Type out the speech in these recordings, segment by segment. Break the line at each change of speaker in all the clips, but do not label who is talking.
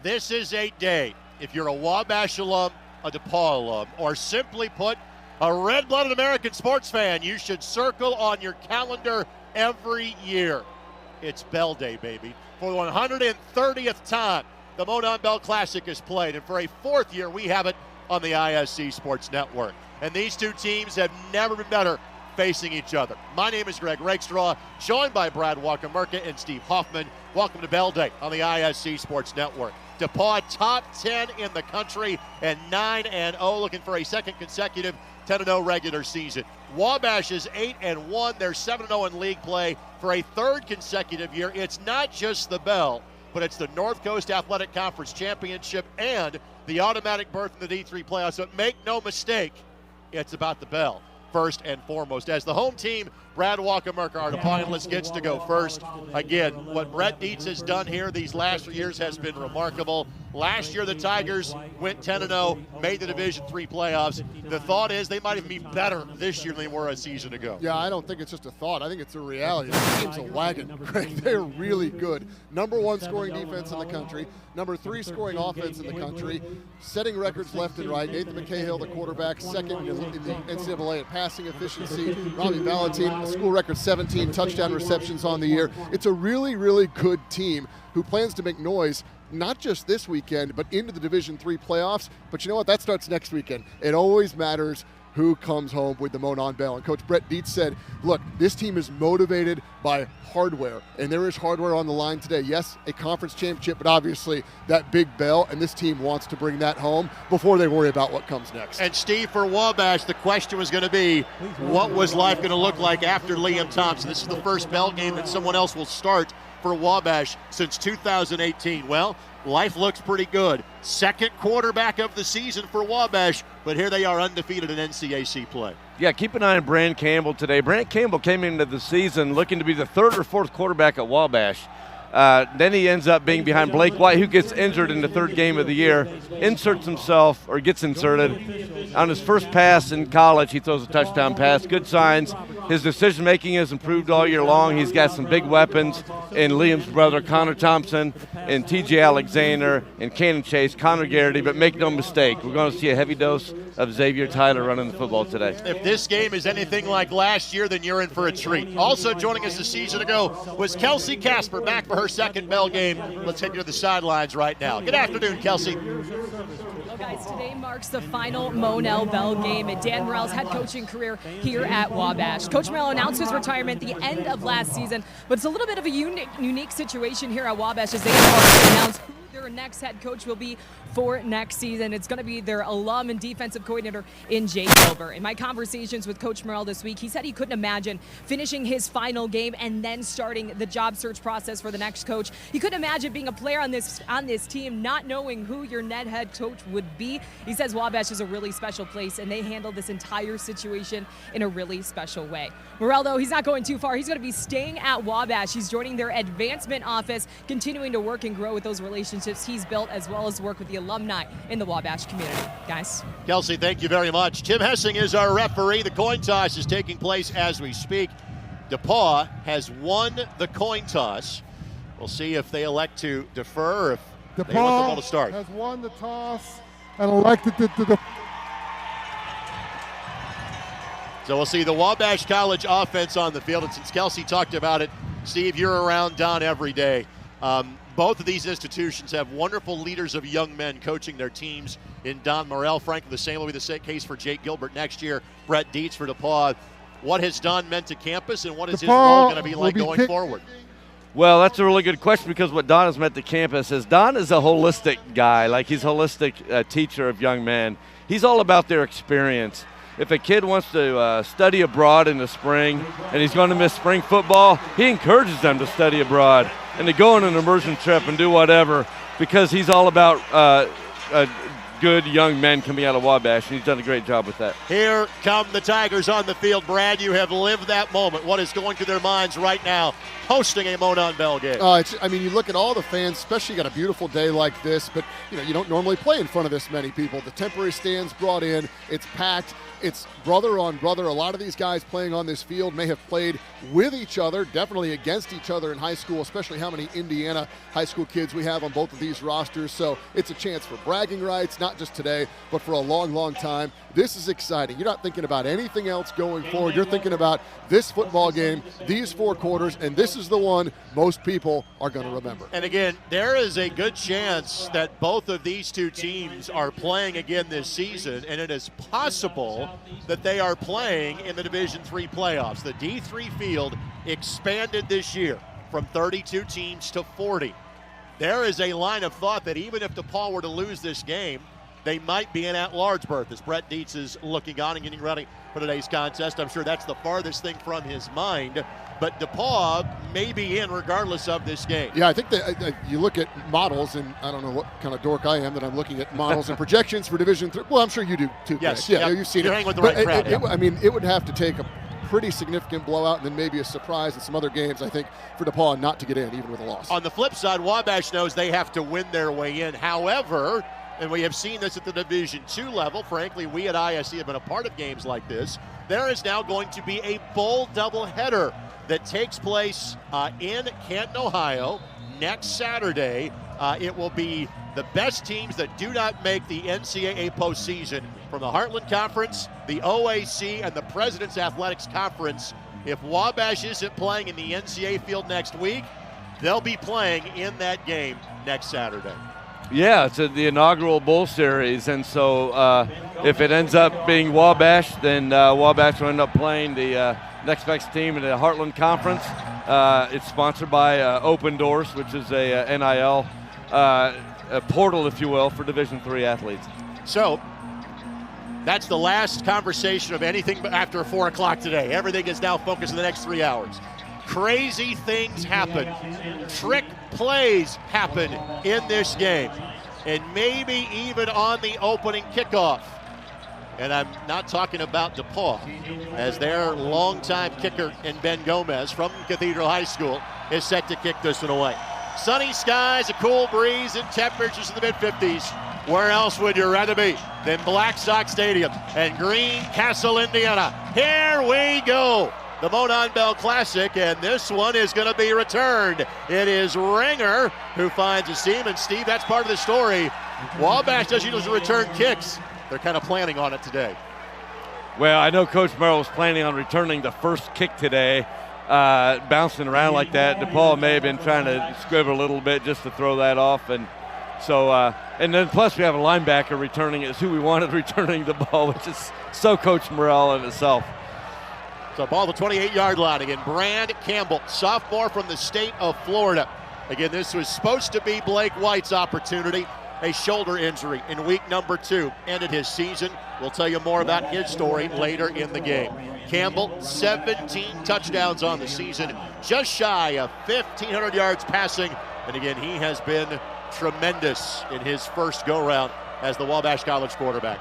This is a day, if you're a Wabash alum, a DePauw alum, or simply put, a red-blooded American sports fan, you should circle on your calendar every year. It's Bell Day, baby. For the 130th time, the Monon Bell Classic is played, and for a fourth year, we have it on the ISC Sports Network. And these two teams have never been better facing each other. My name is Greg Rakestraw, joined by Brad Walker-Merca and Steve Hoffman. Welcome to Bell Day on the ISC Sports Network. DePauw top 10 in the country and 9-0, looking for a second consecutive 10-0 regular season. Wabash is 8-1. They're 7-0 in league play for a third consecutive year. It's not just the Bell, but it's the North Coast Athletic Conference Championship and the automatic berth in the D3 playoffs. So make no mistake, it's about the Bell first and foremost. As the home team, Brad Walker-Merca, our DePauw analyst, gets to go first. Again, what Brett Dietz has done here these last years has been remarkable. Last year, the Tigers went 10-0, made the Division III playoffs. The thought is they might even be better this year than they were a season ago.
Yeah, I don't think it's just a thought. I think it's a reality. The team's a wagon. They're really good. Number one scoring defense in the country. Number three scoring offense in the country. Setting records left and right. Nathan McCahill, the quarterback, second in the NCAA at passing efficiency. Robbie Valentine, a school record 17 touchdown receptions on the year. It's a really, really good team who plans to make noise not just this weekend, but into the Division III playoffs. But you know what? That starts next weekend. It always matters who comes home with the Monon Bell. And Coach Brett Dietz said, look, this team is motivated by hardware, and there is hardware on the line today. Yes, a conference championship, but obviously that big bell, and this team wants to bring that home before they worry about what comes next.
And Steve, for Wabash, the question was going to be, what was life going to look like after Liam Thompson? This is the first Bell game that someone else will start for Wabash since 2018. Well, life looks pretty good. Second quarterback of the season for Wabash, but here they are undefeated in NCAC play.
Yeah, keep an eye on Brand Campbell today. Brand Campbell came into the season looking to be the third or fourth quarterback at Wabash. Then he ends up being behind Blake White, who gets injured in the third game of the year, inserts himself, or gets inserted. On his first pass in college, he throws a touchdown pass. Good signs. His decision-making has improved all year long. He's got some big weapons in Liam's brother, Connor Thompson, and T.J. Alexander, and Cannon Chase, Connor Garrity. But make no mistake, we're going to see a heavy dose of Xavier Tyler running the football today.
If this game is anything like last year, then you're in for a treat. Also joining us a season ago was Kelsey Casper, back for her second Bell game. Let's take you to the sidelines right now. Good afternoon, Kelsey.
Well, guys, today marks the final Monon Bell game in Dan Morrell's head coaching career here at Wabash. Coach Morrell announced his retirement at the end of last season, but it's a little bit of a unique situation here at Wabash as they have already announced who their next head coach will be for next season. It's going to be their alum and defensive coordinator in Jake Gilbert. In my conversations with Coach Morrell this week, he said he couldn't imagine finishing his final game and then starting the job search process for the next coach. He couldn't imagine being a player on this team, not knowing who your net head coach would be. He says Wabash is a really special place, and they handled this entire situation in a really special way. Morrell, though, he's not going too far. He's going to be staying at Wabash. He's joining their advancement office, continuing to work and grow with those relationships he's built, as well as work with the alumni in the Wabash community. Guys.
Kelsey, thank you very much. Tim Hessing is our referee. The coin toss is taking place as we speak. DePauw has won the coin toss. We'll see if they elect to defer or if they want the ball to start.
Has won the toss and elected to
So we'll see the Wabash College offense on the field. And since Kelsey talked about it, Steve, you're around Don every day. Both of these institutions have wonderful leaders of young men coaching their teams in Don Morrell. Frankly, the same will be the case for Jake Gilbert next year. Brett Dietz for DePauw. What has Don meant to campus, and what is his role going to be like going forward?
Well, that's a really good question, because what Don has meant to campus is Don is a holistic guy. Like, he's a holistic teacher of young men. He's all about their experience. If a kid wants to study abroad in the spring and he's going to miss spring football, he encourages them to study abroad and to go on an immersion trip and do whatever, because he's all about good young men coming out of Wabash, and he's done a great job with that.
Here come the Tigers on the field. Brad, you have lived that moment. What is going through their minds right now? hosting a Monon Bell game.
I mean, you look at all the fans, especially you got a beautiful day like this, but you don't normally play in front of this many people. The temporary stands brought in, it's packed. It's brother on brother. A lot of these guys playing on this field may have played with each other, definitely against each other in high school, especially how many Indiana high school kids we have on both of these rosters. So it's a chance for bragging rights, not just today, but for a long, long time. This is exciting. You're not thinking about anything else going forward. You're thinking about this football game, these 4 quarters, and this is the one most people are going to remember.
And again, there is a good chance that both of these two teams are playing again this season, and it is possible that they are playing in the Division III playoffs. The D3 field expanded this year from 32 teams to 40. There is a line of thought that even if DePauw were to lose this game, they might be in at-large berth as Brett Dietz is looking on and getting ready for today's contest. I'm sure that's the farthest thing from his mind. But DePauw may be in regardless of this game.
Yeah, I think that you look at models, and I don't know what kind of dork I am that I'm looking at models and projections for Division III. Well, I'm sure you do too.
Yes,
Chris. Yeah, you've seen
You're
it.
hanging with the right crowd.
I mean, it would have to take a pretty significant blowout and then maybe a surprise in some other games, I think, for DePauw not to get in, even with a loss.
On the flip side, Wabash knows they have to win their way in. However, and we have seen this at the Division II level, frankly, we at ISC have been a part of games like this, there is now going to be a bowl doubleheader that takes place in Canton, Ohio, next Saturday. It will be the best teams that do not make the NCAA postseason from the Heartland Conference, the OAC, and the President's Athletics Conference. If Wabash isn't playing in the NCAA field next week, they'll be playing in that game next Saturday.
Yeah, it's the inaugural bowl series, and so if it ends up being Wabash, then Wabash will end up playing the next best team in the Heartland Conference. It's sponsored by Open Doors, which is a NIL a portal, if you will, for Division III athletes.
So that's the last conversation of anything after 4 o'clock today. Everything is now focused on the next 3 hours. Crazy things happen. Trick plays happen in this game. And maybe even on the opening kickoff. And I'm not talking about DePauw, as their longtime kicker in Ben Gomez from Cathedral High School is set to kick this one away. Sunny skies, a cool breeze, and temperatures in the mid-50s. Where else would you rather be than Black Sox Stadium and Greencastle, Indiana? Here we go. The Monon Bell Classic, and this one is going to be returned. It is Ringer who finds a seam, and Steve, that's part of the story. Wabash doesn't usually return kicks. They're kind of planning on it today.
Well, I know Coach Merrill was planning on returning the first kick today, bouncing around like that. DePauw may have been trying to squiver a little bit just to throw that off, and so and then plus we have a linebacker returning it. It's who we wanted returning the ball, which is so Coach Morrell in itself.
So ball the 28-yard line again. Brand Campbell, sophomore from the state of Florida. Again, this was supposed to be Blake White's opportunity. A shoulder injury in week number 2 ended his season. We'll tell you more about his story later in the game. Campbell, 17 touchdowns on the season, just shy of 1,500 yards passing. And again, he has been tremendous in his first go-round as the Wabash College quarterback.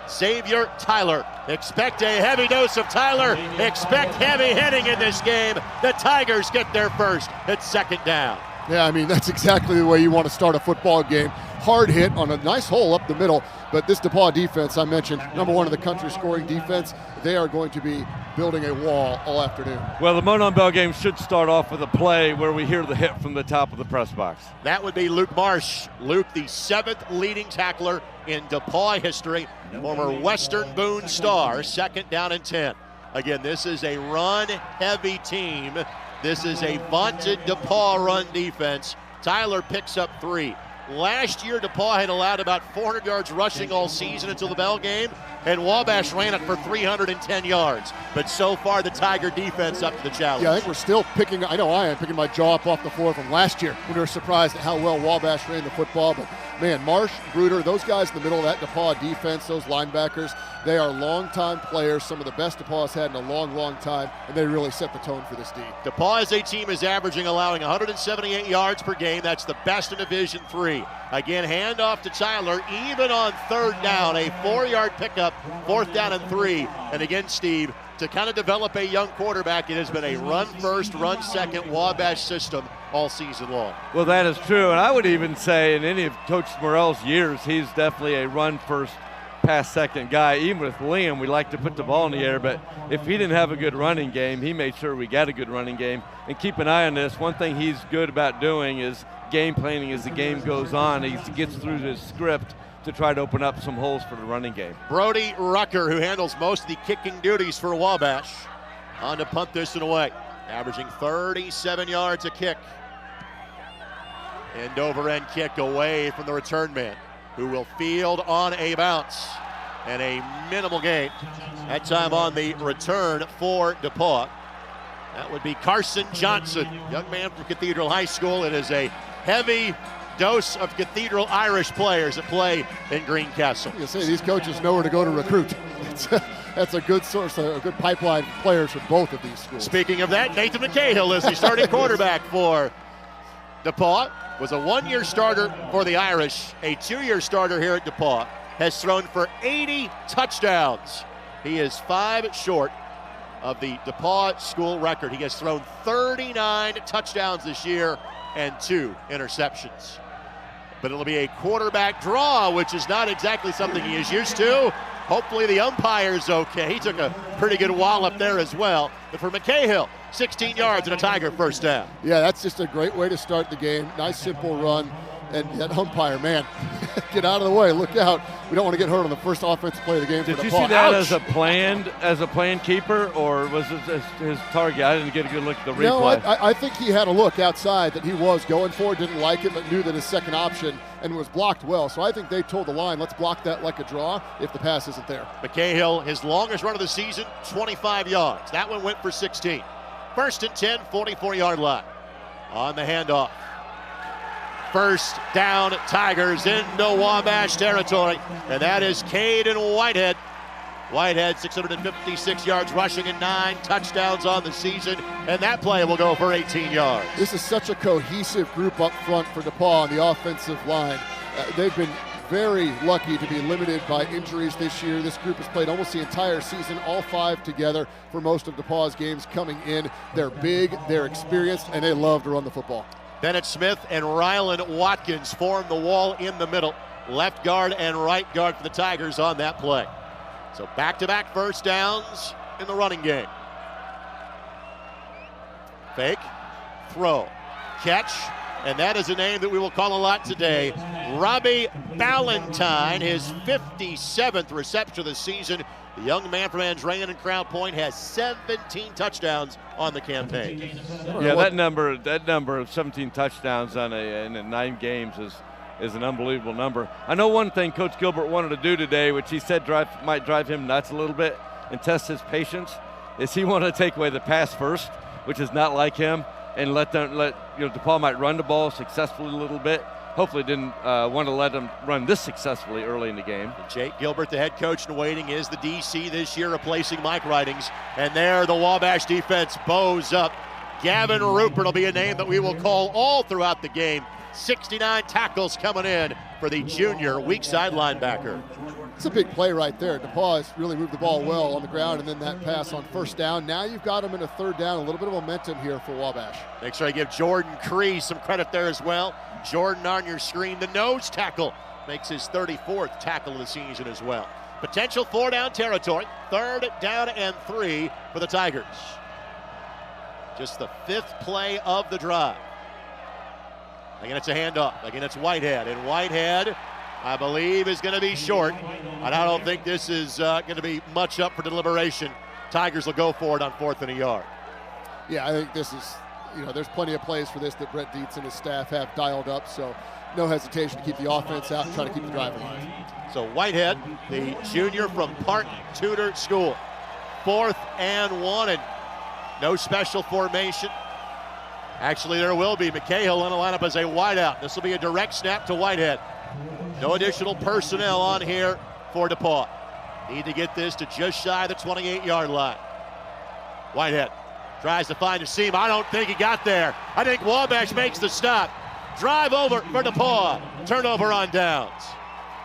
Xavier Tyler. Expect a heavy dose of Tyler. Expect heavy hitting in this game. The Tigers get their first at second down.
Yeah, I mean, that's exactly the way you want to start a football game. Hard hit on a nice hole up the middle, but this DePauw defense, I mentioned, #1 in the country scoring defense, they are going to be building a wall all afternoon.
Well, the Monon Bell game should start off with a play where we hear the hit from the top of the press box.
That would be Luke Marsh. Luke, the 7th leading tackler in DePauw history, former Western Boone star, second down and 10. Again, this is a run-heavy team. This is a vaunted DePauw run defense. Tyler picks up 3. Last year, DePauw had allowed about 400 yards rushing all season until the Bell game, and Wabash ran it for 310 yards. But so far, the Tiger defense up to the challenge.
Yeah, I think we're still picking, I know I am, picking my jaw up off the floor from last year when we were surprised at how well Wabash ran the football. But, man, Marsh, Bruder, those guys in the middle of that DePauw defense, those linebackers, they are longtime players, some of the best DePauw has had in a long, long time, and they really set the tone for this D.
DePauw as a team is averaging, allowing 178 yards per game. That's the best in Division III. Again, handoff to Tyler, even on 3rd down, a 4-yard pickup, 4th down and 3. And again, Steve, to kind of develop a young quarterback, it has been a run first, run second Wabash system all season long.
Well, that is true, and I would even say in any of Coach Morrell's years, he's definitely a run first, pass second guy. Even with Liam, we like to put the ball in the air, but if he didn't have a good running game, he made sure we got a good running game. And keep an eye on this. One thing he's good about doing is game planning as the game goes on. He gets through his script to try to open up some holes for the running game.
Brody Rucker, who handles most of the kicking duties for Wabash, on to punt this one away, averaging 37 yards a kick. End over end kick away from the return man, who will field on a bounce, and a minimal gain. That time on the return for DePauw. That would be Carson Johnson, young man from Cathedral High School. It is a heavy dose of Cathedral Irish players that play in Greencastle.
You say these coaches know where to go to recruit. That's a good source, a good pipeline of players for both of these schools.
Speaking of that, Nathan McCahill is the starting quarterback for DePauw. Was a one-year starter for the Irish, a two-year starter here at DePauw. Has thrown for 80 touchdowns. He is 5 short of the DePauw school record. He has thrown 39 touchdowns this year and 2 interceptions. But it'll be a quarterback draw, which is not exactly something he is used to. Hopefully the umpire's okay. He took a pretty good wallop there as well. But for McCahill, 16 yards and a Tiger first down.
Yeah, that's just a great way to start the game. Nice, simple run. And that umpire, man, get out of the way. Look out. We don't want to get hurt on the first offensive play of the game.
Did
for
you
DePauw.
see that
Ouch.
as a planned keeper, or was it his target? I didn't get a good look at the replay.
No, I think he had a look outside that he was going for, didn't like it, but knew that his second option and was blocked well. So I think they told the line, let's block that like a draw if the pass isn't there.
McCahill, his longest run of the season, 25 yards. That one went for 16. First and 10, 44-yard line. On the handoff. First down, Tigers into Wabash territory, and that is Caden Whitehead. Whitehead, 656 yards rushing and 9 touchdowns on the season, and that play will go for 18 yards.
This is such a cohesive group up front for DePauw on the offensive line. They've been very lucky to be limited by injuries this year. This group has played almost the entire season, all 5 together for most of DePauw's games coming in. They're big, they're experienced, and they love to run the football.
Bennett Smith and Rylan Watkins form the wall in the middle. Left guard and right guard for the Tigers on that play. So back-to-back first downs in the running game. Fake, throw, catch, and that is a name that we will call a lot today. Robbie Ballantyne, his 57th reception of the season. The young man from Andrean and Crown Point has 17 touchdowns on the campaign.
Yeah, that number of 17 touchdowns in 9 games is an unbelievable number. I know one thing Coach Gilbert wanted to do today, which he said might drive him nuts a little bit and test his patience, is he wanted to take away the pass first, which is not like him, and let DePauw might run the ball successfully a little bit. Hopefully didn't want to let them run this successfully early in the game.
Jake Gilbert, the head coach in waiting, is the DC this year, replacing Mike Ridings. And there the Wabash defense bows up. Gavin Rupert will be a name that we will call all throughout the game. 69 tackles coming in for the junior weak side linebacker.
It's a big play right there. DePauw has really moved the ball well on the ground, and then that pass on first down. Now you've got them in a third down. A little bit of momentum here for Wabash.
Make sure I give Jordan Cree some credit there as well. Jordan on your screen, the nose tackle, makes his 34th tackle of the season as well. Potential 4-down territory, 3rd down and 3 for the Tigers. Just the 5th play of the drive. Again, it's a handoff. Again, it's Whitehead. And Whitehead, I believe, is going to be short. And I don't think this is going to be much up for deliberation. Tigers will go for it on 4th and a yard.
Yeah, I think this is, there's plenty of plays for this that Brett Dietz and his staff have dialed up. So no hesitation to keep the offense out and try to keep the drive alive.
So Whitehead, the junior from Park Tudor School. 4th and 1, and no special formation. Actually, there will be. McCahill in the lineup as a wideout. This will be a direct snap to Whitehead. No additional personnel on here for DePauw. Need to get this to just shy of the 28-yard line. Whitehead tries to find a seam. I don't think he got there. I think Wabash makes the stop. Drive over for DePauw. Turnover on downs.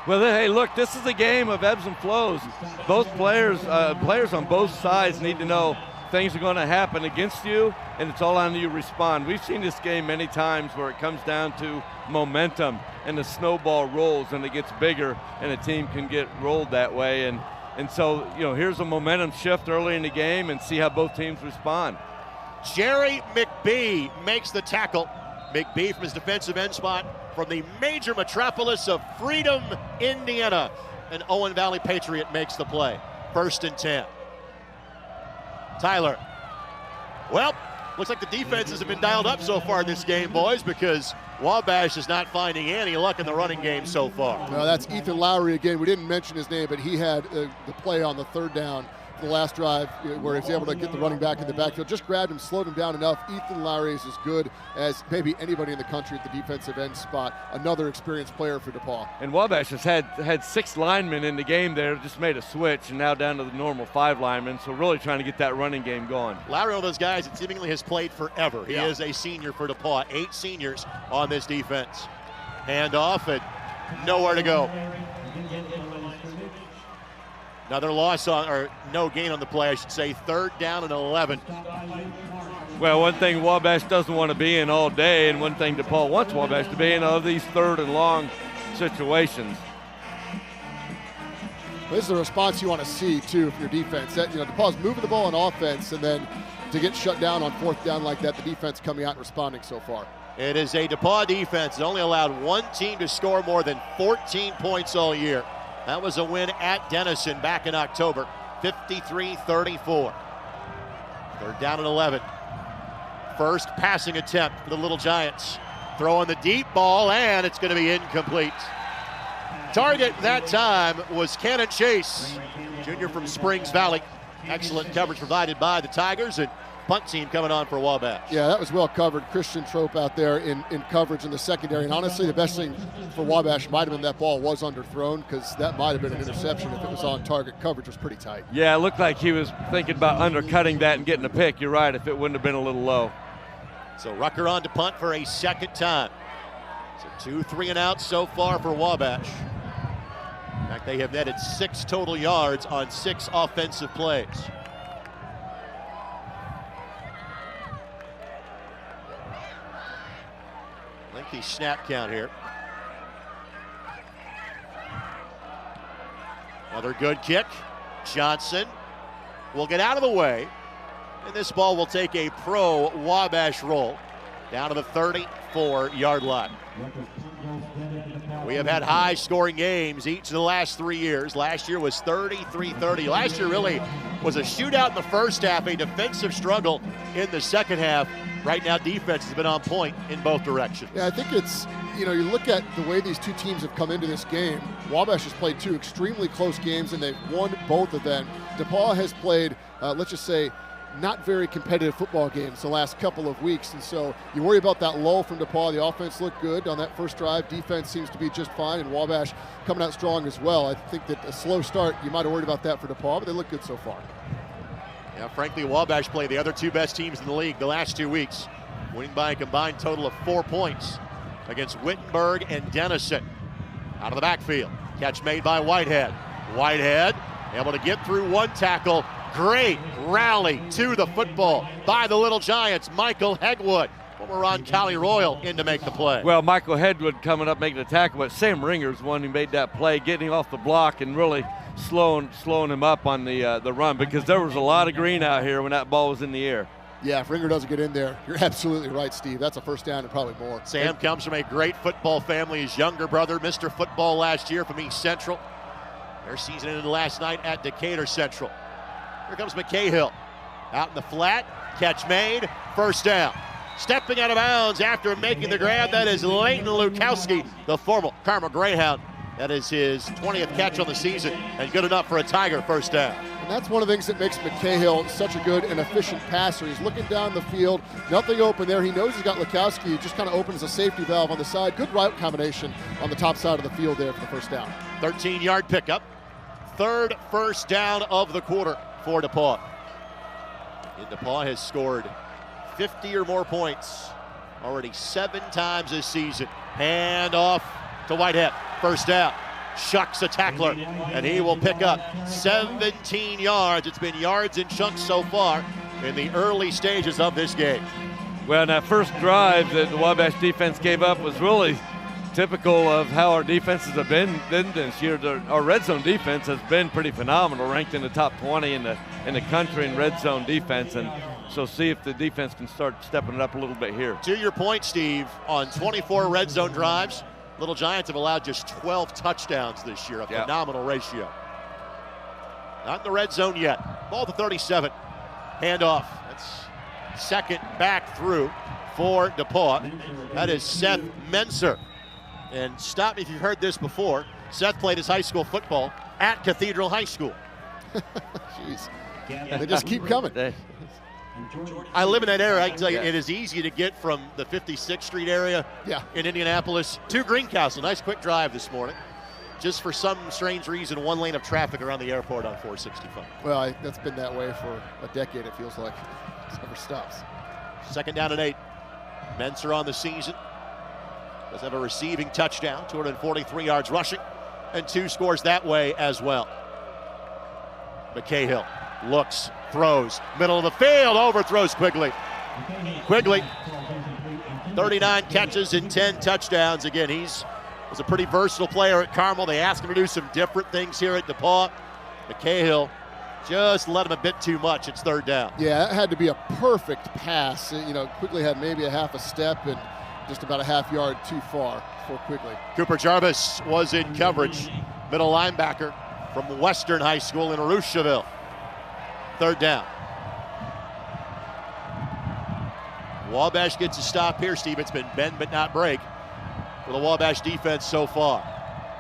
Well, hey, look, this is a game of ebbs and flows. Both players on both sides need to know things are going to happen against you, and it's all on you to respond. We've seen this game many times where it comes down to momentum, and the snowball rolls, and it gets bigger, and a team can get rolled that way. And so, here's a momentum shift early in the game, and see how both teams respond.
Jerry McBee makes the tackle. McBee from his defensive end spot from the major metropolis of Freedom, Indiana. An Owen Valley Patriot makes the play. 1st and 10. Tyler. Well, looks like the defenses have been dialed up so far in this game, boys, because Wabash is not finding any luck in the running game so far.
No, that's Ethan Lowry again. We didn't mention his name, but he had the play on the 3rd down, the last drive, where he was able to get the running back in the backfield. Just grabbed him, slowed him down enough. Ethan Lowry is as good as maybe anybody in the country at the defensive end spot. Another experienced player for DePauw.
And Wabash has had 6 linemen in the game there, just made a switch, and now down to the normal 5 linemen, so really trying to get that running game going.
Lowry, one of those guys that seemingly has played forever. He is a senior for DePauw. 8 seniors on this defense. Hand off and nowhere to go. Another loss or no gain on the play, I should say. 3rd down and 11.
Well, one thing Wabash doesn't want to be in all day, and one thing DePauw wants Wabash to be in, are these 3rd and long situations.
This is the response you want to see, too, from your defense. That, DePauw's moving the ball on offense, and then to get shut down on 4th down like that, the defense coming out and responding so far.
It is a DePauw defense that only allowed one team to score more than 14 points all year. That was a win at Denison back in October, 53-34. 3rd down and 11. First passing attempt for the Little Giants. Throwing the deep ball, and it's going to be incomplete. Target that time was Cannon Chase, junior from Springs Valley. Excellent coverage provided by the Tigers, and punt team coming on for Wabash.
Yeah, that was well covered. Christian Trope out there in coverage in the secondary. And honestly, the best thing for Wabash might have been that ball was underthrown, because that might have been an interception if it was on target. Coverage was pretty tight.
Yeah, it looked like he was thinking about undercutting that and getting a pick. You're right, if it wouldn't have been a little low.
So Rucker on to punt for a 2nd time. So 2 3 and outs so far for Wabash. In fact, they have netted 6 total yards on 6 offensive plays. Lengthy snap count here. Another good kick. Johnson will get out of the way, and this ball will take a pro Wabash roll down to the 34-yard line. We have had high-scoring games each of the last 3 years. Last year was 33-30. Last year really was a shootout in the first half, a defensive struggle in the second half. Right now, defense has been on point in both directions.
Yeah, I think it's, you look at the way these 2 teams have come into this game. Wabash has played 2 extremely close games, and they've won both of them. DePauw has played, let's just say, not very competitive football games the last couple of weeks, and so you worry about that lull from DePauw. The offense looked good on that first drive. Defense seems to be just fine, and Wabash coming out strong as well. I think that a slow start, you might have worried about that for DePauw, but they look good so far.
Yeah, frankly, Wabash played the other 2 best teams in the league the last 2 weeks, winning by a combined total of 4 points against Wittenberg and Denison. Out of the backfield, catch made by Whitehead. Whitehead able to get through 1 tackle. Great rally to the football by the Little Giants. Michael Hegwood, former Ron Cali Royal, in to make the play.
Well, Michael Hegwood coming up making the tackle, but Sam Ringer's one who made that play, getting off the block and really slowing him up on the run, because there was a lot of green out here when that ball was in the air.
Yeah, if Ringer doesn't get in there, you're absolutely right, Steve. That's a 1st down and probably more.
Sam comes from a great football family. His younger brother, Mr. Football last year from East Central. Their season ended last night at Decatur Central. Here comes McCahill. Out in the flat, catch made, 1st down. Stepping out of bounds after making the grab, that is Leighton Lukowski, the former Carmel Greyhound. That is his 20th catch on the season, and good enough for a Tiger 1st down.
And that's one of the things that makes McCahill such a good and efficient passer. He's looking down the field, nothing open there. He knows he's got Lukowski, who just kind of opens a safety valve on the side. Good route combination on the top side of the field there for the 1st down.
13-yard pickup. 3rd 1st down of the quarter for DePauw. And DePauw has scored 50 or more points already 7 times this season. Hand off to Whitehead. 1st down. shucks a tackler, and he will pick up 17 yards. It's been yards in chunks so far in the early stages of this game.
Well, that first drive that the Wabash defense gave up was really typical of how our defenses have been this year. Our red zone defense has been pretty phenomenal, ranked in the top 20 in the country in red zone defense, and so see if the defense can start stepping it up a little bit here.
To your point, Steve, on 24 red zone drives, Little Giants have allowed just 12 touchdowns this year, a phenomenal ratio. Not in the red zone yet. Ball to 37. Handoff. That's second back through for DePauw. That is Seth Menser. And stop me if you've heard this before. Seth played his high school football at Cathedral High School.
Jeez. They just keep coming.
I live in that area. I can tell you, it is easy to get from the 56th Street area in Indianapolis to Greencastle. Nice quick drive this morning. Just for some strange reason, one lane of traffic around the airport on 465.
Well, that's been that way for a decade, it feels like. It never stops.
Second down and 8. Menser on the season. Does have a receiving touchdown, 243 yards rushing, and 2 scores that way as well. McCahill looks, throws, middle of the field, overthrows Quigley. Quigley, 39 catches and 10 touchdowns. Again, was a pretty versatile player at Carmel. They asked him to do some different things here at DePauw. McCahill just let him a bit too much. It's third down.
Yeah, that had to be a perfect pass. Quigley had maybe a half a step and just about a half yard too far for Quigley.
Cooper Jarvis was in coverage, middle linebacker from Western High School in Aroosheville. Third down. Wabash gets a stop here, Steve. It's been bend but not break for the Wabash defense so far.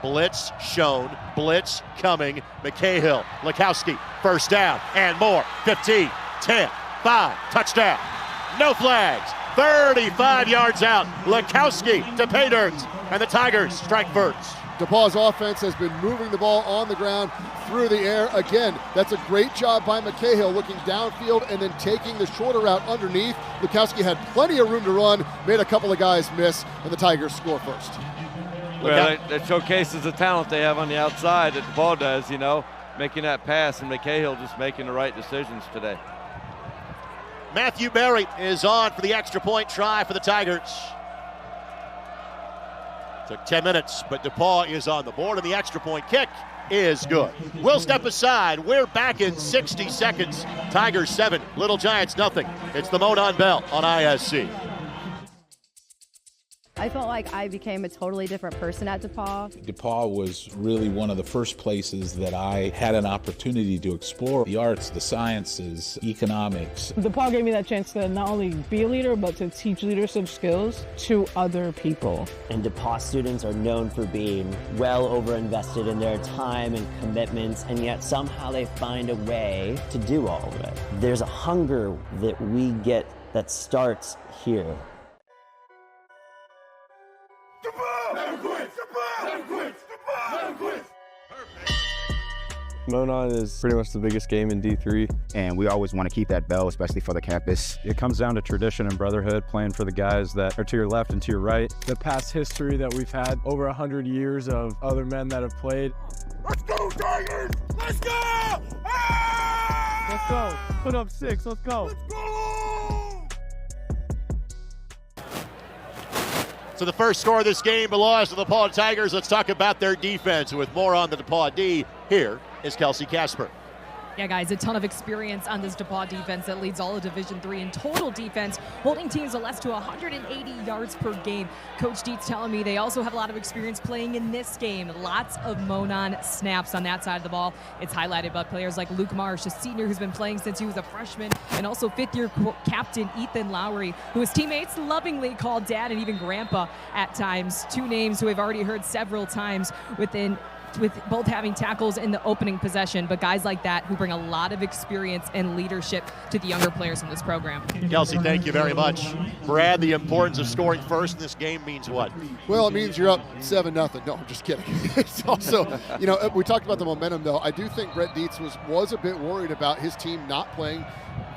Blitz shown, blitz coming. McCahill, Lekowski, first down and more. 15, 10, 5, touchdown. No flags. 35 yards out. Lekowski to pay dirt, and the Tigers strike first.
DePauw's offense has been moving the ball on the ground, through the air. Again, that's a great job by McCahill, looking downfield and then taking the shorter route underneath. Lekowski had plenty of room to run, made a couple of guys miss, and the Tigers score first.
Well, that showcases the talent they have on the outside that DePauw does, making that pass, and McCahill just making the right decisions today.
Matthew Berry is on for the extra point try for the Tigers. Took 10 minutes, but DePauw is on the board, and the extra point kick is good. We'll step aside. We're back in 60 seconds. Tigers 7, Little Giants nothing. It's the Monon Bell on ISC.
I felt like I became a totally different person at DePauw.
DePauw was really one of the first places that I had an opportunity to explore the arts, the sciences, economics.
DePauw gave me that chance to not only be a leader, but to teach leadership skills to other people.
And DePauw students are known for being well over-invested in their time and commitments, and yet somehow they find a way to do all of it. There's a hunger that we get that starts here.
Monon is pretty much the biggest game in D3.
And we always want to keep that bell, especially for the campus.
It comes down to tradition and brotherhood, playing for the guys that are to your left and to your right. The past history that we've had, over 100 years of other men that have played.
Let's go, Tigers! Let's go! Ah!
Let's go. Put up 6. Let's go.
Let's go!
So the first score of this game belongs to the DePauw Tigers. Let's talk about their defense. With more on the DePauw D, here is Kelsey Casper.
Yeah, guys, a ton of experience on this DePauw defense that leads all of Division III in total defense, holding teams to less to 180 yards per game. Coach Dietz telling me they also have a lot of experience playing in this game. Lots of Monon snaps on that side of the ball. It's highlighted by players like Luke Marsh, a senior who's been playing since he was a freshman, and also fifth-year captain Ethan Lowry, who his teammates lovingly call dad and even grandpa at times. Two names who we've already heard several times with both having tackles in the opening possession, but guys like that who bring a lot of experience and leadership to the younger players in this program.
Kelsey, thank you very much. Brad, the importance of scoring first in this game means what?
Well, it means you're up 7-0. No, I'm just kidding. It's also, we talked about the momentum, though. I do think Brett Dietz was a bit worried about his team not playing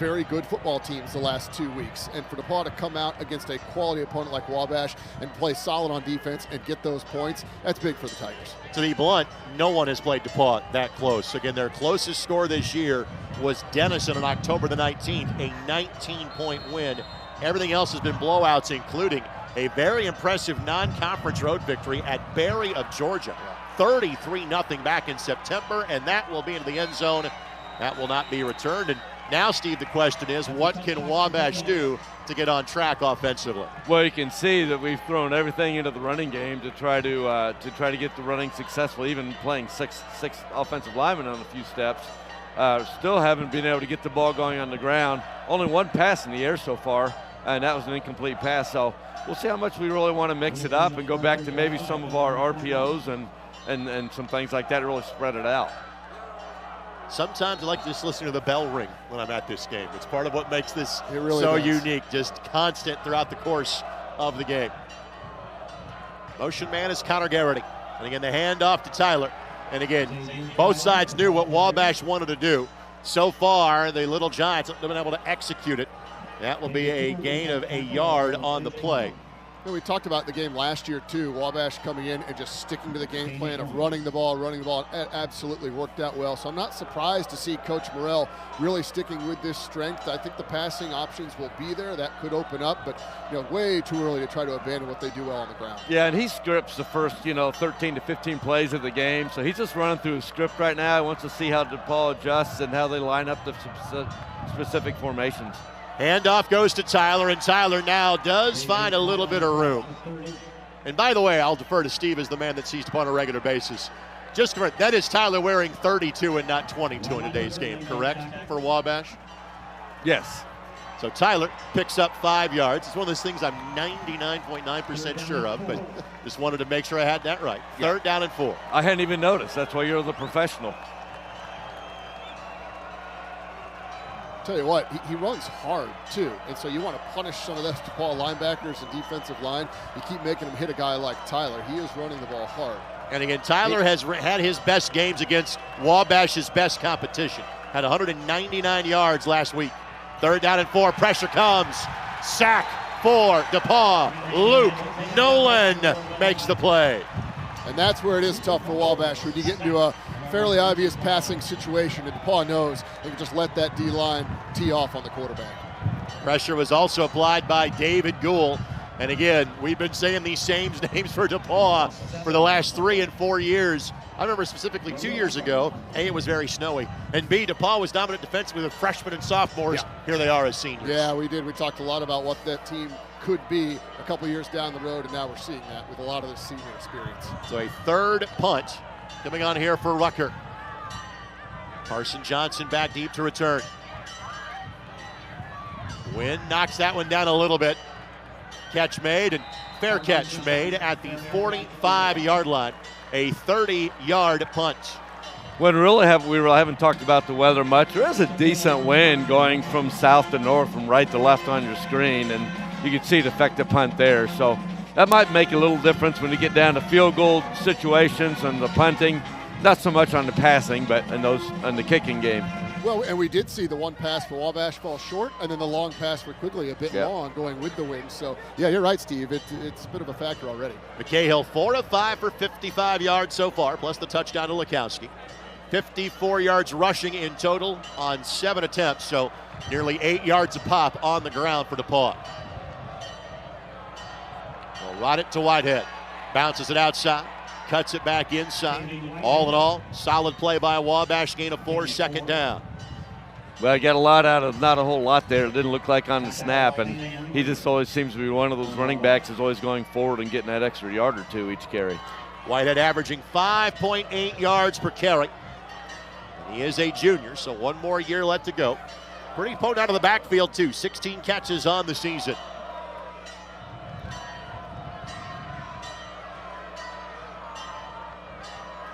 very good football teams the last 2 weeks. And for DePauw to come out against a quality opponent like Wabash and play solid on defense and get those points, that's big for the Tigers.
To be blunt, no one has played DePauw that close. Again, their closest score this year was Denison on October the 19th, a 19-point win. Everything else has been blowouts, including a very impressive non-conference road victory at Berry of Georgia. 33-0 back in September, and that will be into the end zone. That will not be returned. And now, Steve, the question is, what can Wabash do to get on track offensively?
Well, you can see that we've thrown everything into the running game to try to get the running successful, even playing six offensive linemen on a few steps. Still haven't been able to get the ball going on the ground. Only one pass in the air so far, and that was an incomplete pass. So we'll see how much we really want to mix it up and go back to maybe some of our RPOs and some things like that to really spread it out.
Sometimes I like to just listen to the bell ring when I'm at this game. It's part of what makes this
really
so
does.
unique, just constant throughout the course of the game. Motion man is Connor Garrity. And again, the handoff to Tyler. And again, both sides knew what Wabash wanted to do. So far, the Little Giants have been able to execute it. That will be a gain of a yard on the play.
And we talked about the game last year too, Wabash coming in and just sticking to the game plan of running the ball. It absolutely worked out well. So I'm not surprised to see Coach Morrell really sticking with this strength. I think the passing options will be there. That could open up, but way too early to try to abandon what they do well on the ground.
Yeah, and he scripts the first 13 to 15 plays of the game. So he's just running through his script right now. He wants to see how DePauw adjusts and how they line up the specific formations.
Handoff goes to Tyler, and Tyler now does find a little bit of room. And by the way, I'll defer to Steve as the man that sees DePauw on a regular basis. Just correct, that is Tyler wearing 32 and not 22 in today's game, correct, for Wabash?
Yes.
So Tyler picks up 5 yards. It's one of those things I'm 99.9% sure of, but just wanted to make sure I had that right. Third down and 4.
I hadn't even noticed. That's why you're the professional.
Tell you what, he runs hard too, and so you want to punish some of those DePauw linebackers and defensive line. You keep making him hit a guy like Tyler. He is running the ball hard.
And again, Tyler has had his best games against Wabash's best competition. Had 199 yards last week. Third down and 4, pressure comes. Sack for DePauw. Luke Nolan makes the play.
And that's where it is tough for Wabash when you get into a fairly obvious passing situation, and DePauw knows they can just let that D-line tee off on the quarterback.
Pressure was also applied by David Gould. And again, we've been saying these same names for DePauw for the last 3 and 4 years. I remember specifically 2 years ago, A, it was very snowy, and B, DePauw was dominant defensively with freshmen and sophomores. Yeah. Here they are as seniors.
Yeah, we did. We talked a lot about what that team could be a couple years down the road, and now we're seeing that with a lot of the senior experience.
So a third punt coming on here for Rucker. Carson Johnson back deep to return. Wynn knocks that one down a little bit. Catch made, and fair catch made at the 45-yard line. A 30-yard punt.
When we really haven't talked about the weather much. There is a decent wind going from south to north, from right to left on your screen, and you can see it affect the punt there. So that might make a little difference when you get down to field goal situations and the punting. Not so much on the passing, but in the kicking game.
Well, and we did see the one pass for Wabash fall short, and then the long pass for Quigley a bit long going with the wind. So, yeah, you're right, Steve. It's a bit of a factor already.
McCahill 4 of 5 for 55 yards so far, plus the touchdown to Lukowski. 54 yards rushing in total on 7 attempts, so nearly 8 yards a pop on the ground for DePauw. We'll rod it to Whitehead. Bounces it outside. Cuts it back inside. All in all, solid play by Wabash, gain of 4, second down.
Well, I got a lot out of not a whole lot there. It didn't look like on the snap, and he just always seems to be one of those running backs that's always going forward and getting that extra yard or two each carry.
Whitehead averaging 5.8 yards per carry. And he is a junior, so 1 more year left to go. Pretty potent out of the backfield, too. 16 catches on the season.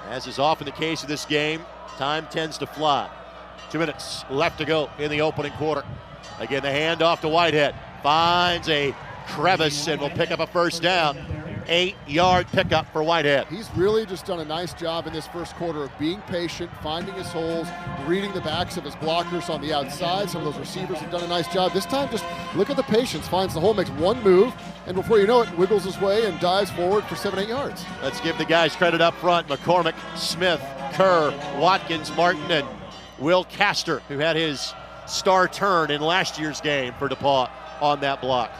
As is often the case of this game, time tends to fly. 2 minutes left to go in the opening quarter. Again, the handoff to Whitehead. Finds a crevice and will pick up a first down. 8-yard pickup for Whitehead.
He's really just done a nice job in this first quarter of being patient, finding his holes, reading the backs of his blockers on the outside. Some of those receivers have done a nice job. This time, just look at the patience. Finds the hole, makes one move, and before you know it, wiggles his way and dives forward for 7-8 yards.
Let's give the guys credit up front. McCormick, Smith, Kerr, Watkins, Martin, and Will Castor, who had his star turn in last year's game for DePauw on that block.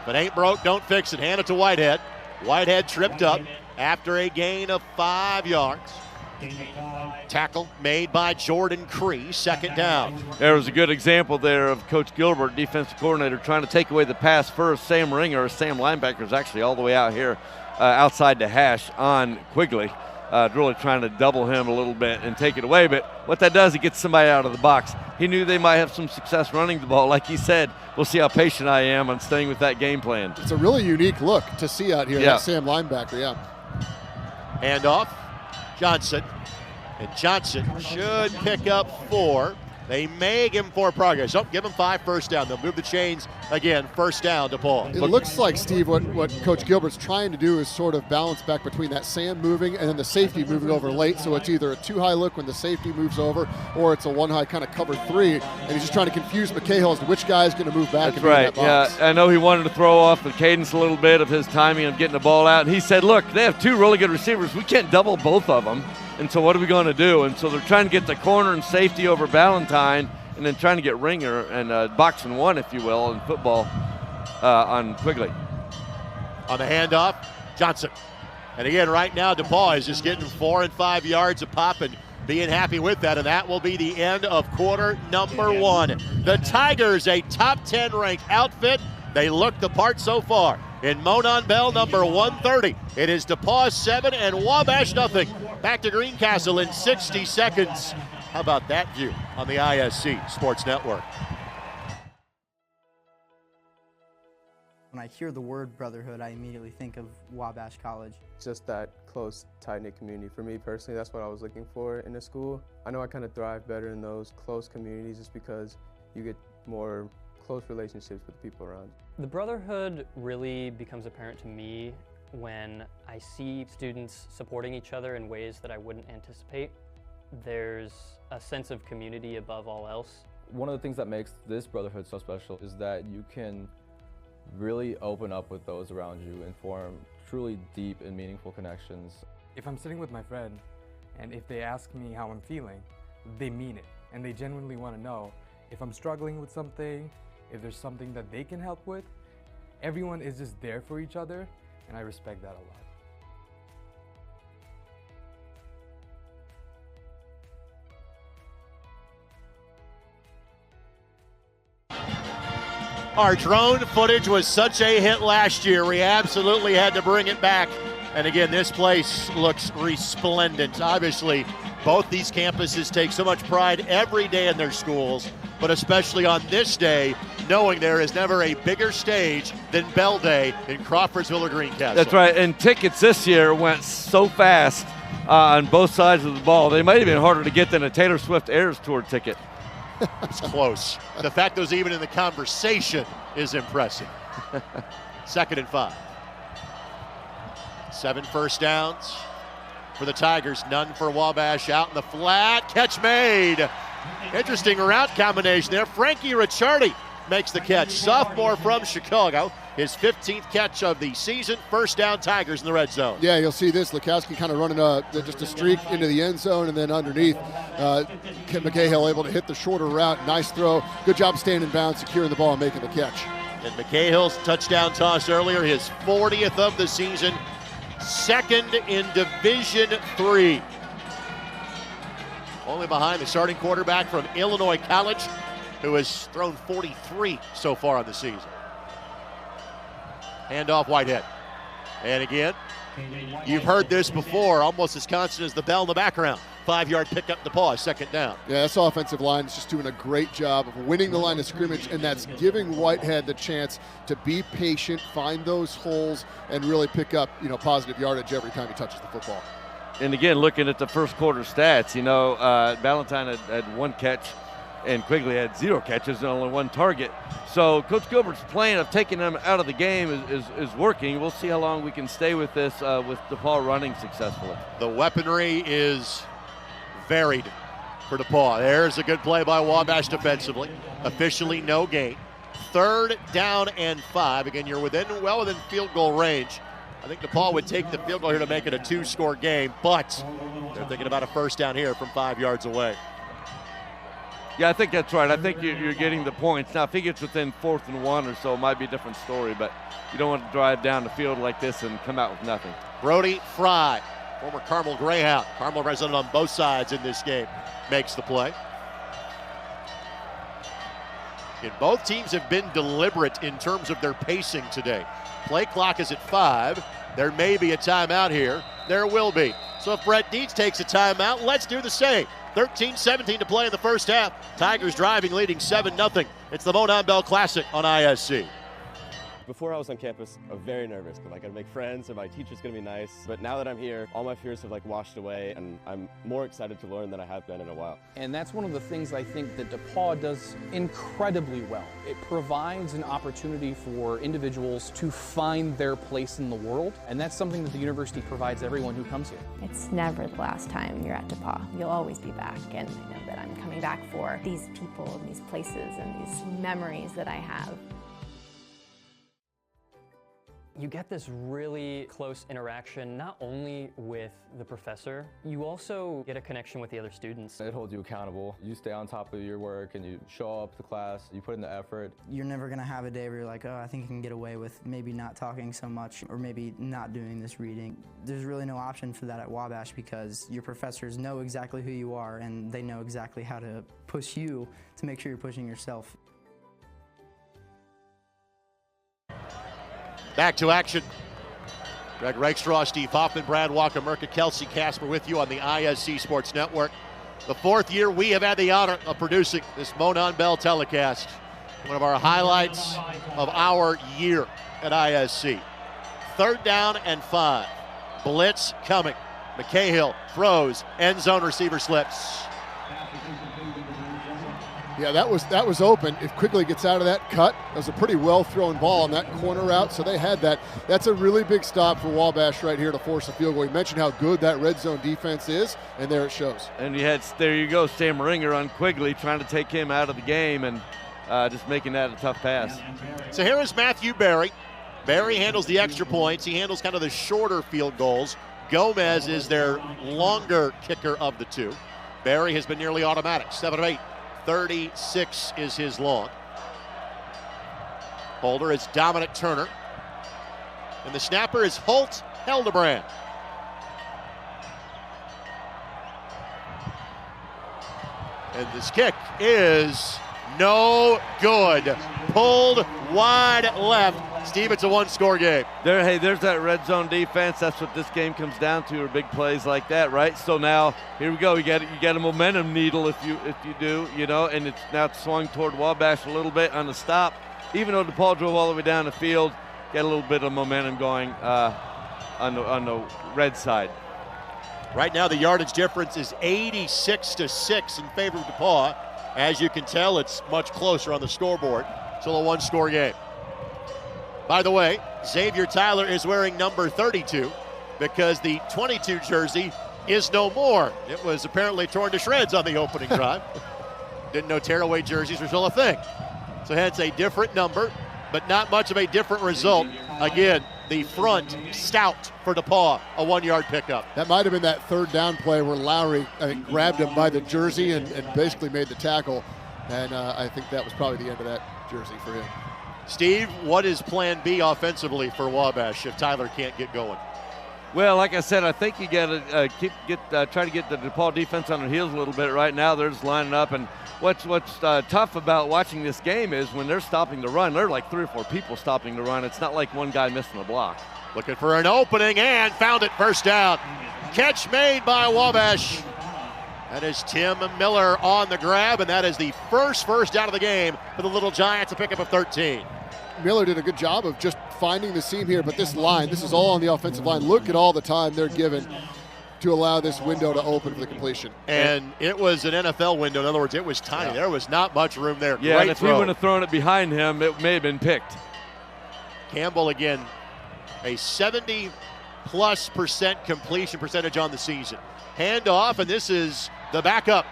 If it ain't broke, don't fix it. Hand it to Whitehead. Whitehead tripped up after a gain of 5 yards. Tackle made by Jordan Cree, second down.
There was a good example there of Coach Gilbert, defensive coordinator, trying to take away the pass first. Sam Ringer, Sam linebacker, is actually all the way out here outside the hash on Quigley. Really trying to double him a little bit and take it away. But what that does, it gets somebody out of the box. He knew they might have some success running the ball. Like he said, we'll see how patient I am on staying with that game plan.
It's a really unique look to see out here, that Sam linebacker,
Handoff, Johnson. And Johnson should pick up 4. They may give him 4 progress. Oh, give him 5 first down. They'll move the chains again. First down, DePauw.
It looks like, Steve, what Coach Gilbert's trying to do is sort of balance back between that Sam moving and then the safety moving over late. So it's either a 2-high look when the safety moves over, or it's a 1-high kind of cover 3. And he's just trying to confuse McCahill as to which guy is going to move back.
That's right. Yeah, I know he wanted to throw off the cadence a little bit of his timing of getting the ball out. And he said, look, they have 2 really good receivers. We can't double both of them. And so what are we going to do? And so they're trying to get the corner and safety over Ballantyne, and then trying to get Ringer and boxing 1, if you will, in football on Quigley.
On the handoff, Johnson. And again, right now, DePauw is just getting 4 and 5 yards a pop and being happy with that, and that will be the end of quarter number 1. The Tigers, a top 10 ranked outfit. They look the part so far. In Monon Bell, number 130. It is DePauw 7 and Wabash nothing. Back to Greencastle in 60 seconds. How about that view on the ISC Sports Network?
When I hear the word brotherhood, I immediately think of Wabash College.
Just that close, tight-knit community. For me personally, that's what I was looking for in a school. I know I kind of thrive better in those close communities just because you get more close relationships with people around.
The brotherhood really becomes apparent to me when I see students supporting each other in ways that I wouldn't anticipate. There's a sense of community above all else.
One of the things that makes this brotherhood so special is that you can really open up with those around you and form truly deep and meaningful connections.
If I'm sitting with my friend and if they ask me how I'm feeling, they mean it and they genuinely want to know if I'm struggling with something, if there's something that they can help with. Everyone is just there for each other, and I respect that
a lot. Our drone footage was such a hit last year. We absolutely had to bring it back. And again, this place looks resplendent. Obviously, both these campuses take so much pride every day in their schools, but especially on this day, knowing there is never a bigger stage than Bell Day in Crawfordsville or Greencastle.
That's right, and tickets this year went so fast on both sides of the ball. They might have been harder to get than a Taylor Swift Eras Tour ticket.
It's close. The fact those even in the conversation is impressive. 2nd and 5. 7 first downs for the Tigers, none for Wabash. Out in the flat, catch made. Interesting route combination there. Frankie Ricciardi makes the catch. Sophomore from Chicago, his 15th catch of the season. First down, Tigers in the red zone.
Yeah, you'll see this. Lukowski kind of running just a streak into the end zone, and then underneath, McCahill able to hit the shorter route. Nice throw. Good job staying in bounds, securing the ball, and making the catch.
And McCahill's touchdown toss earlier, his 40th of the season. 2nd in Division III. Only behind the starting quarterback from Illinois College, who has thrown 43 so far on the season. Handoff Whitehead. And again, you've heard this before, almost as constant as the bell in the background. 5-yard pickup DePauw, 2nd down.
Yeah, this offensive line is just doing a great job of winning the line of scrimmage, and that's giving Whitehead the chance to be patient, find those holes, and really pick up, positive yardage every time he touches the football.
And again, looking at the first quarter stats, Ballantyne had 1 catch and Quigley had 0 catches and only 1 target. So Coach Gilbert's plan of taking them out of the game is working. We'll see how long we can stay with this with DePauw running successfully.
The weaponry is varied for DePauw. There's a good play by Wabash defensively. Officially no gain. 3rd down and 5. Again, you're well within field goal range. I think DePauw would take the field goal here to make it a 2-score game, but they're thinking about a 1st down here from 5 yards away.
Yeah, I think that's right. I think you're getting the points. Now, if he gets within 4th and 1 or so, it might be a different story, but you don't want to drive down the field like this and come out with nothing.
Brody Fry, former Carmel Greyhound. Carmel represented on both sides in this game, makes the play. And both teams have been deliberate in terms of their pacing today. Play clock is at 5. There may be a timeout here. There will be. So if Brett Dietz takes a timeout, let's do the same. 13-17 to play in the first half. Tigers driving, leading 7-0. It's the Monon Bell Classic on ISC.
Before I was on campus, I was very nervous. I gotta make friends, and my teacher's gonna be nice. But now that I'm here, all my fears have washed away, and I'm more excited to learn than I have been in a while.
And that's one of the things I think that DePauw does incredibly well. It provides an opportunity for individuals to find their place in the world, and that's something that the university provides everyone who comes here.
It's never the last time you're at DePauw. You'll always be back, and I know that I'm coming back for these people and these places and these memories that I have.
You get this really close interaction, not only with the professor, you also get a connection with the other students.
It holds you accountable. You stay on top of your work and you show up to class, you put in the effort.
You're never gonna have a day where you're like, oh, I think I can get away with maybe not talking so much or maybe not doing this reading. There's really no option for that at Wabash because your professors know exactly who you are and they know exactly how to push you to make sure you're pushing yourself.
Back to action. Greg Rakestraw, Steve Hoffman, Brad Walker, Mirka, Kelsey Casper with you on the ISC Sports Network. The 4th year we have had the honor of producing this Monon Bell telecast. One of our highlights of our year at ISC. 3rd down and 5. Blitz coming. McCahill throws. End zone receiver slips.
Yeah, that was open. If Quigley gets out of that cut, that was a pretty well-thrown ball on that corner route, so they had that. That's a really big stop for Wabash right here to force a field goal. We mentioned how good that red zone defense is, and there it shows.
And there you go, Sam Ringer on Quigley trying to take him out of the game and just making that a tough pass.
So here is Matthew Berry. Berry handles the extra points. He handles kind of the shorter field goals. Gomez is their longer kicker of the two. Berry has been nearly automatic, 7 of 8. 36 is his long. Holder is Dominic Turner. And the snapper is Holt Hildebrand. And this kick is no good. Pulled wide left. Steve, it's a 1-score game.
There's that red zone defense. That's what this game comes down to, are big plays like that, right? So now here we go. You get a momentum needle if you do, and it's now swung toward Wabash a little bit on the stop. Even though DePauw drove all the way down the field, get a little bit of momentum going on the red side.
Right now the yardage difference is 86-6 in favor of DePauw. As you can tell, it's much closer on the scoreboard. Still a 1-score game. By the way, Xavier Tyler is wearing number 32 because the 22 jersey is no more. It was apparently torn to shreds on the opening drive. Didn't know tearaway jerseys were still a thing. So hence a different number, but not much of a different result. Again, the front stout for DePauw, a 1-yard pickup.
That might have been that 3rd down play where Lowry, I think, grabbed him by the jersey and basically made the tackle. And I think that was probably the end of that jersey for him.
Steve, what is plan B offensively for Wabash if Tyler can't get going?
Well, like I said, I think you got to try to get the DePauw defense on their heels a little bit. Right now, they're just lining up. And what's tough about watching this game is when they're stopping the run, they're like 3 or 4 people stopping the run. It's not like one guy missing a block.
Looking for an opening and found it. 1st down. Catch made by Wabash. That is Tim Miller on the grab, and that is the first down of the game for the Little Giants, a pickup of 13.
Miller did a good job of just finding the seam here, but this line, this is all on the offensive line. Look at all the time they're given. to allow this window to open for the completion.
And it was an NFL window. In other words, it was tiny. Yeah. There was not much room there.
Yeah,
Great
and if
throw.
he wouldn't have thrown it behind him, it may have been picked.
Campbell again, a 70+% completion percentage on the season. Handoff, and this is the backup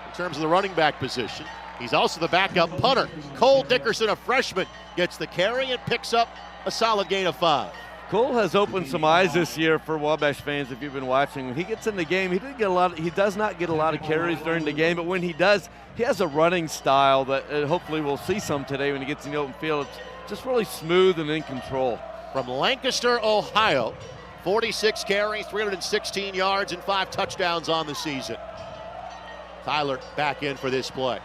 in terms of the running back position. He's also the backup punter. Cole Dickerson, a freshman, gets the carry and picks up a solid gain of 5.
Cole has opened some eyes this year for Wabash fans. If you've been watching, when he gets in the game, he does not get a lot of carries during the game, but when he does, he has a running style that hopefully we'll see some today when he gets in the open field. It's just really smooth and in control.
From Lancaster, Ohio, 46 carries, 316 yards, and 5 touchdowns on the season. Tyler back in for this play.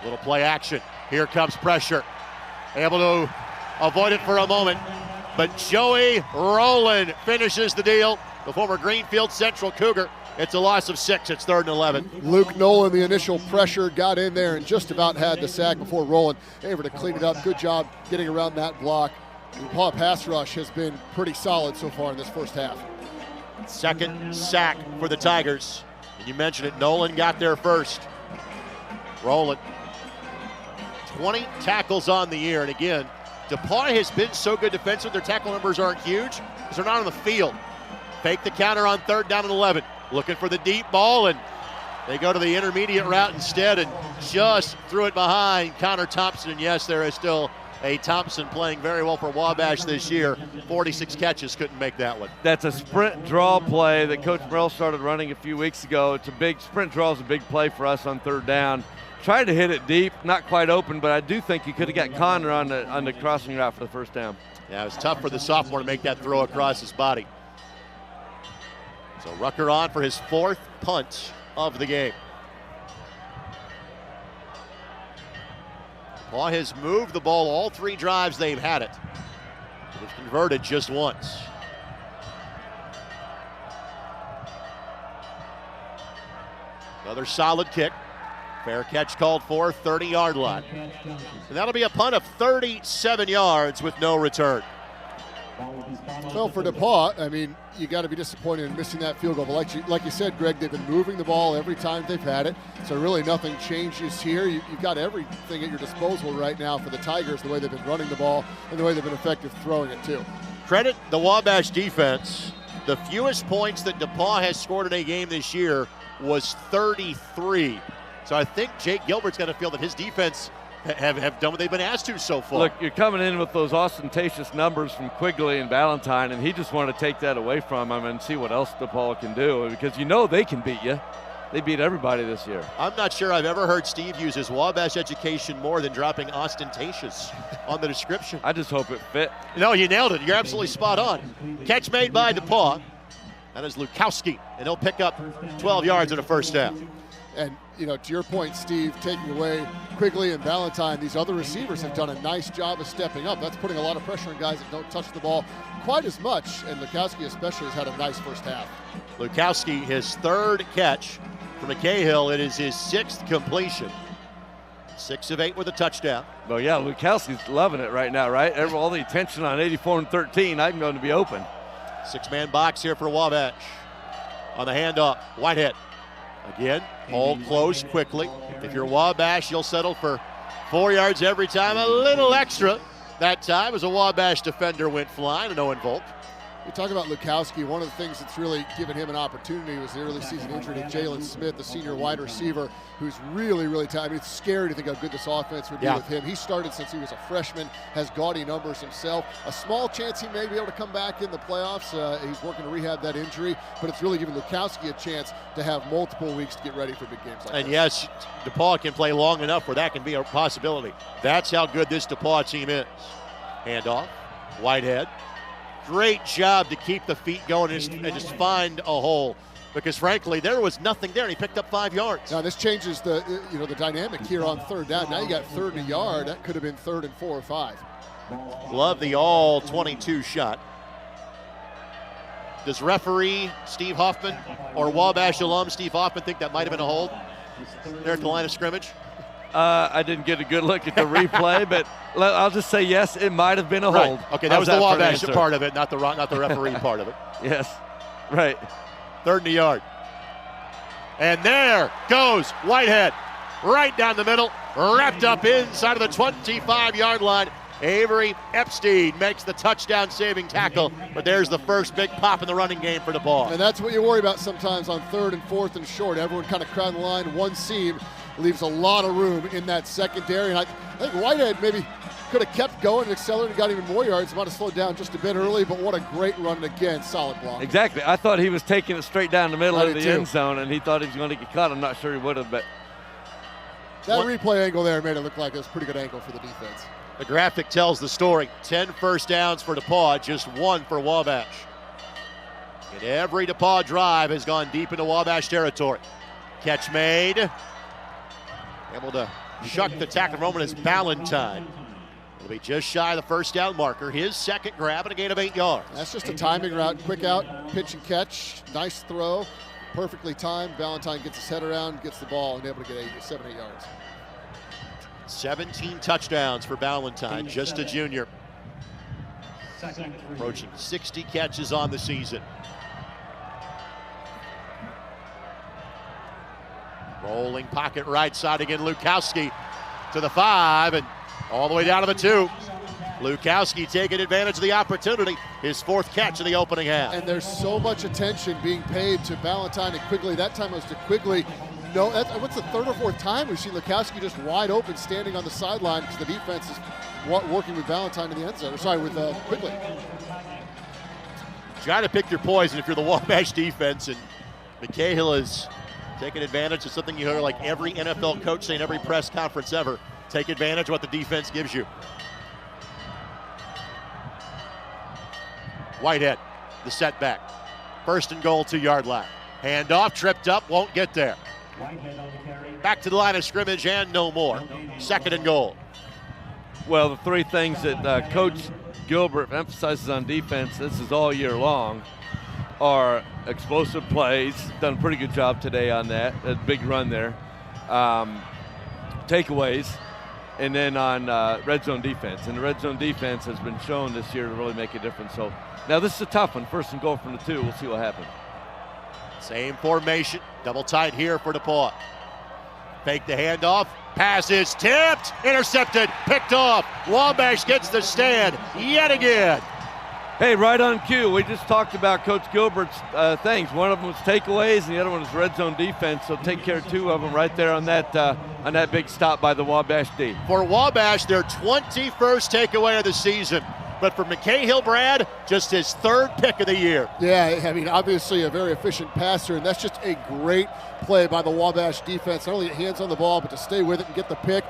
Little play action. Here comes pressure. Able to avoid it for a moment, but Joey Rowland finishes the deal. The former Greenfield Central Cougar. It's a loss of 6. It's 3rd and 11.
Luke Nolan, the initial pressure, got in there and just about had the sack before Rowland able to clean it up. Good job getting around that block. The DePauw pass rush has been pretty solid so far in this first half.
Second sack for the Tigers. And you mentioned it, Nolan got there first. Rowland, 20 tackles on the year. And again, DePauw has been so good defensively. Their tackle numbers aren't huge because they're not on the field. Fake the counter on 3rd down and 11. Looking for the deep ball, and they go to the intermediate route instead and just threw it behind Connor Thompson. And yes, there is still a Thompson playing very well for Wabash this year. 46 catches, couldn't make that one.
That's a sprint draw play that Coach Merrill started running a few weeks ago. It's a big sprint draw is a big play for us on 3rd down. Tried to hit it deep, not quite open, but I do think he could have got Connor on the crossing route for the 1st down.
Yeah, it was tough for the sophomore to make that throw across his body. So Rucker on for his 4th punt of the game. DePauw has moved the ball all 3 drives they've had it. They've converted just once. Another solid kick. Fair catch called for, 30-yard line. And that'll be a punt of 37 yards with no return.
Well, for DePauw, I mean, you got to be disappointed in missing that field goal. But like you said, Greg, they've been moving the ball every time they've had it. So really nothing changes here. You've got everything at your disposal right now for the Tigers, the way they've been running the ball and the way they've been effective throwing it too.
Credit the Wabash defense. The fewest points that DePauw has scored in a game this year was 33. So I think Jake Gilbert's got to feel that his defense have done what they've been asked to so far.
Look, you're coming in with those ostentatious numbers from Quigley and Valentine, and he just wanted to take that away from him and see what else DePauw can do, because you know they can beat you. They beat everybody this year.
I'm not sure I've ever heard Steve use his Wabash education more than dropping ostentatious on the description.
I just hope it fit.
No, you nailed it. You're absolutely spot on. Catch made by DePauw. That is Lukowski, and he'll pick up 12 yards and a 1st down.
And, you know, to your point, Steve, taking away Quigley and Valentine, these other receivers have done a nice job of stepping up. That's putting a lot of pressure on guys that don't touch the ball quite as much, and Lukowski especially has had a nice first half.
Lukowski, his 3rd catch from Cahill. It is his 6th completion. 6 of 8 with a touchdown.
Well, yeah, Lukowski's loving it right now, right? All the attention on 84 and 13. I'm going to be open.
6-man box here for Wabash. On the handoff, Whitehead. Again, hold close quickly. If you're Wabash, you'll settle for 4 yards every time. A little extra that time as a Wabash defender went flying, and Owen Volk.
We talk about Lukowski. One of the things that's really given him an opportunity was the early season injury to Jalen Smith, the senior wide receiver, who's really, really talented. I mean, it's scary to think how good this offense would be with him. He started since he was a freshman, has gaudy numbers himself. A small chance he may be able to come back in the playoffs. He's working to rehab that injury, but it's really given Lukowski a chance to have multiple weeks to get ready for big games like this.
And yes, DePauw can play long enough where that can be a possibility. That's how good this DePauw team is. Handoff, Whitehead. Great job to keep the feet going and just find a hole, because frankly there was nothing there and he picked up 5 yards.
Now this changes the the dynamic here on 3rd down. Now you got 3rd and a yard. That could have been 3rd and 4 or 5.
Love the all 22 shot. Does referee Steve Hoffman or Wabash alum Steve Hoffman think that might have been a hold there at the line of scrimmage?
I didn't get a good look at the replay, but I'll just say yes, it might have been a hold.
Right. Okay, that was the Wabash part of it, not the referee part of it.
Yes, right.
3rd and a yard. And there goes Whitehead, right down the middle, wrapped up inside of the 25-yard line. Avery Epstein makes the touchdown-saving tackle, but there's the first big pop in the running game for DePauw.
And that's what you worry about sometimes on 3rd and 4th and short. Everyone kind of crowding the line, one seam, leaves a lot of room in that secondary. And I think Whitehead maybe could have kept going and accelerated and got even more yards. Might have slowed down just a bit early, but what a great run again. Solid block.
Exactly. I thought he was taking it straight down the middle of the end zone, and he thought he was going to get caught. I'm not sure he would have, but
that replay angle there made it look like it was a pretty good angle for the defense.
The graphic tells the story. 10 first downs for DePauw, just 1 for Wabash. And every DePauw drive has gone deep into Wabash territory. Catch made. Able to shuck the tackle. Roman is Ballantyne. It'll be just shy of the first down marker. His second grab and a gain of 8 yards.
That's just a timing route. Quick out, pitch and catch. Nice throw. Perfectly timed. Ballantyne gets his head around, gets the ball, and able to get 7, 8 yards.
17 touchdowns for Ballantyne, just a junior. Approaching 60 catches on the season. Rolling pocket right side again, Lukowski to the 5 and all the way down to the 2. Lukowski taking advantage of the opportunity. His 4th catch of the opening half.
And there's so much attention being paid to Ballantyne and Quigley. That time it was to Quigley. No, what's the 3rd or 4th time we've seen Lukowski just wide open standing on the sideline because the defense is working with Ballantyne in the end zone. Or sorry, with Quigley.
Try to pick your poison if you're the Wabash defense, and McCahill is taking advantage of something you hear like every NFL coach say in every press conference ever. Take advantage of what the defense gives you. Whitehead, the setback. 1st and goal, 2-yard line. Handoff, tripped up, won't get there. Back to the line of scrimmage and no more. 2nd and goal.
Well, the 3 things that Coach Gilbert emphasizes on defense, this is all year long, are explosive plays. Done a pretty good job today on that. A big run there. Takeaways. And then on red zone defense. And the red zone defense has been shown this year to really make a difference. So now this is a tough one. 1st and goal from the 2. We'll see what happens.
Same formation. Double tight here for DePauw. Fake the handoff. Pass is tipped. Intercepted. Picked off. Wabash gets the stand yet again.
Hey, right on cue. We just talked about Coach Gilbert's things. One of them was takeaways, and the other one was red zone defense. So take care of 2 of them right there on that big stop by the Wabash D.
For Wabash, their 21st takeaway of the season. But for McCahill, Brad, just his 3rd pick of the year.
Yeah, I mean, obviously a very efficient passer, and that's just a great play by the Wabash defense. Not only hands on the ball, but to stay with it and get the pick.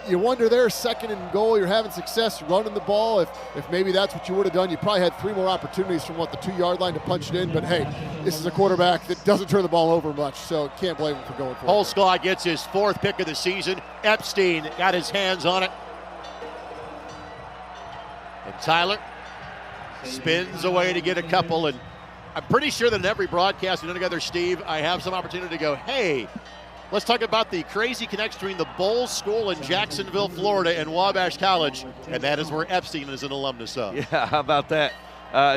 You wonder there, 2nd and goal, you're having success running the ball. If maybe that's what you would have done, you probably had 3 more opportunities from, the 2-yard line to punch it in. But, hey, this is a quarterback that doesn't turn the ball over much, so can't blame him for going for it.
Holsclaw gets his 4th pick of the season. Epstein got his hands on it. And Tyler spins away to get a couple, and I'm pretty sure that in every broadcast we do together, Steve, I have some opportunity to go, hey, let's talk about the crazy connection between the Bolles School in Jacksonville, Florida, and Wabash College, and that is where Epstein is an alumnus of.
Yeah, how about that?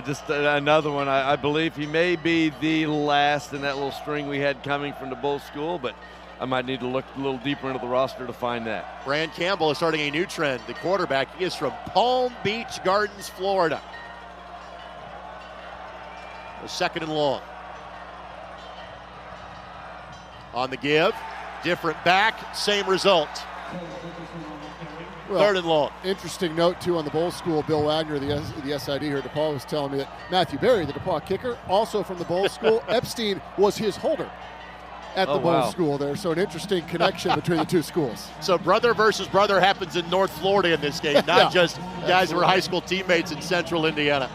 Just another one. I believe he may be the last in that little string we had coming from the Bolles School, but I might need to look a little deeper into the roster to find that.
Brand Campbell is starting a new trend. The quarterback, he is from Palm Beach Gardens, Florida. The 2nd and long. On the give, different back, same result.
Well,
3rd and long.
Interesting note, too, on the Bolles School. Bill Wagner, the SID here at DePauw, was telling me that Matthew Berry, the DePauw kicker, also from the Bolles School. Epstein was his holder at the Bolles School there, so an interesting connection between the 2 schools.
So brother versus brother happens in North Florida in this game, not just guys who were high school teammates in Central Indiana.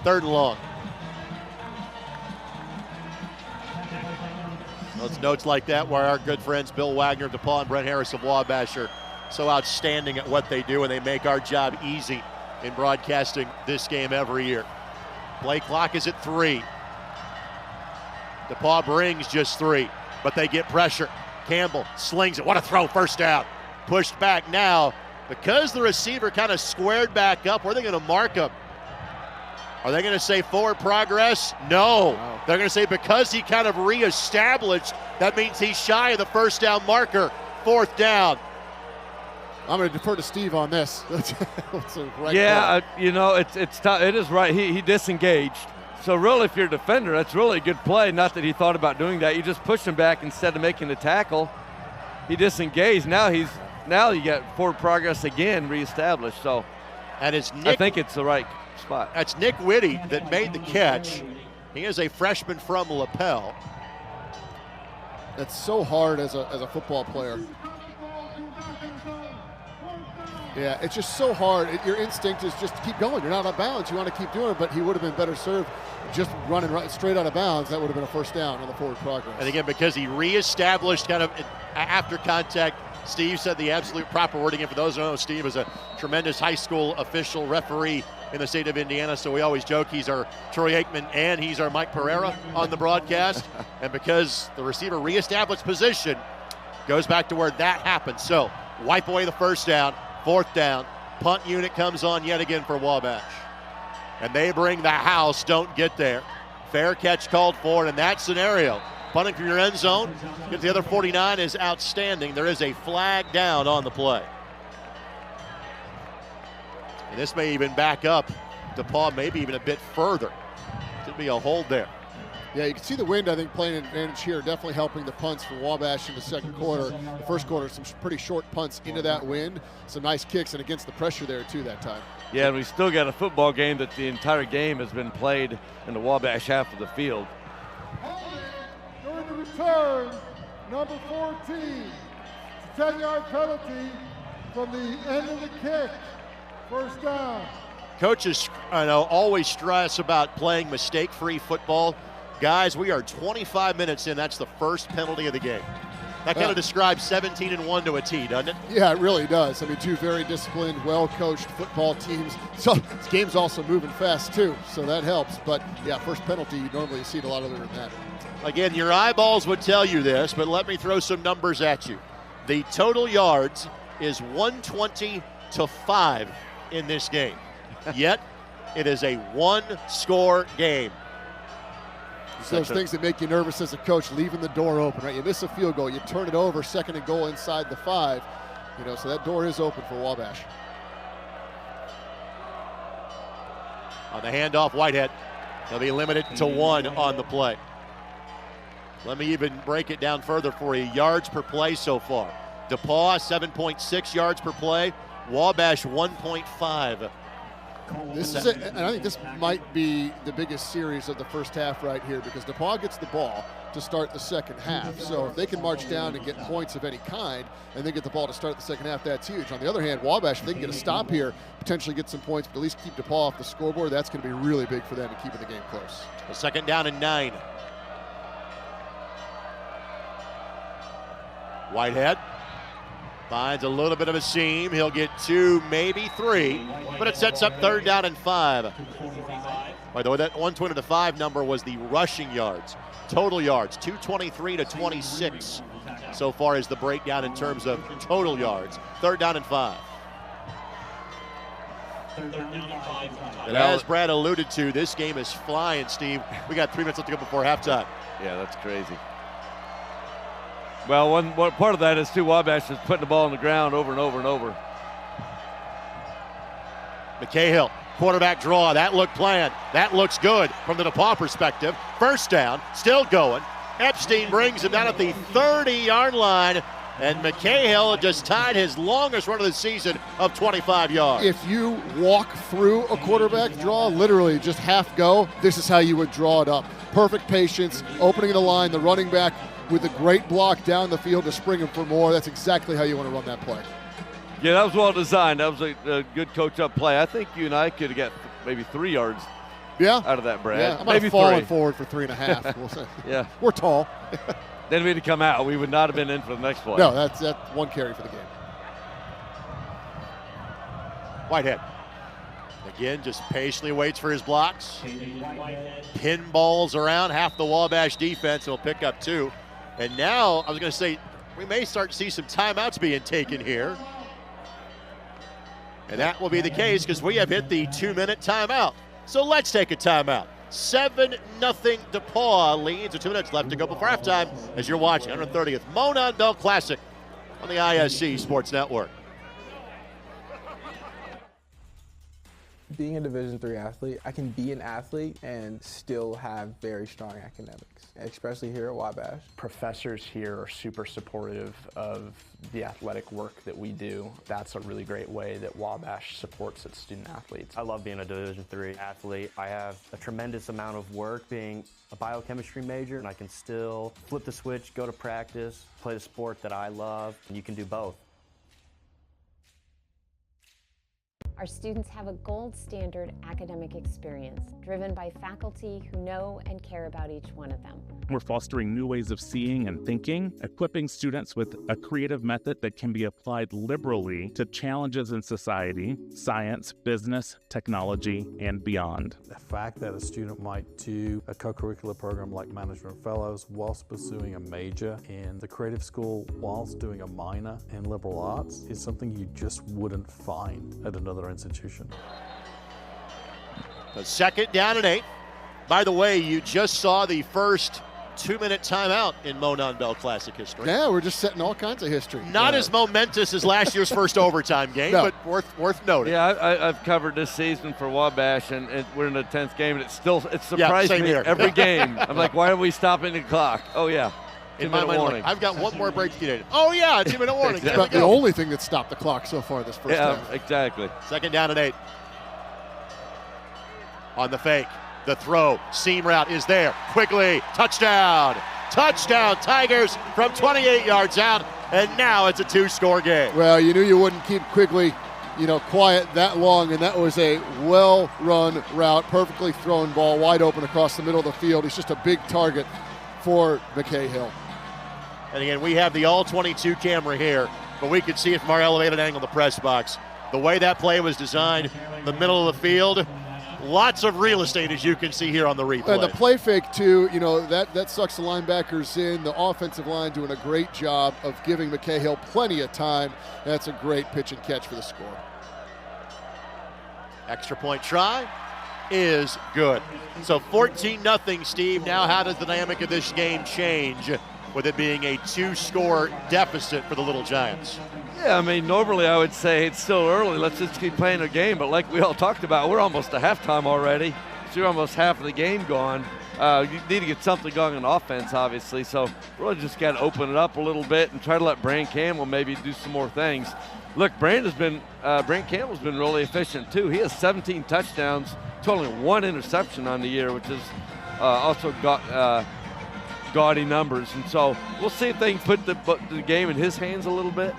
3rd and long. Well, it's notes like that where our good friends Bill Wagner of DePauw and Brent Harris of Wabash are so outstanding at what they do, and they make our job easy in broadcasting this game every year. Play clock is at 3. DePauw brings just 3, but they get pressure. Campbell slings it. What a throw, first down. Pushed back now. Because the receiver kind of squared back up, where are they going to mark him? Are they going to say forward progress? No. They're going to say because he kind of reestablished, that means he's shy of the first down marker. Fourth down.
I'm going to defer to Steve on this. That's a right
it's tough. It is right. He disengaged. So really, if you're a defender, that's really a good play. Not that he thought about doing that. You just push him back instead of making the tackle. He disengaged. Now you got forward progress again reestablished. So,
and it's
I think it's the right spot.
That's Nick Whitty that made the catch. He is a freshman from LaPel.
That's so hard as a football player. Yeah, it's just so hard. Your instinct is just to keep going. You're not out of bounds. You want to keep doing it, but he would have been better served just running right straight out of bounds. That would have been a first down on the forward progress.
And again, because he reestablished kind of after contact, Steve said the absolute proper wording. And for those who don't know, Steve is a tremendous high school official referee in the state of Indiana, so we always joke he's our Troy Aikman and he's our Mike Pereira on the broadcast. And because the receiver reestablished position, goes back to where that happened. So wipe away the first down. Fourth down, punt unit comes on yet again for Wabash. And they bring the house, don't get there. Fair catch called for, and in that scenario, punting from your end zone, get the other 49 is outstanding. There is a flag down on the play. And this may even back up DePauw, maybe even a bit further. Could be a hold there.
Yeah, you can see the wind, I think, playing an advantage here, definitely helping the punts for Wabash in the second quarter. The first quarter, some pretty short punts into that wind, some nice kicks, and against the pressure there, too, that time.
Yeah, and we still got a football game that the entire game has been played in the Wabash half of the field.
During the return, number 14, 10-yard penalty from the end of the kick. First down.
Coaches, always stress about playing mistake-free football. Guys, we are 25 minutes in. That's the first penalty of the game. That kind of describes 17-1 to a T, doesn't it?
Yeah, it really does. I mean, two very disciplined, well-coached football teams. So this game's also moving fast, too, so that helps. But, yeah, first penalty, you normally see it a lot other than that.
Again, your eyeballs would tell you this, but let me throw some numbers at you. The total yards is 120-5 in this game. Yet, it is a one-score game.
It's those things that make you nervous as a coach, leaving the door open, right? You miss a field goal, you turn it over, second and goal inside the 5. So that door is open for Wabash.
On the handoff, Whitehead. He'll be limited to 1 on the play. Let me even break it down further for you. Yards per play so far. DePauw, 7.6 yards per play. Wabash, 1.5.
This is and I think this might be the biggest series of the first half right here, because DePauw gets the ball to start the second half. So if they can march down and get points of any kind and then get the ball to start the second half, that's huge. On the other hand, Wabash, if they can get a stop here, potentially get some points, but at least keep DePauw off the scoreboard, that's going to be really big for them in keeping the game close.
A second down and 9. Whitehead finds a little bit of a seam. He'll get 2, maybe 3, but it sets up third down and 5. By the way, that 120-5 number was the rushing yards. Total yards, 223 to 26 so far as the breakdown in terms of total yards. Third down and 5. And as Brad alluded to, this game is flying, Steve. We got 3 minutes left to go before halftime.
Yeah, that's crazy. Well, one part of that is, too, Wabash is putting the ball on the ground over and over and over.
McCahill, quarterback draw. That looked planned. That looks good from the DePauw perspective. First down, still going. Epstein brings him down at the 30-yard line, and McCahill just tied his longest run of the season of 25 yards.
If you walk through a quarterback draw, literally just half go, this is how you would draw it up. Perfect patience, opening the line, the running back with a great block down the field to spring him for more. That's exactly how you want to run that play.
Yeah, that was well designed. That was a good coach-up play. I think you and I could have got maybe 3 yards out of that, Brad.
Yeah, I might
maybe
have fallen
3.
forward for 3.5. We'll say.
Yeah.
We're tall.
Then we'd have come out. We would not have been in for the next play.
No, that's one carry for the game.
Whitehead. Again, just patiently waits for his blocks. Pinballs around half the Wabash defense. He'll pick up 2. And now, I was going to say, we may start to see some timeouts being taken here. And that will be the case because we have hit the 2-minute timeout. So let's take a timeout. 7-0 DePauw leads with 2 minutes left to go before halftime as you're watching 130th Monon Bell Classic on the ISC Sports Network.
Being a Division III athlete, I can be an athlete and still have very strong academics, especially here at Wabash.
Professors here are super supportive of the athletic work that we do. That's a really great way that Wabash supports its student athletes.
I love being a Division III athlete. I have a tremendous amount of work being a biochemistry major, and I can still flip the switch, go to practice, play the sport that I love, and you can do both.
Our students have a gold standard academic experience driven by faculty who know and care about each one of them.
We're fostering new ways of seeing and thinking, equipping students with a creative method that can be applied liberally to challenges in society, science, business, technology, and beyond.
The fact that a student might do a co-curricular program like Management Fellows whilst pursuing a major in the creative school whilst doing a minor in liberal arts is something you just wouldn't find at another institution.
The 2nd down and 8. By the way, you just saw the first 2-minute timeout in Monon Bell Classic history.
Yeah, we're just setting all kinds of history.
Not as momentous as last year's first overtime game,
no.
but worth noting.
Yeah, I've covered this season for Wabash, and we're in the 10th game, and it's surprised me
here.
Every game. I'm like, why are we stopping the clock? Oh, yeah.
In my mind, like, I've got one more break to get in. Oh, yeah, 2-minute warning.
It's about the only thing that stopped the clock so far this first half.
Yeah, exactly.
2nd down and 8. On the fake, the throw, seam route is there. Quickly, touchdown. Touchdown, Tigers from 28 yards out, and now it's a 2-score game.
Well, you knew you wouldn't keep Quigley, quiet that long, and that was a well-run route, perfectly thrown ball, wide open across the middle of the field. He's just a big target for McKay Hill.
And again, we have the all-22 camera here, but we could see it from our elevated angle in the press box. The way that play was designed, the middle of the field, lots of real estate, as you can see here on the replay.
And the play fake, too, that sucks the linebackers in. The offensive line doing a great job of giving McKay Hill plenty of time. That's a great pitch and catch for the score.
Extra point try is good. So 14-0, Steve. Now how does the dynamic of this game change with it being a 2-score deficit for the Little Giants?
Yeah, I mean, normally I would say it's still early. Let's just keep playing the game. But like we all talked about, we're almost to halftime already. So you're almost half of the game gone. You need to get something going on offense, obviously. So really just got to open it up a little bit and try to let Brand Campbell maybe do some more things. Look, Brand Campbell's been really efficient too. He has 17 touchdowns to only 1 interception on the year, which is also gaudy numbers. And so we'll see if they can put the game in his hands a little bit.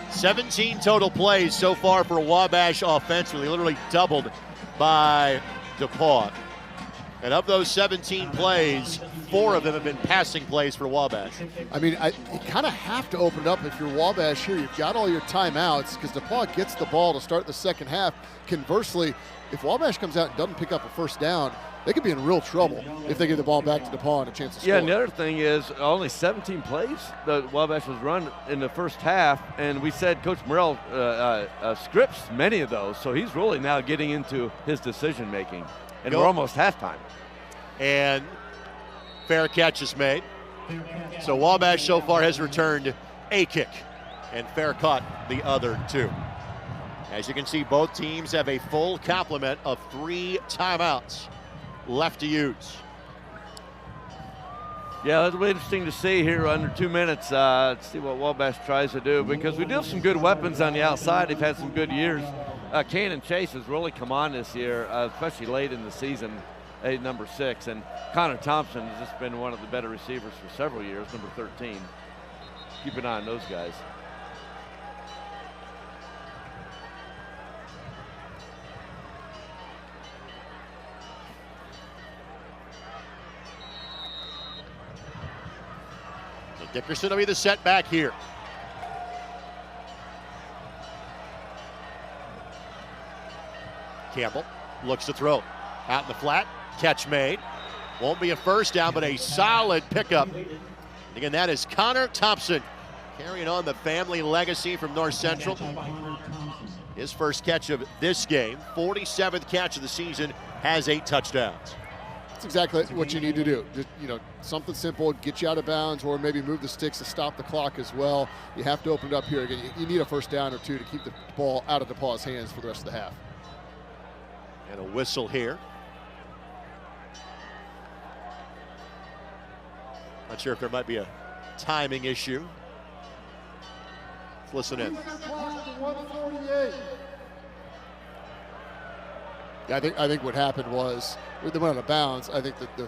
17 total plays so far for Wabash offensively, literally doubled by DePauw. And of those 17 plays, 4 of them have been passing plays for Wabash.
I mean, you kind of have to open it up if you're Wabash here. You've got all your timeouts because DePauw gets the ball to start the second half. Conversely, if Wabash comes out and doesn't pick up a first down, they could be in real trouble if they give the ball back to DePauw and a chance to score.
Yeah, and the other thing is only 17 plays that Wabash was run in the first half, and we said Coach Morrell scripts many of those, so he's really now getting into his decision-making, and we're almost halftime.
And fair catch is made. So Wabash so far has returned a kick, and fair caught the other 2. As you can see, both teams have a full complement of 3 timeouts left to use.
Yeah, that'll be interesting to see here under 2 minutes. See what Wabash tries to do, because we do have some good weapons on the outside. They've had some good years. Cannon Chase has really come on this year, especially late in the season, number 6. And Connor Thompson has just been one of the better receivers for several years, number 13. Keep an eye on those guys.
Dickerson will be the setback here. Campbell looks to throw. Out in the flat, catch made. Won't be a first down, but a solid pickup. Again, that is Connor Thompson carrying on the family legacy from North Central. His first catch of this game, 47th catch of the season, has 8 touchdowns.
That's exactly what you need to do. Just, something simple, get you out of bounds, or maybe move the sticks to stop the clock as well. You have to open it up here again. You need a first down or 2 to keep the ball out of DePauw's hands for the rest of the half.
And a whistle here. Not sure if there might be a timing issue. Let's listen in.
Yeah, I think what happened was they went out of bounds. I think that the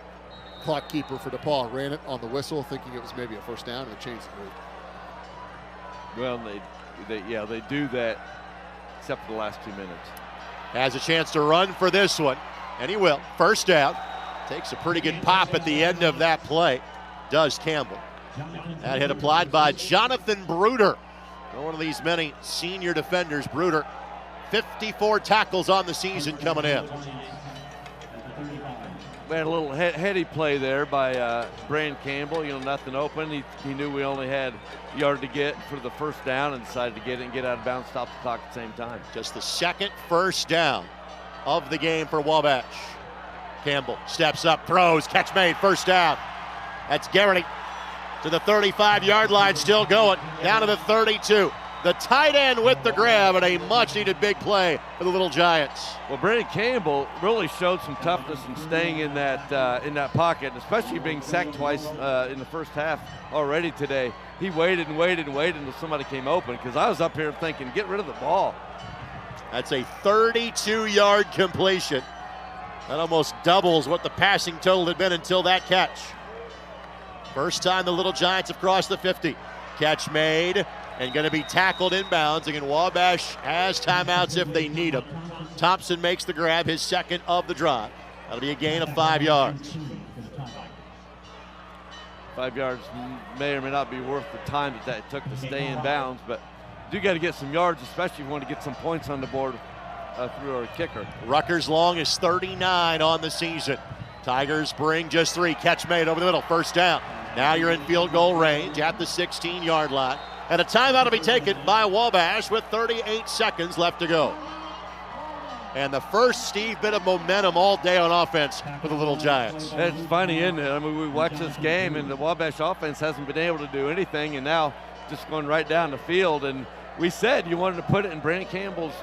clock keeper for DePauw ran it on the whistle, thinking it was maybe a first down, and they changed the move.
Well, they do that, except for the last 2 minutes.
Has a chance to run for this one, and he will. First down. Takes a pretty good pop at the end of that play. Does Campbell. That hit applied by Jonathan Bruder. One of these many senior defenders, Bruder. 54 tackles on the season coming in.
We had a little heady play there by Brian Campbell. Nothing open. He knew we only had a yard to get for the first down and decided to get it and get out of bounds, stop the clock at the same time.
Just the second first down of the game for Wabash. Campbell steps up, throws, catch made, first down. That's Garrity to the 35-yard line, still going, down to the 32. The tight end with the grab and a much-needed big play for the Little Giants.
Well, Brandon Campbell really showed some toughness in staying in that pocket, especially being sacked twice in the first half already today. He waited and waited and waited until somebody came open, because I was up here thinking, get rid of the ball.
That's a 32-yard completion. That almost doubles what the passing total had been until that catch. First time the Little Giants have crossed the 50. Catch made and going to be tackled inbounds. Again, Wabash has timeouts if they need them. Thompson makes the grab, his second of the drive. That'll be a gain of 5 yards.
5 yards may or may not be worth the time that it took to stay in bounds, but you got to get some yards, especially if you want to get some points on the board through our kicker.
Rutgers' long is 39 on the season. Tigers bring just 3. Catch made over the middle, first down. Now you're in field goal range at the 16-yard line. And a timeout to be taken by Wabash with 38 seconds left to go. And the first, Steve, bit of momentum all day on offense for the Little Giants.
It's funny, isn't it? I mean, we watched this game, and the Wabash offense hasn't been able to do anything, and now just going right down the field. And we said you wanted to put it in Brandon Campbell's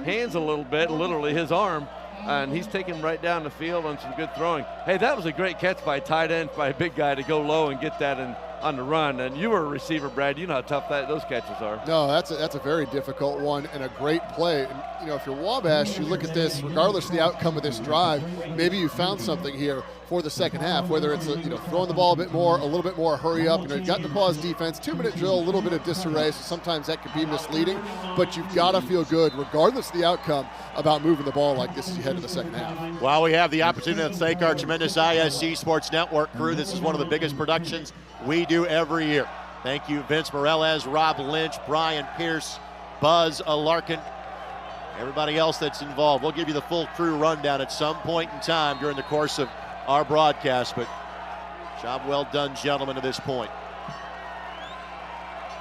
hands a little bit, literally his arm, and he's taking right down the field on some good throwing. Hey, that was a great catch by a tight end, by a big guy to go low and get that on the run. And you were a receiver, Brad. You know how tough those catches are.
No, that's a very difficult one and a great play. And, if you're Wabash, you look at this, regardless of the outcome of this drive, maybe you found something here for the second half, whether it's throwing the ball a bit more, a little bit more hurry up. You've got DePauw's defense, 2-minute drill, a little bit of disarray, so sometimes that can be misleading. But you've got to feel good, regardless of the outcome, about moving the ball like this as you head to the second half.
While we have the opportunity to thank our tremendous ISC Sports Network crew, this is one of the biggest productions we do every year. Thank you, Vince Morales, Rob Lynch, Brian Pierce, Buzz Larkin, everybody else that's involved. We'll give you the full crew rundown at some point in time during the course of our broadcast, but job well done, gentlemen, to this point.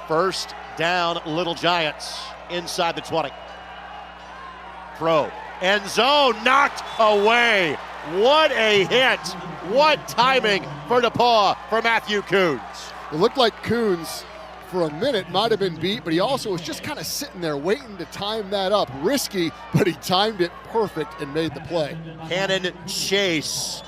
First down, Little Giants inside the 20. Throw, end zone, knocked away. What a hit. What timing for DePauw for Matthew Coons.
It looked like Coons for a minute might have been beat, but he also was just kind of sitting there waiting to time that up. Risky, but he timed it perfect and made the play.
Cannon Chase.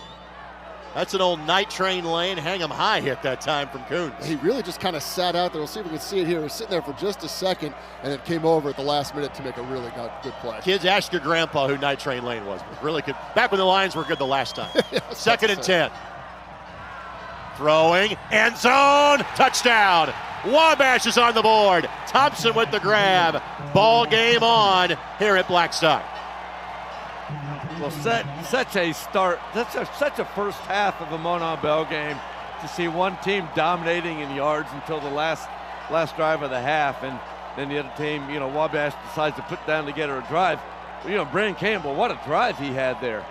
That's an old Night Train Lane, hang 'em high hit that time from Coons.
He really just kind of sat out there. We'll see if we can see it here. He was sitting there for just a second and then came over at the last minute to make a really good play.
Kids, ask your grandpa who Night Train Lane was. Really good. Back when the Lions were good the last time. Second and 10. Throwing, end zone, touchdown. Wabash is on the board. Thompson with the grab. Ball game on here at Blackstock.
Well, such a start, such a first half of a Monon Bell game to see one team dominating in yards until the last drive of the half, and then the other team, Wabash decides to put down together a drive. Brandon Campbell, what a drive he had there.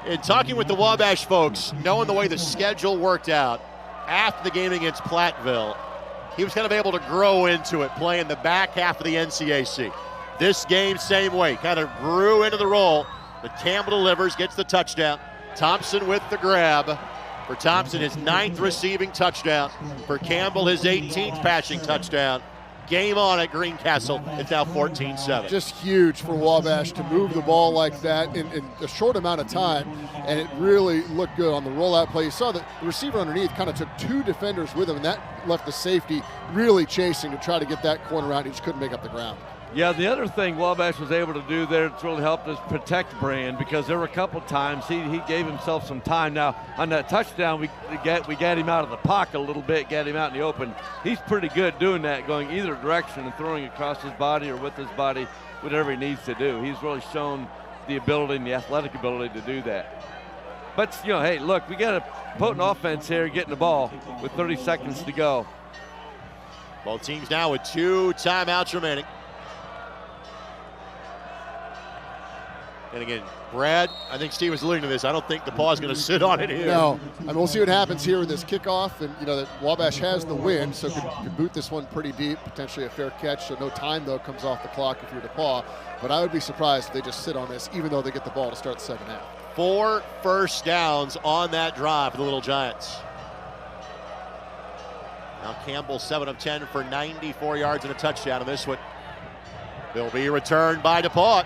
In talking with the Wabash folks, knowing the way the schedule worked out after the game against Platteville, he was kind of able to grow into it, playing the back half of the NCAC. This game, same way, kind of grew into the role. But Campbell delivers, gets the touchdown. Thompson with the grab. For Thompson, his 9th receiving touchdown. For Campbell, his 18th passing touchdown. Game on at Greencastle. It's now 14-7.
Just huge for Wabash to move the ball like that in a short amount of time, and it really looked good on the rollout play. You saw that the receiver underneath kind of took 2 defenders with him, and that left the safety really chasing to try to get that corner out. He just couldn't make up the ground.
Yeah, the other thing Wabash was able to do there that's really helped us protect Brand, because there were a couple times he gave himself some time. Now, on that touchdown, we got him out of the pocket a little bit, got him out in the open. He's pretty good doing that, going either direction and throwing across his body or with his body, whatever he needs to do. He's really shown the ability and the athletic ability to do that. But, hey, look, we got a potent offense here getting the ball with 30 seconds to go.
Both teams now with 2 timeouts remaining. And again, Brad, I think Steve was alluding to this. I don't think DePauw is going to sit on it here.
No. I mean, we'll see what happens here with this kickoff. And, that Wabash has the win, so could boot this one pretty deep, potentially a fair catch. So no time, though, comes off the clock if you're DePauw. But I would be surprised if they just sit on this, even though they get the ball to start the second half.
4 first downs on that drive for the Little Giants. Now Campbell 7 of 10 for 94 yards and a touchdown on this one. Will be returned by DePauw.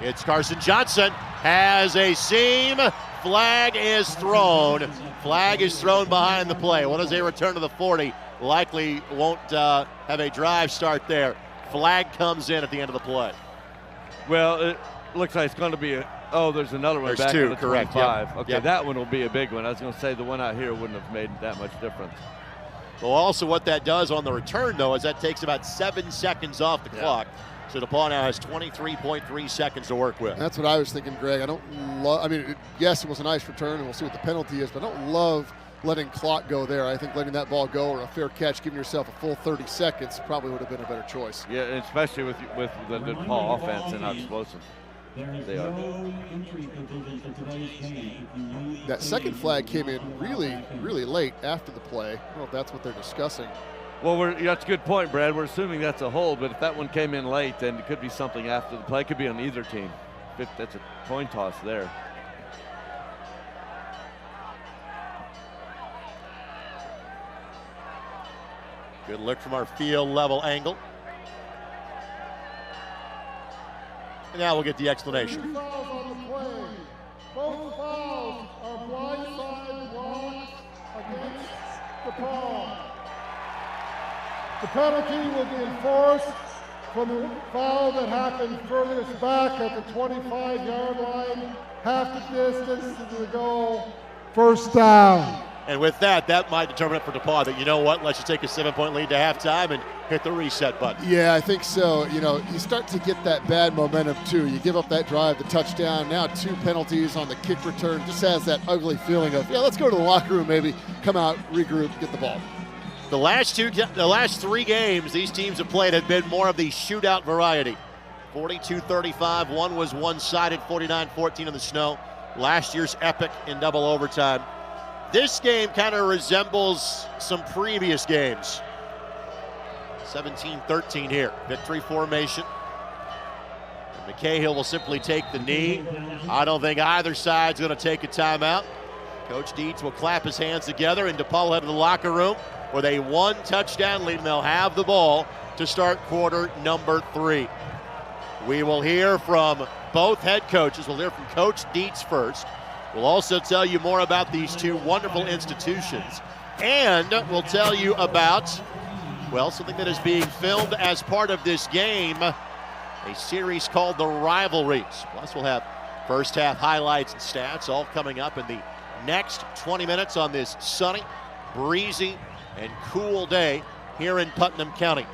It's Carson Johnson, has a seam, flag is thrown. Flag is thrown behind the play. What is a return to the 40? Likely won't have a drive start there. Flag comes in at the end of the play.
Well, it looks like it's going to be there's another one.
There's
back
2,
at the
correct.
25.
Yep.
Okay,
Yep.
That one will be a big one. I was going to say the one out here wouldn't have made that much difference.
Well, also what that does on the return, though, is that takes about 7 seconds off the clock. So DePauw now has 23.3 seconds to work with.
That's what I was thinking, Greg. I don't love, yes, it was a nice return, and we'll see what the penalty is, but I don't love letting clock go there. I think letting that ball go or a fair catch, giving yourself a full 30 seconds probably would have been a better choice.
Yeah, especially with the DePauw offense and how explosive they are.
That second flag came in really, really late after the play. I don't know if that's what they're discussing.
Well, that's a good point, Brad. We're assuming that's a hold, but if that one came in late, then it could be something after the play. It could be on either team. That's a coin toss there.
Good look from our field level angle. And now we'll get the explanation.
3 fouls on the play. Both fouls are blindside blocks against DePauw. The penalty will be enforced from the foul that happened furthest back at the 25-yard line, half the distance to the goal, first down.
And with that might determine it for DePauw that, let's just take a 7-point lead to halftime and hit the reset button.
Yeah, I think so. You start to get that bad momentum too. You give up that drive, the touchdown, now 2 penalties on the kick return. Just has that ugly feeling of, let's go to the locker room maybe, come out, regroup, get the ball.
The last 3 games these teams have played have been more of the shootout variety. 42-35, one was one-sided, 49-14 in the snow. Last year's epic in double overtime. This game kind of resembles some previous games. 17-13 here, victory formation. And McCahill will simply take the knee. I don't think either side's going to take a timeout. Coach Dietz will clap his hands together, and DePauw will head to the locker room with a 1-touchdown lead, and they'll have the ball to start quarter number 3. We will hear from both head coaches. We'll hear from Coach Dietz first. We'll also tell you more about these 2 wonderful institutions, and we'll tell you about, something that is being filmed as part of this game, a series called The Rivalries. Plus, we'll have first half highlights and stats all coming up in the next 20 minutes on this sunny, breezy, and cool day here in Putnam County.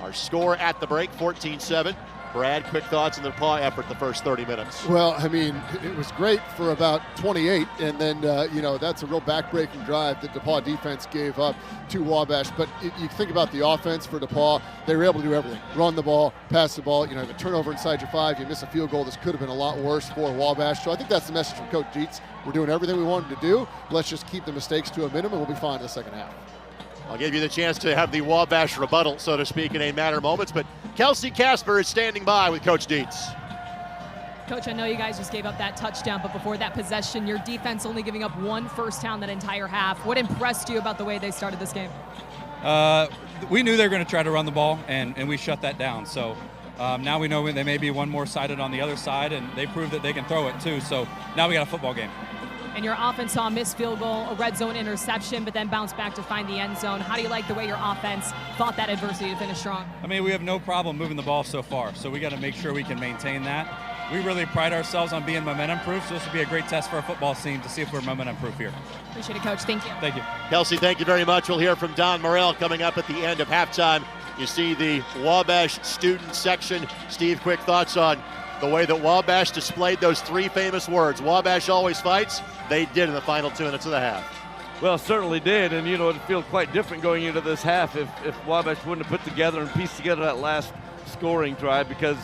Our score at the break, 14-7. Brad, quick thoughts on the DePauw effort the first 30 minutes.
Well, it was great for about 28, and then, that's a real back-breaking drive that DePauw defense gave up to Wabash. But you think about the offense for DePauw, they were able to do everything. Run the ball, pass the ball, have a turnover inside your 5, you miss a field goal. This could have been a lot worse for Wabash. So I think that's the message from Coach Dietz. We're doing everything we wanted to do. Let's just keep the mistakes to a minimum. We'll be fine in the second half.
I'll give you the chance to have the Wabash rebuttal, so to speak, in a matter of moments. But Kelsey Casper is standing by with Coach Dietz.
Coach, I know you guys just gave up that touchdown, but before that possession, your defense only giving up one first down that entire half. What impressed you about the way they started this game?
We knew they were going to try to run the ball, and we shut that down. So now we know they may be one more sided on the other side, and they proved that they can throw it too. So now we got a football game.
And your offense saw a missed field goal, a red zone interception, but then bounced back to find the end zone. How do you like the way your offense fought that adversity to finish strong?
I mean, we have no problem moving the ball so far, so we got to make sure we can maintain that. We really pride ourselves on being momentum-proof, so this will be a great test for our football team to see if we're momentum-proof here.
Appreciate it, Coach. Thank you.
Thank you.
Kelsey, thank you very much. We'll hear from Don Morrell coming up at the end of halftime. You see the Wabash student section. Steve, quick thoughts on the way that Wabash displayed those three famous words. Wabash always fights. They did in the final 2 minutes of the half.
Well, certainly did, and you know, it'd feel quite different going into this half if Wabash wouldn't have put together and pieced together that last scoring drive, because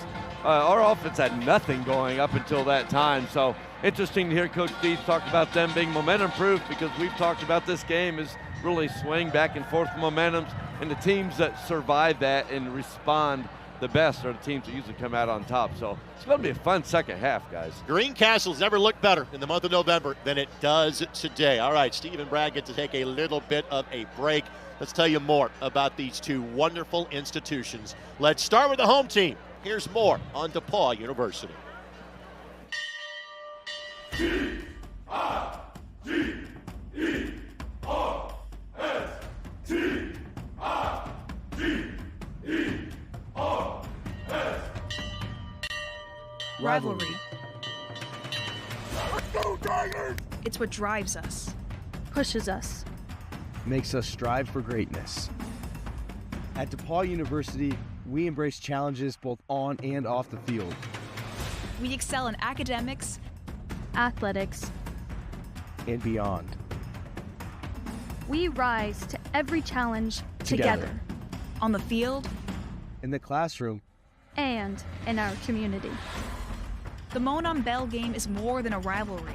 our offense had nothing going up until that time. So interesting to hear Coach Dietz talk about them being momentum-proof, because we've talked about this game is really swing back and forth momentums, and the teams that survive that and respond the best are the teams that usually come out on top. So it's going to be a fun second half, guys.
Greencastle's never looked better in the month of November than it does today. All right, Steve and Brad get to take a little bit of a break. Let's tell you more about these two wonderful institutions. Let's start with the home team. Here's more on DePauw University.
Rivalry. Let's go, Tigers! It's what drives us,
pushes us,
makes us strive for greatness. At DePauw University, we embrace challenges both on and off the field.
We excel in academics,
athletics,
and beyond.
We rise to every challenge together.
On the field,
in the classroom,
and in our community.
The Monon Bell game is more than a rivalry.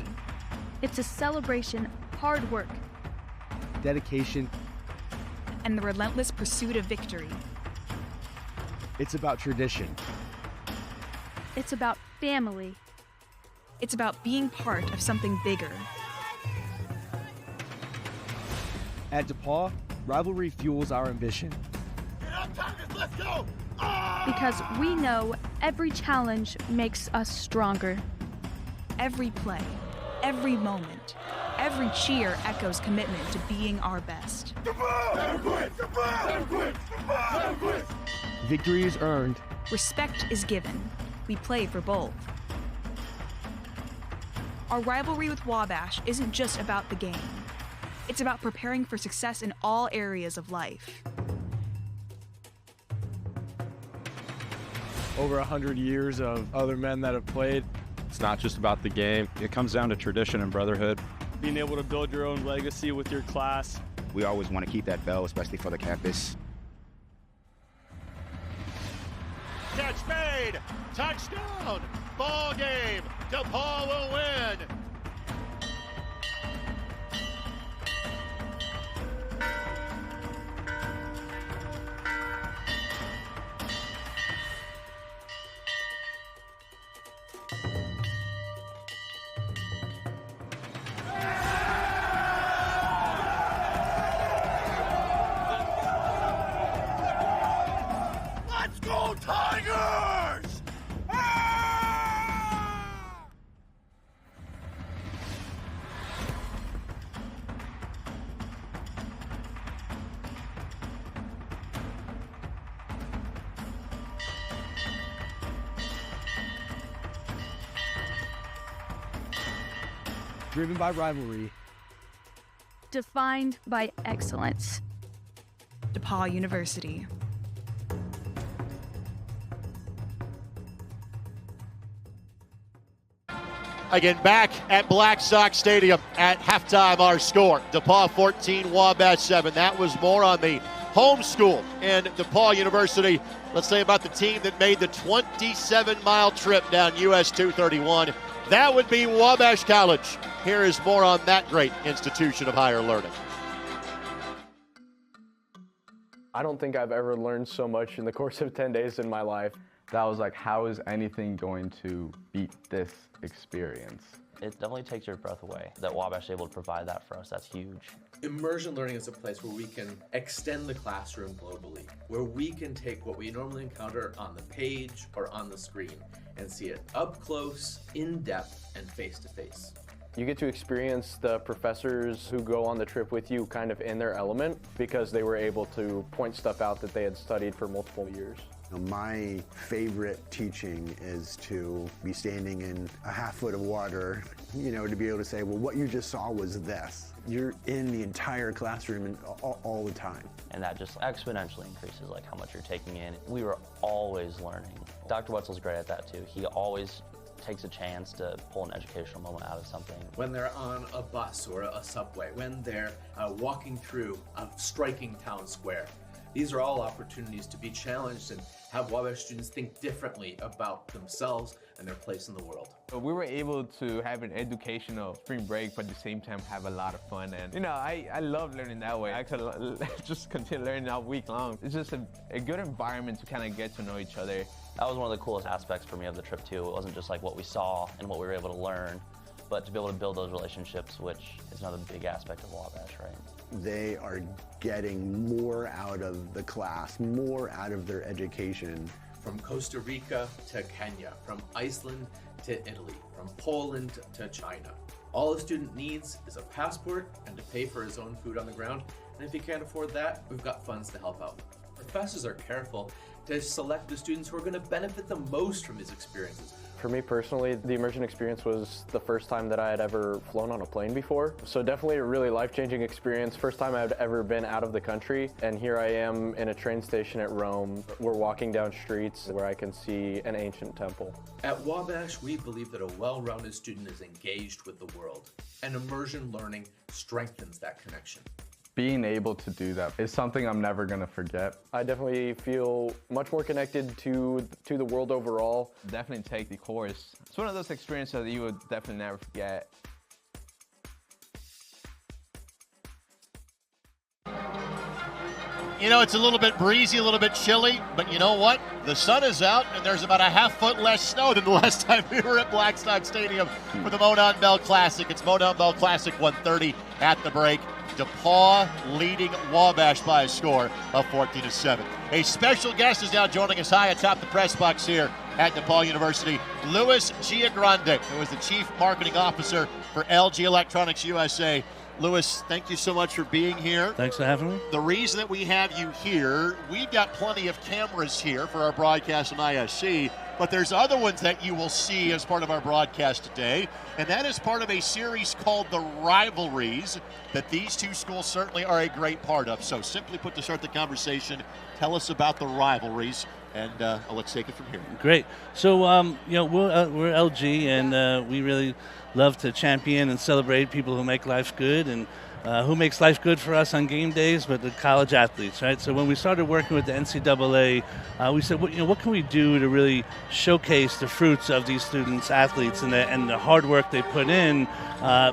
It's a celebration of hard work,
dedication,
and the relentless pursuit of victory.
It's about tradition.
It's about family.
It's about being part of something bigger.
At DePauw, rivalry fuels our ambition.
Let's go!
Because we know every challenge makes us stronger.
Every play, every moment, every cheer echoes commitment to being our best.
Victory is earned.
Respect is given. We play for both. Our rivalry with Wabash isn't just about the game. It's about preparing for success in all areas of life.
Over 100 years of other men that have played.
It's not just about the game. It comes down to tradition and brotherhood.
Being able to build your own legacy with your class.
We always want to keep that bell, especially for the campus.
Catch made! Touchdown! Ball game! DePauw will win!
Let's go, Tigers!
Driven by rivalry.
Defined by excellence.
DePauw University.
Again, back at Black Sox Stadium at halftime, our score. DePauw 14, Wabash 7. That was more on the home school in DePauw University. Let's say about the team that made the 27-mile trip down US 231. That would be Wabash College. Here is more on that great institution of higher learning.
I don't think I've ever learned so much in the course of 10 days in my life.
That was like, how is anything going to beat this experience?
It definitely takes your breath away. That Wabash is able to provide that for us, that's huge.
Immersion learning is a place where we can extend the classroom globally, where we can take what we normally encounter on the page or on the screen and see it up close, in depth, and face to face.
You get to experience the professors who go on the trip with you kind of in their element because they were able to point stuff out that they had studied for multiple years.
My favorite teaching is to be standing in a half foot of water, to be able to say, well, what you just saw was this. You're in the entire classroom all the time.
And that just exponentially increases like how much you're taking in. We were always learning. Dr. Wetzel's great at that too. He always takes a chance to pull an educational moment out of something.
When they're on a bus or a subway, when they're walking through a striking town square, these are all opportunities to be challenged and have Wabash students think differently about themselves and their place in the world.
We were able to have an educational spring break, but at the same time have a lot of fun. And I love learning that way. I could just continue learning all week long. It's just a good environment to kind of get to know each other.
That was one of the coolest aspects for me of the trip too. It wasn't just like what we saw and what we were able to learn, but to be able to build those relationships, which is another big aspect of Wabash, right?
They are getting more out of the class, more out of their education.
From Costa Rica to Kenya, from Iceland to Italy, from Poland to China. All a student needs is a passport and to pay for his own food on the ground. And if he can't afford that, we've got funds to help out. Professors are careful to select the students who are going to benefit the most from these experiences.
For me personally, the immersion experience was the first time that I had ever flown on a plane before. So definitely a really life-changing experience. First time I've ever been out of the country. And here I am in a train station at Rome. We're walking down streets where I can see an ancient temple.
At Wabash, we believe that a well-rounded student is engaged with the world. And immersion learning strengthens that connection.
Being able to do that is something I'm never gonna forget.
I definitely feel much more connected to the world overall.
Definitely take the course. It's one of those experiences that you would definitely never forget.
It's a little bit breezy, a little bit chilly, but you know what? The sun is out, and there's about a half foot less snow than the last time we were at Blackstock Stadium for the Monon Bell Classic. It's Monon Bell Classic 1:30 at the break. DePauw leading Wabash by a score of 14-7. A special guest is now joining us high atop the press box here at DePauw University, Louis Giagrande, who is the Chief Marketing Officer for LG Electronics USA. Louis, thank you so much for being here.
Thanks for having me.
The reason that we have you here, we've got plenty of cameras here for our broadcast on ISC, but there's other ones that you will see as part of our broadcast today, and that is part of a series called The Rivalries that these two schools certainly are a great part of. So simply put, to start the conversation, tell us about the rivalries, and let's take it from here.
Great. So, we're LG, and we really love to champion and celebrate people who make life good, and who makes life good for us on game days, but the college athletes, right? So when we started working with the NCAA, we said, what can we do to really showcase the fruits of these students, athletes, and the hard work they put in?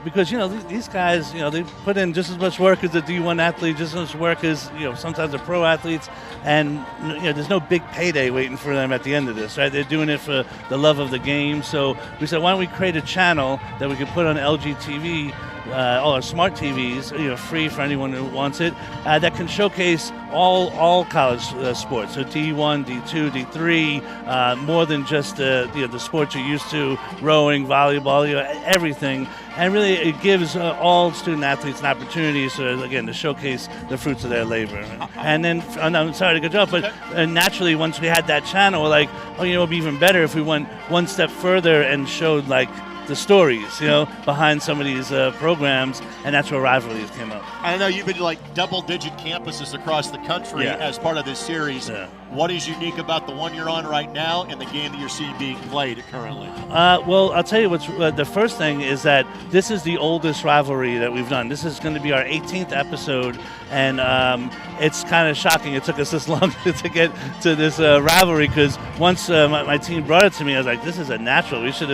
Because these guys, they put in just as much work as a D1 athlete, just as much work as sometimes the pro athletes, and there's no big payday waiting for them at the end of this, right? They're doing it for the love of the game. So we said, why don't we create a channel that we can put on LG TV, all our smart TVs, free for anyone who wants it, that can showcase all college sports. So D1, D2, D3, more than just the sports you're used to, rowing, volleyball, everything. And really, it gives all student athletes an opportunity, to showcase the fruits of their labor. And then, I'm sorry to cut you off, but naturally, once we had that channel, we're like, it would be even better if we went one step further and showed the stories, behind some of these programs, and that's where Rivalries came up.
I know you've been to double-digit campuses across the country as part of this series. Yeah. What is unique about the one you're on right now and the game that you're seeing being played currently?
Well, I'll tell you what's the first thing is that this is the oldest rivalry that we've done. This is going to be our 18th episode, and it's kind of shocking it took us this long to get to this rivalry, because once my team brought it to me, I was like, this is a natural. This could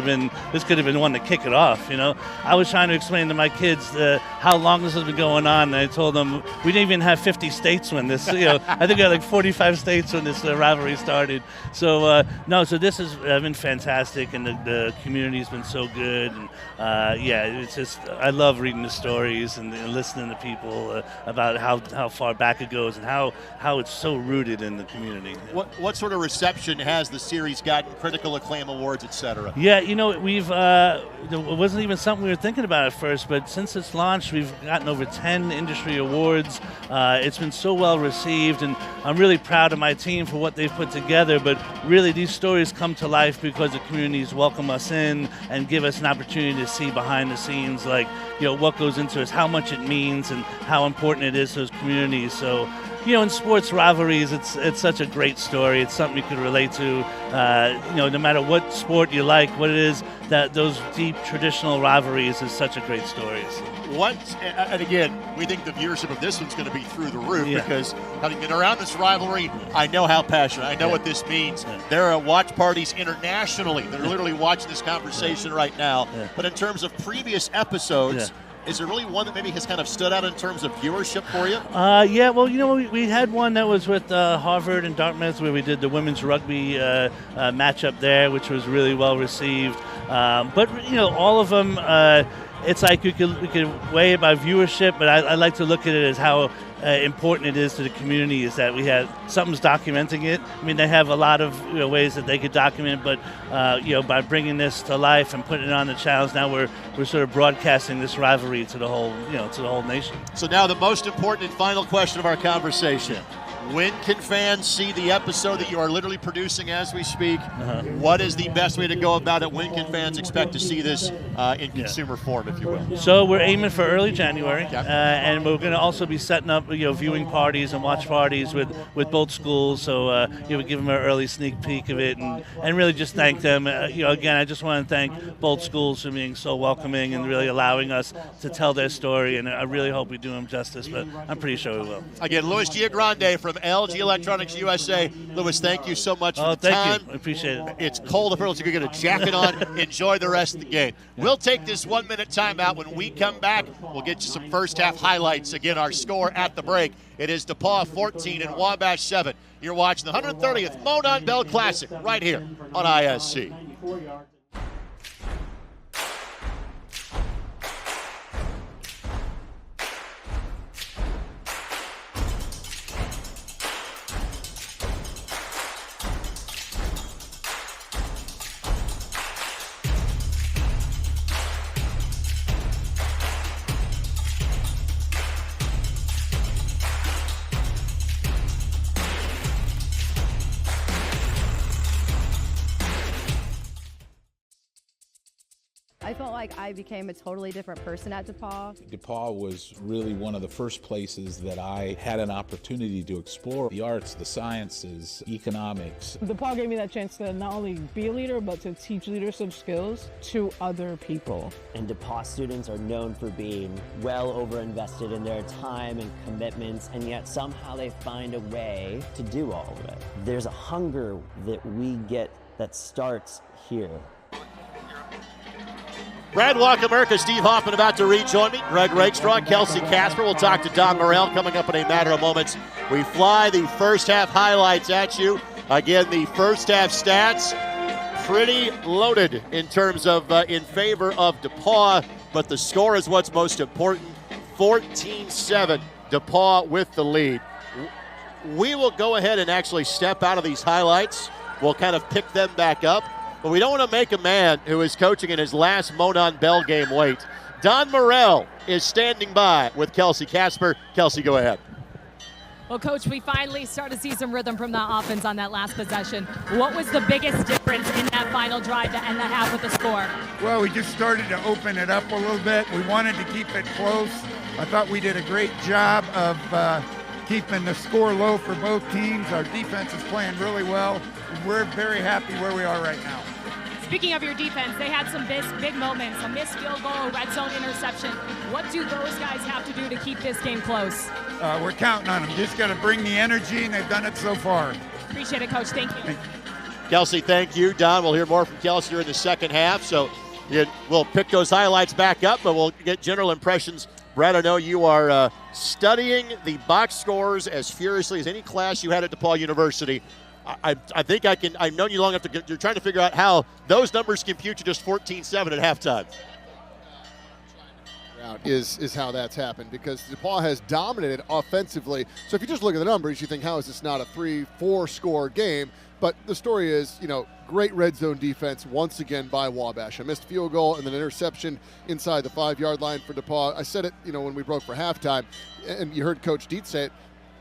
have been the one to kick it off. I was trying to explain to my kids how long this has been going on, and I told them we didn't even have 50 states when this. I think we had like 45 states when this rivalry started. So so this has been fantastic, and the community's been so good. And it's just I love reading the stories and listening to people about how far back it goes and how it's so rooted in the community.
What sort of reception has the series gotten? Critical acclaim awards, etc.
Yeah, we've it wasn't even something we were thinking about at first, but since its launch, we've gotten over 10 industry awards. It's been so well received, and I'm really proud of my team for what they've put together. But really, these stories come to life because the communities welcome us in and give us an opportunity to see behind the scenes, like what goes into it, how much it means, and how important it is to those communities. So, in sports rivalries, it's such a great story. It's something you could relate to. No matter what sport you like, what it is, that those deep traditional rivalries is such a great story.
And again, we think the viewership of this one's going to be through the roof because having been around this rivalry, I know how passionate. I know what this means. There are watch parties internationally that are literally watching this conversation right now. But in terms of previous episodes. Is there really one that maybe has kind of stood out in terms of viewership for you?
We had one that was with Harvard and Dartmouth where we did the women's rugby matchup there, which was really well received. But all of them, it's like we could weigh it by viewership, but I like to look at it as how important it is to the community is that we have something's documenting it. I mean, they have a lot of ways that they could document, but by bringing this to life and putting it on the channels, now we're sort of broadcasting this rivalry to the whole nation.
So now the most important and final question of our conversation. When can fans see the episode that you are literally producing as we speak? What is the best way to go about it? When can fans expect to see this in consumer form, if you will?
So we're aiming for early January, and we're going to also be setting up viewing parties and watch parties with both schools. So we give them an early sneak peek of it, and really just thank them. Again, I just want to thank both schools for being so welcoming and really allowing us to tell their story. And I really hope we do them justice, but I'm pretty sure we will.
Again, Louis Giagrande from LG Electronics USA. Louis, thank you so much for the time.
You. I appreciate it.
It's cold. If you get a jacket on, enjoy the rest of the game. We'll take this 1 minute timeout. When we come back, we'll get you some first half highlights. Again, our score at the break. It is DePauw 14 and Wabash 7. You're watching the 130th Monon Bell Classic right here on ISC.
I felt like I became a totally different person at DePauw.
DePauw was really one of the first places that I had an opportunity to explore the arts, the sciences, economics.
DePauw gave me that chance to not only be a leader, but to teach leadership skills to other people.
And DePauw students are known for being well over-invested in their time and commitments, and yet somehow they find a way to do all of it. There's a hunger that we get that starts here.
Brad Walk America, Steve Hoffman about to rejoin me. Greg Rakestraw, Kelsey Casper. We'll talk to Don Morrell coming up in a matter of moments. We fly the first half highlights at you. Again, the first half stats, pretty loaded in terms of in favor of DePauw, but the score is what's most important. 14-7, DePauw with the lead. We will go ahead and actually step out of these highlights. We'll kind of pick them back up. But we don't want to make a man who is coaching in his last Monon Bell game wait. Don Morrell is standing by with Kelsey Casper. Kelsey, go ahead.
Well, Coach, we finally start to see some rhythm from the offense on that last possession. What was the biggest difference in that final drive to end the half with the score?
Well, we just started to open it up a little bit. We wanted to keep it close. I thought we did a great job of keeping the score low for both teams. Our defense is playing really well. We're very happy where we are right now.
Speaking of your defense, they had some big moments, a missed field goal, a red zone interception. What do those guys have to do to keep this game close?
We're counting on them. Just got to bring the energy, and they've done it so far.
Appreciate it, Coach. Thank you.
Kelsey, thank you. Don, we'll hear more from Kelsey here in the second half. So We'll pick those highlights back up, but we'll get general impressions. Brad, I know you are studying the box scores as furiously as any class you had at DePauw University. I think I've known you long enough to, you're trying to figure out how those numbers compute to just 14-7 at halftime.
Is how that's happened, because DePauw has dominated offensively. So if you just look at the numbers, you think, how is this not a 3-4 score game? But the story is, great red zone defense once again by Wabash. A missed field goal and then an interception inside the 5-yard line for DePauw. I said it, when we broke for halftime, and you heard Coach Dietz say it,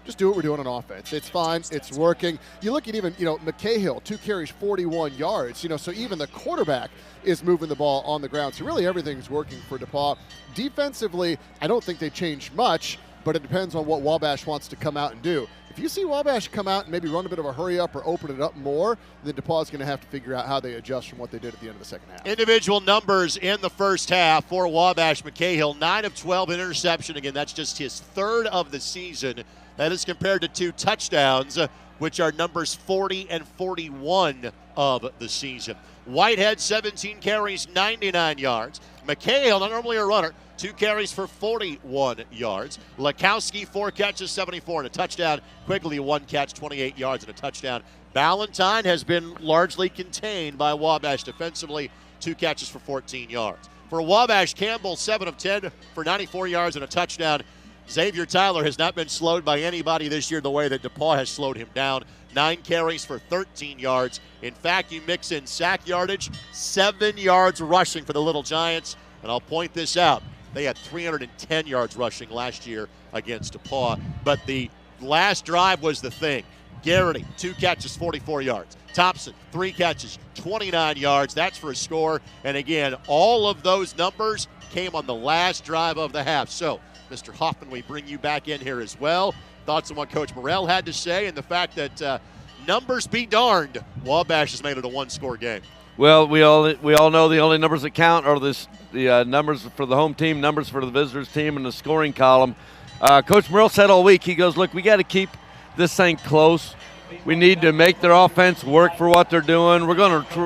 just do what we're doing on offense. It's fine. It's working. You look at even, McCahill, 2 carries, 41 yards. So even the quarterback is moving the ball on the ground. So really everything's working for DePauw. Defensively, I don't think they changed much, but it depends on what Wabash wants to come out and do. If you see Wabash come out and maybe run a bit of a hurry up or open it up more, then DePauw's going to have to figure out how they adjust from what they did at the end of the second half.
Individual numbers in the first half for Wabash. McCahill, 9 of 12 interception. Again, that's just his 3rd of the season. That is compared to 2 touchdowns, which are numbers 40 and 41 of the season. Whitehead, 17 carries, 99 yards. McCahill, not normally a runner, 2 carries for 41 yards. Lakowski, 4 catches, 74 and a touchdown. Quigley, 1 catch, 28 yards and a touchdown. Ballantyne has been largely contained by Wabash defensively, 2 catches for 14 yards. For Wabash, Campbell, 7 of 10 for 94 yards and a touchdown. Xavier Tyler has not been slowed by anybody this year the way that DePauw has slowed him down. 9 carries for 13 yards. In fact, you mix in sack yardage, 7 yards rushing for the Little Giants. And I'll point this out. They had 310 yards rushing last year against DePauw. But the last drive was the thing. Garrity, 2 catches, 44 yards. Thompson, 3 catches, 29 yards. That's for a score. And again, all of those numbers came on the last drive of the half. So, Mr. Hoffman, we bring you back in here as well. Thoughts on what Coach Morrell had to say and the fact that numbers be darned, Wabash has made it a 1-score game.
Well, we all know the only numbers that count are the numbers for the home team, numbers for the visitors team, and the scoring column. Coach Morrell said all week, he goes, look, we got to keep this thing close. We need to make their offense work for what they're doing.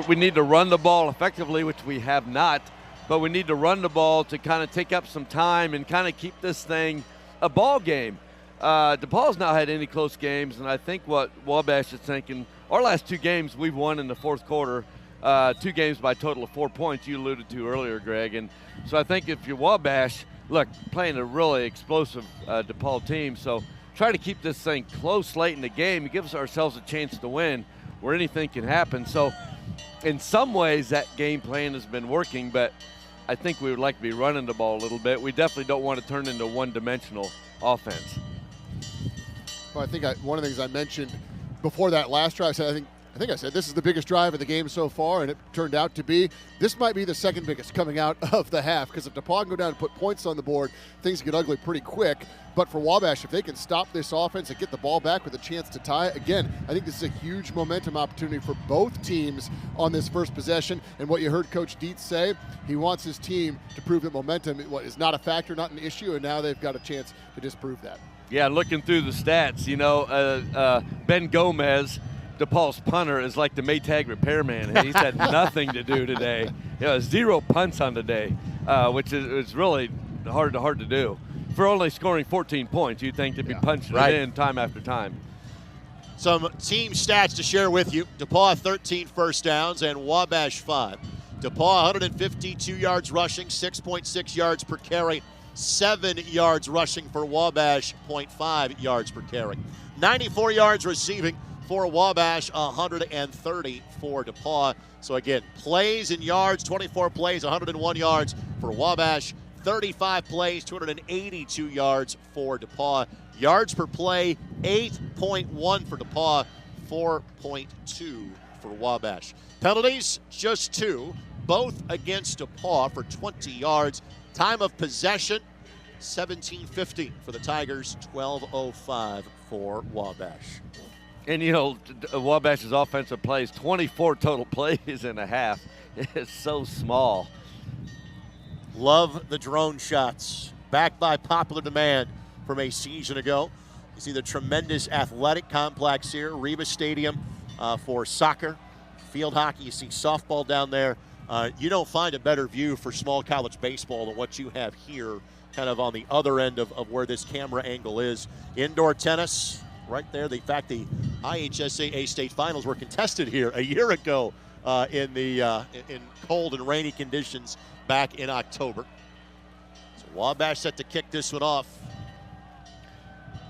We need to run the ball effectively, which we have not. But we need to run the ball to kind of take up some time and kind of keep this thing a ball game. DePauw's not had any close games, and I think what Wabash is thinking, our last 2 games we've won in the 4th quarter, 2 games by a total of 4 points, you alluded to earlier, Greg. And so I think if you're Wabash, look, playing a really explosive DePauw team, so try to keep this thing close late in the game. It gives ourselves a chance to win where anything can happen. So in some ways that game plan has been working, but I think we would like to be running the ball a little bit. We definitely don't want to turn into one-dimensional offense.
Well, I think one of the things I mentioned before that last drive, I think I said this is the biggest drive of the game so far, and it turned out to be. This might be the second biggest coming out of the half, because if DePauw can go down and put points on the board, things get ugly pretty quick. But for Wabash, if they can stop this offense and get the ball back with a chance to tie, again, I think this is a huge momentum opportunity for both teams on this first possession. And what you heard Coach Dietz say, he wants his team to prove that momentum is not a factor, not an issue, and now they've got a chance to disprove that.
Yeah, looking through the stats, Ben Gomez, DePauw's punter, is like the Maytag repairman, and he's had nothing to do today. 0 punts on the day, which is really hard to do. For only scoring 14 points, you'd think they'd be punching it in time after time.
Some team stats to share with you. DePauw 13 first downs and Wabash 5. DePauw 152 yards rushing, 6.6 yards per carry, 7 yards rushing for Wabash, 0.5 yards per carry. 94 yards receiving for Wabash, 130 for DePauw. So again, plays and yards, 24 plays, 101 yards for Wabash, 35 plays, 282 yards for DePauw. Yards per play, 8.1 for DePauw, 4.2 for Wabash. Penalties, just 2, both against DePauw for 20 yards. Time of possession, 17:50 for the Tigers, 12:05 for Wabash.
And, Wabash's offensive plays, 24 total plays and a half. It's so small.
Love the drone shots, backed by popular demand from a season ago. You see the tremendous athletic complex here, Reba Stadium for soccer, field hockey. You see softball down there. You don't find a better view for small college baseball than what you have here, kind of on the other end of where this camera angle is. Indoor tennis, right there. In fact, the IHSA A-State Finals were contested here a year ago in cold and rainy conditions back in October. So Wabash set to kick this one off.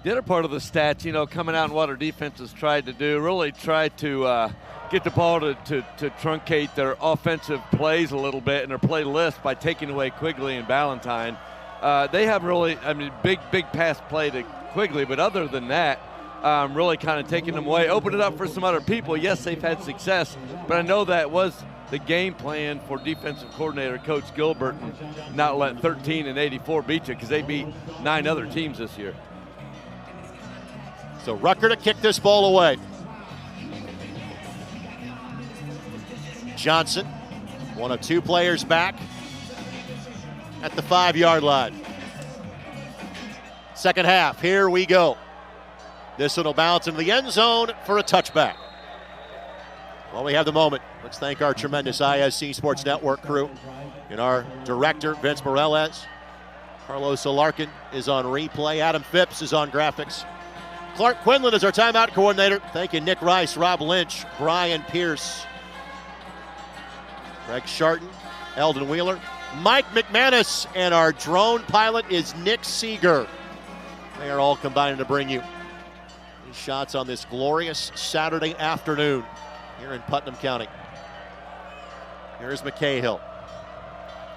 The other part of the stats, you know, coming out and what our defense has tried to do, really tried to get the ball to truncate their offensive plays a little bit and their play list by taking away Quigley and Ballantyne. They have really, big pass play to Quigley, but other than that, really kind of taking them away, opened it up for some other people. Yes, they've had success, but I know that was the game plan for defensive coordinator Coach Gilbert, and not let 13 and 84 beat you, because they beat 9 other teams this year.
So Rucker to kick this ball away. Johnson, one of 2 players back at the 5-yard line. Second half, here we go. This one will bounce into the end zone for a touchback. Well, we have the moment. Let's thank our tremendous ISC Sports Network crew and our director, Vince Morales. Carlos Alarkin is on replay. Adam Phipps is on graphics. Clark Quinlan is our timeout coordinator. Thank you, Nick Rice, Rob Lynch, Brian Pierce, Greg Sharton, Eldon Wheeler, Mike McManus, and our drone pilot is Nick Seeger. They are all combining to bring you these shots on this glorious Saturday afternoon here in Putnam County. Here's McCahill.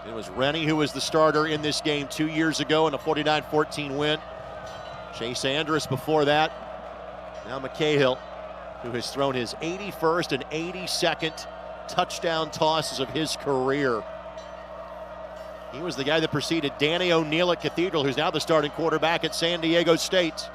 It was Rennie who was the starter in this game 2 years ago in a 49-14 win. Chase Andrus before that. Now McCahill, who has thrown his 81st and 82nd touchdown tosses of his career. He was the guy that preceded Danny O'Neill at Cathedral, who's now the starting quarterback at San Diego State.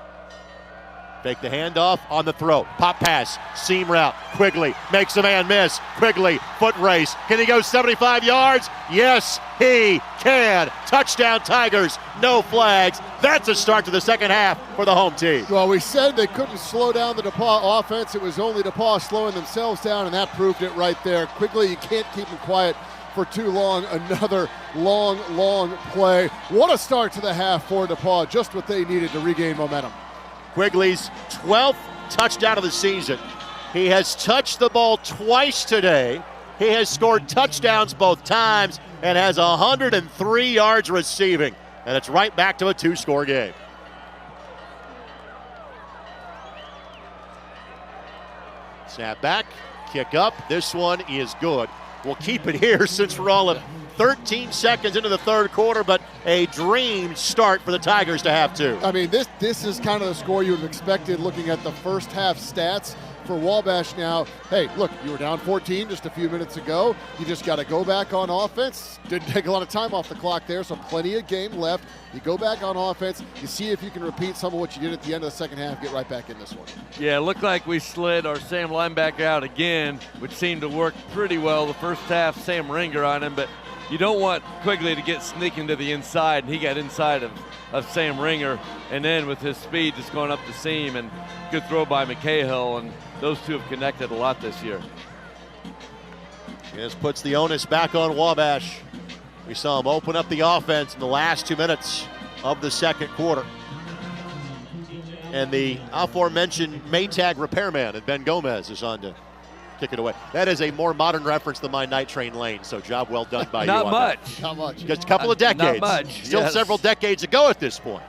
Fake the handoff on the throw. Pop pass, seam route. Quigley makes a man miss. Quigley, foot race. Can he go 75 yards? Yes, he can. Touchdown Tigers, no flags. That's a start to the second half for the home team.
Well, we said they couldn't slow down the DePauw offense. It was only DePauw slowing themselves down, and that proved it right there. Quigley, you can't keep him quiet for too long. Another long play. What a start to the half for DePauw. Just what they needed to regain momentum.
Quigley's 12th touchdown of the season. He has touched the ball twice today. He has scored touchdowns both times and has 103 yards receiving. And it's right back to a 2-score game. Snap back, kick up. This one is good. We'll keep it here since we're all of 13 seconds into the third quarter, but a dream start for the Tigers to have 2.
I mean, this is kind of the score you would have expected looking at the first half stats for Wabash now. Hey, look, you were down 14 just a few minutes ago. You just got to go back on offense. Didn't take a lot of time off the clock there, so plenty of game left. You go back on offense. You see if you can repeat some of what you did at the end of the second half. Get right back in this one.
Yeah, it looked like we slid our Sam linebacker out again, which seemed to work pretty well the first half. Sam Ringer on him, but you don't want Quigley to get sneaking to the inside, and he got inside of Sam Ringer, and then with his speed just going up the seam, and good throw by McCahill, and those two have connected a lot this year.
This puts the onus back on Wabash. We saw him open up the offense in the last 2 minutes of the second quarter. And the aforementioned Maytag repairman and Ben Gomez is on to kick it away. That is a more modern reference than my Night Train Lane, so job well done by you on
much.
that.
Not much.
Just a couple of decades.
Not much.
Still
yes.
several decades ago at this point.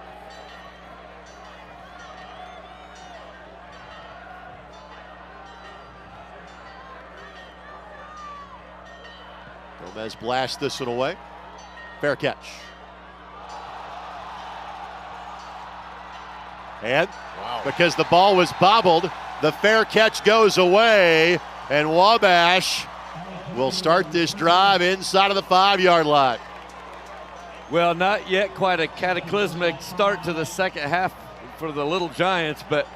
Gomez blasts this one away. Fair catch. And because the ball was bobbled, the fair catch goes away, and Wabash will start this drive inside of the 5-yard line.
Well, not yet quite a cataclysmic start to the second half for the Little Giants, but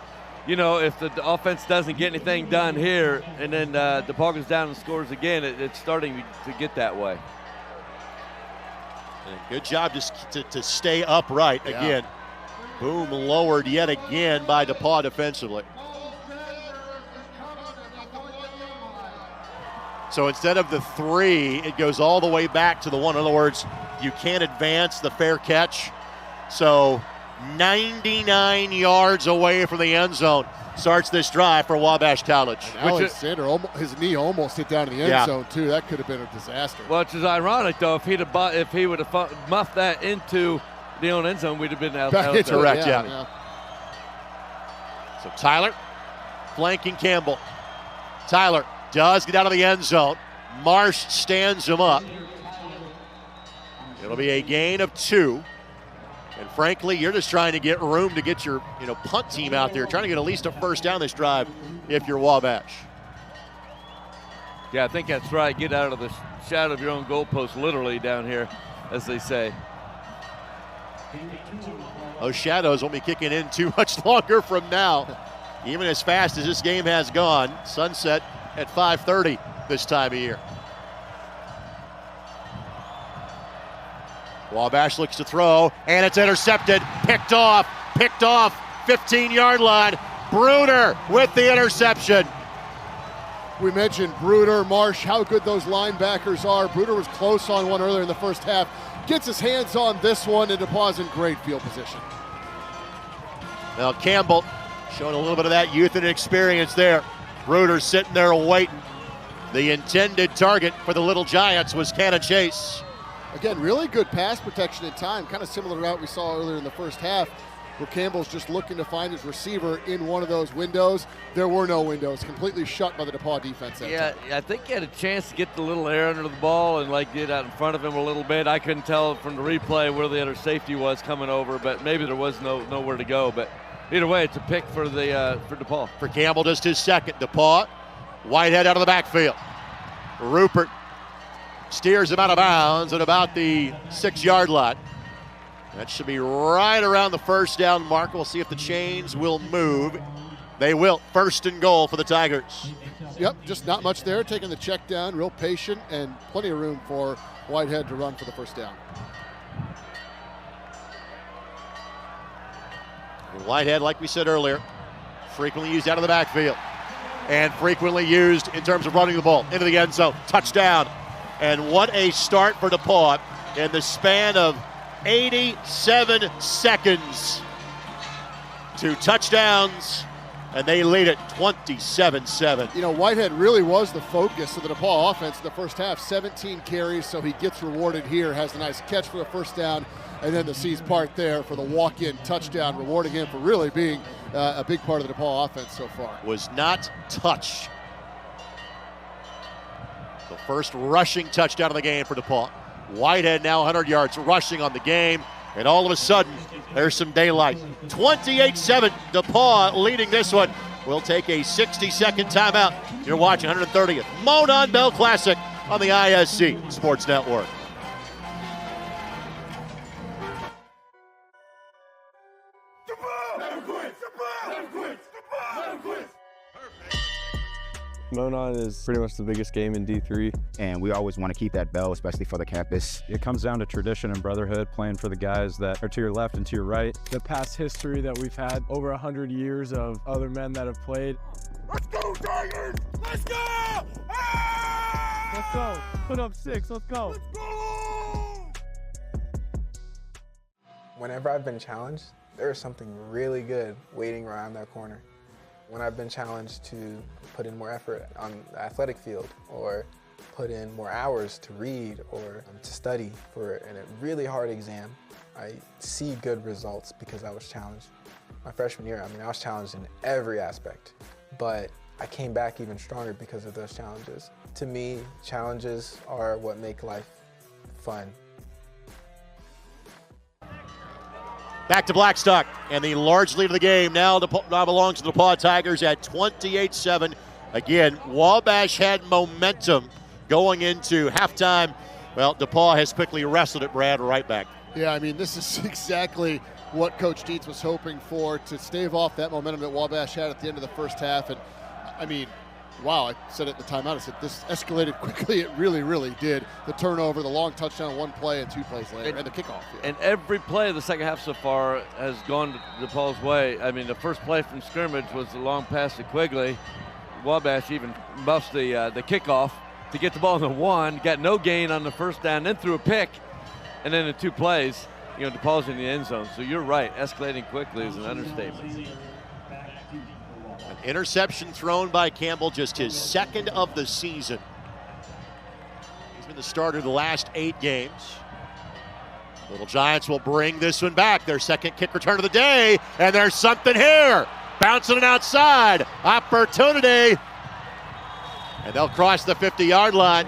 you know, if the offense doesn't get anything done here and then DePauw goes down and scores again, it's starting to get that way.
And good job just to stay upright again. Boom, lowered yet again by DePauw defensively. So instead of the 3, it goes all the way back to the 1. In other words, you can't advance the fair catch. So 99 yards away from the end zone starts this drive for Wabash College.
And Alexander, his knee almost hit down in the end zone too. That could have been a disaster.
Well, which is ironic though. If he would have muffed that into the own end zone, we'd have been out.
Correct. Yeah. So Tyler flanking Campbell. Tyler does get out of the end zone. Marsh stands him up. It'll be a gain of 2. And frankly, you're just trying to get room to get your punt team out there, trying to get at least a first down this drive if you're Wabash.
Yeah, I think that's right. Get out of the shadow of your own goalpost, literally down here, as they say.
Those shadows won't be kicking in too much longer from now. Even as fast as this game has gone, sunset at 5:30 this time of year. Wabash looks to throw, and it's intercepted, picked off, 15-yard line. Bruder with the interception.
We mentioned Bruder, Marsh, how good those linebackers are. Bruder was close on one earlier in the first half. Gets his hands on this one, and DePauw's in great field position.
Now Campbell showing a little bit of that youth and experience there. Bruder sitting there waiting. The intended target for the Little Giants was Cannon Chase.
Again, really good pass protection in time, kind of similar to what we saw earlier in the first half, where Campbell's just looking to find his receiver in one of those windows. There were no windows, completely shut by the DePauw defense.
I think he had a chance to get the little air under the ball and get out in front of him a little bit. I couldn't tell from the replay where the other safety was coming over, but maybe there was nowhere to go. But either way, it's a pick for DePauw.
For Campbell, just his second. DePauw, Whitehead out of the backfield. Rupert steers him out of bounds at about the 6-yard line. That should be right around the first down mark. We'll see if the chains will move. They will. First and goal for the Tigers.
Yep, just not much there. Taking the check down, real patient, and plenty of room for Whitehead to run for the first down.
Whitehead, like we said earlier, frequently used out of the backfield and frequently used in terms of running the ball into the end zone. Touchdown. And what a start for DePauw in the span of 87 seconds. 2 touchdowns, and they lead it 27-7.
Whitehead really was the focus of the DePauw offense in the first half. 17 carries, so he gets rewarded here. Has a nice catch for the first down, and then the C's part there for the walk-in touchdown, rewarding him for really being a big part of the DePauw offense so far.
Was not touched. The first rushing touchdown of the game for DePauw. Whitehead now 100 yards rushing on the game, and all of a sudden, there's some daylight. 28-7, DePauw leading this one. We'll take a 60-second timeout. You're watching 130th Monon Bell Classic on the ISC Sports Network.
Monon is pretty much the biggest game in D3.
And we always want to keep that bell, especially for the campus.
It comes down to tradition and brotherhood, playing for the guys that are to your left and to your right.
The past history that we've had, over 100 years of other men that have played.
Let's go, Tigers! Let's go! Ah!
Let's go. Put up 6. Let's go.
Let's go!
Whenever I've been challenged, there's something really good waiting around that corner. When I've been challenged to put in more effort on the athletic field or put in more hours to read or to study for a really hard exam, I see good results because I was challenged. My freshman year, I was challenged in every aspect, but I came back even stronger because of those challenges. To me, challenges are what make life fun.
Back to Blackstock, and the large lead of the game now belongs to the DePauw Tigers at 28-7. Again, Wabash had momentum going into halftime. Well, DePauw has quickly wrestled it, Brad, right back.
Yeah, this is exactly what Coach Dietz was hoping for, to stave off that momentum that Wabash had at the end of the first half. And, wow, I said it at the timeout. I said this escalated quickly. It really, really did. The turnover, the long touchdown, 1 play, and 2 plays later, and the kickoff. Yeah.
And every play of the second half so far has gone DePauw's way. The first play from scrimmage was the long pass to Quigley. Wabash even buffs the kickoff to get the ball in the 1, got no gain on the first down, then threw a pick, and then in 2 plays, DePauw's in the end zone. So you're right, escalating quickly is an understatement.
An interception thrown by Campbell, just his 2nd of the season. He's been the starter the last 8 games. Little Giants will bring this one back. Their 2nd kick return of the day, and there's something here. Bouncing it outside. Opportunity. And they'll cross the 50-yard line.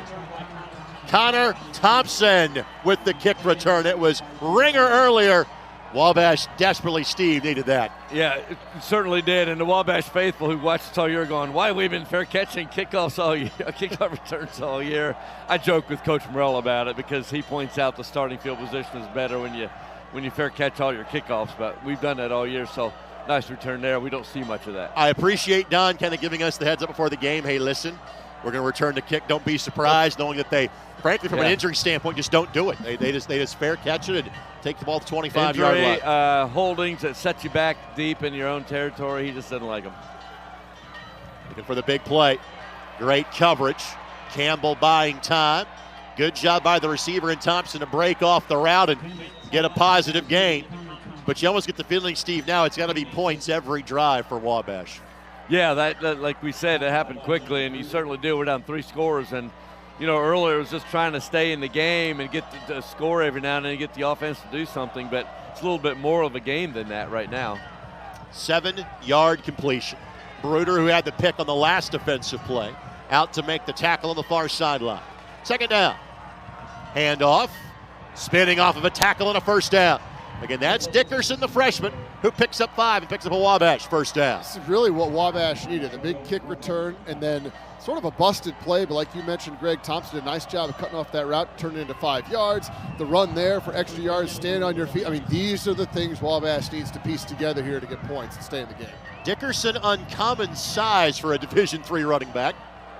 Connor Thompson with the kick return. It was Ringer earlier. Wabash desperately, Steve, needed that.
Yeah, it certainly did. And the Wabash faithful who watched us all year going, why have we been fair catching kickoffs all year, kickoff returns all year? I joke with Coach Morrell about it because he points out the starting field position is better when you fair catch all your kickoffs, but we've done that all year, so nice return there. We don't see much of that.
I appreciate Don kind of giving us the heads up before the game. Hey, listen, we're going to return the kick. Don't be surprised, knowing that they, frankly, from an injury standpoint, just don't do it. They just fair catch it and take the ball to 25-yard line.
Holdings that set you back deep in your own territory. He just doesn't like them.
Looking for the big play. Great coverage. Campbell buying time. Good job by the receiver and Thompson to break off the route and get a positive gain. But you almost get the feeling, Steve, now it's got to be points every drive for Wabash.
Yeah, that like we said, it happened quickly, and you certainly do. We're down 3 scores, and earlier it was just trying to stay in the game and get the score every now and then and get the offense to do something, but it's a little bit more of a game than that right now.
7-yard completion. Bruder, who had the pick on the last defensive play, out to make the tackle on the far sideline. 2nd down. Handoff, spinning off of a tackle and a 1st down. Again, that's Dickerson, the freshman, who picks up 5 and picks up a Wabash 1st down.
This is really what Wabash needed, a big kick return and then sort of a busted play, but like you mentioned, Greg Thompson did a nice job of cutting off that route, turning it into 5 yards. The run there for extra yards, stand on your feet. I mean, these are the things Wabash needs to piece together here to get points and stay in the game.
Dickerson, uncommon size for a Division III running back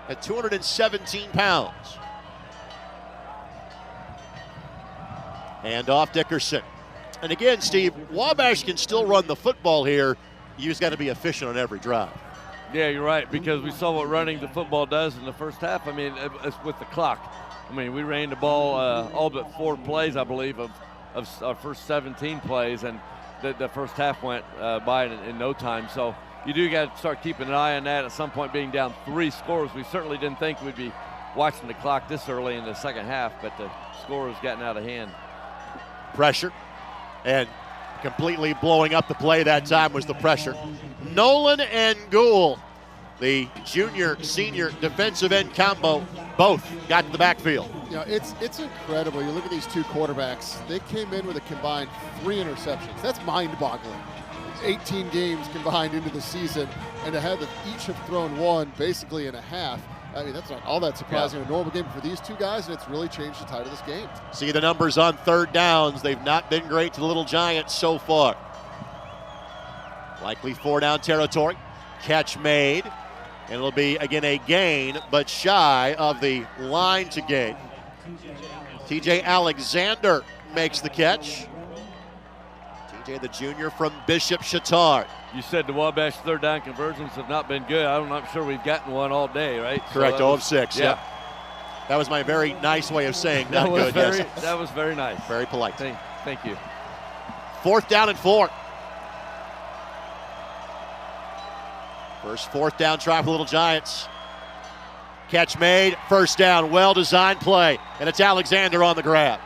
at 217 pounds. Hand off Dickerson. And again, Steve, Wabash can still run the football here. You just got to be efficient on every drive.
Yeah, you're right, because we saw what running the football does in the first half. I mean, it's with the clock. I mean, we ran the ball all but 4 plays, I believe, of our first 17 plays, and the first half went by in no time. So you do got to start keeping an eye on that. At some point, being down 3 scores, we certainly didn't think we'd be watching the clock this early in the second half, but the score has gotten out of hand.
Pressure. And completely blowing up the play that time was the pressure. Nolan and Gould, the junior-senior defensive end combo, both got to the backfield.
It's incredible. You look at these 2 quarterbacks. They came in with a combined 3 interceptions. That's mind-boggling. 18 games combined into the season, and to have them each have thrown 1 basically in a half. I mean, that's not all that surprising in a normal game for these 2 guys, and it's really changed the tide of this game.
See the numbers on 3rd downs. They've not been great to the Little Giants so far. Likely 4-down territory. Catch made. And it'll be, again, a gain, but shy of the line to gain. TJ Alexander makes the catch. TJ, the junior from Bishop Chatard.
You said the Wabash 3rd down conversions have not been good. I'm not sure we've gotten one all day, right?
Correct,
so
0 of 6, yeah. That was my very nice way of saying not good. Yes.
That was very nice.
Very polite.
Thank you.
4th down and 4. First 4th down try for the Little Giants. Catch made, 1st down, well-designed play, and it's Alexander on the grab.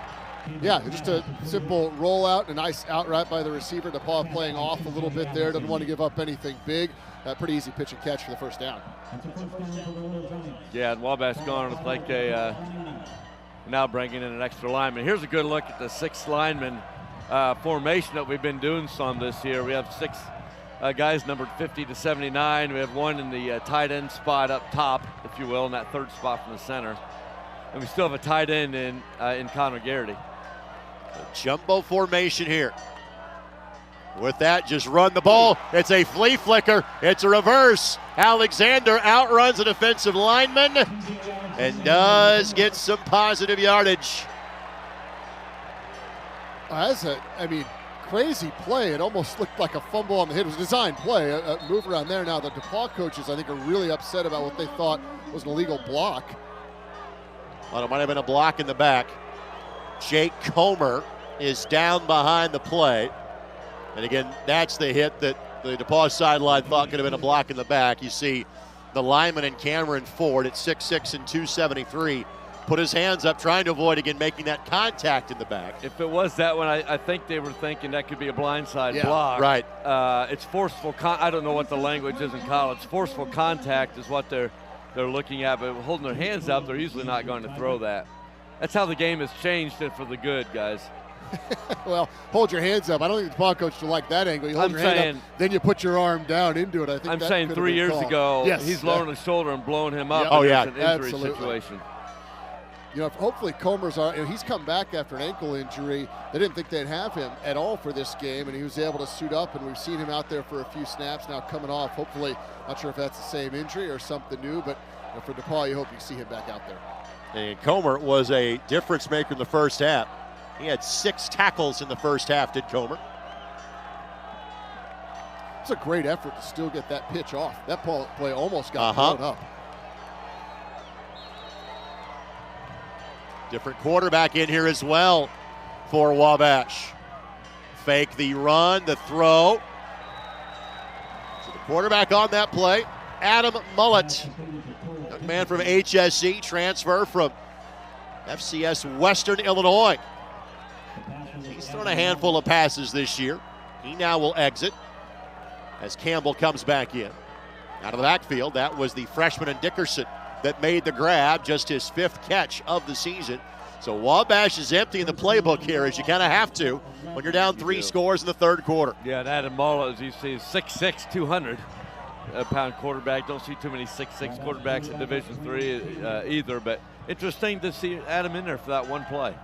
Yeah, just a simple rollout, a nice out route by the receiver. DePauw playing off a little bit there, doesn't want to give up anything big. Pretty easy pitch and catch for the 1st down.
Yeah, and Wabash gone with like now bringing in an extra lineman. Here's a good look at the 6th lineman formation that we've been doing some this year. We have 6 guys numbered 50 to 79. We have 1 in the tight end spot up top, if you will, in that 3rd spot from the center. And we still have a tight end in Connor Garrity.
Jumbo formation here. With that, just run the ball. It's a flea flicker. It's a reverse. Alexander outruns a defensive lineman and does get some positive yardage.
Crazy play. It almost looked like a fumble on the hit. It was a design play, a move around there. Now the DePauw coaches, I think, are really upset about what they thought was an illegal block.
Well, it might have been a block in the back. Jake Comer is down behind the play. And again, that's the hit that the DePauw sideline thought could have been a block in the back. You see the lineman and Cameron Ford at 6'6" and 273 put his hands up trying to avoid, again, making that contact in the back.
If it was that one, I think they were thinking that could be a blindside block.
Right.
It's forceful. I don't know what the language is in college. Forceful contact is what they're looking at, but holding their hands up, they're usually not going to throw that. That's how the game has changed and for the good, guys.
Well, hold your hands up. I don't think the DePauw coach would like that angle. You hold your hand up, then you put your arm down into it. I think
I'm
that
saying
could have
3
been
years
called.
ago,
Yes.
he's lowering his shoulder and blowing him up.
Yeah. Oh, yeah.
It's an injury
Absolutely.
situation.
You know, hopefully Comer's he's come back after an ankle injury. They didn't think they'd have him at all for this game, and he was able to suit up, and we've seen him out there for a few snaps now coming off. Hopefully, not sure if that's the same injury or something new, but for DePauw, you hope you see him back out there.
And Comer was a difference maker in the first half. He had 6 tackles in the first half, did Comer.
It's a great effort to still get that pitch off. That play almost got blown up.
Different quarterback in here as well for Wabash. Fake the run, the throw. So the quarterback on that play, Adam Mullett. Young man from HSC, transfer from FCS Western Illinois. He's thrown a handful of passes this year. He now will exit as Campbell comes back in. Out of the backfield, that was the freshman in Dickerson that made the grab, just his 5th catch of the season. So Wabash is emptying the playbook here, as you kind of have to when you're down 3 scores in the third quarter.
Yeah, and Adam Mullett, as you see, is 6'6", 200-pound quarterback. Don't see too many 6'6" quarterbacks in Division III either, but interesting to see Adam in there for that one play.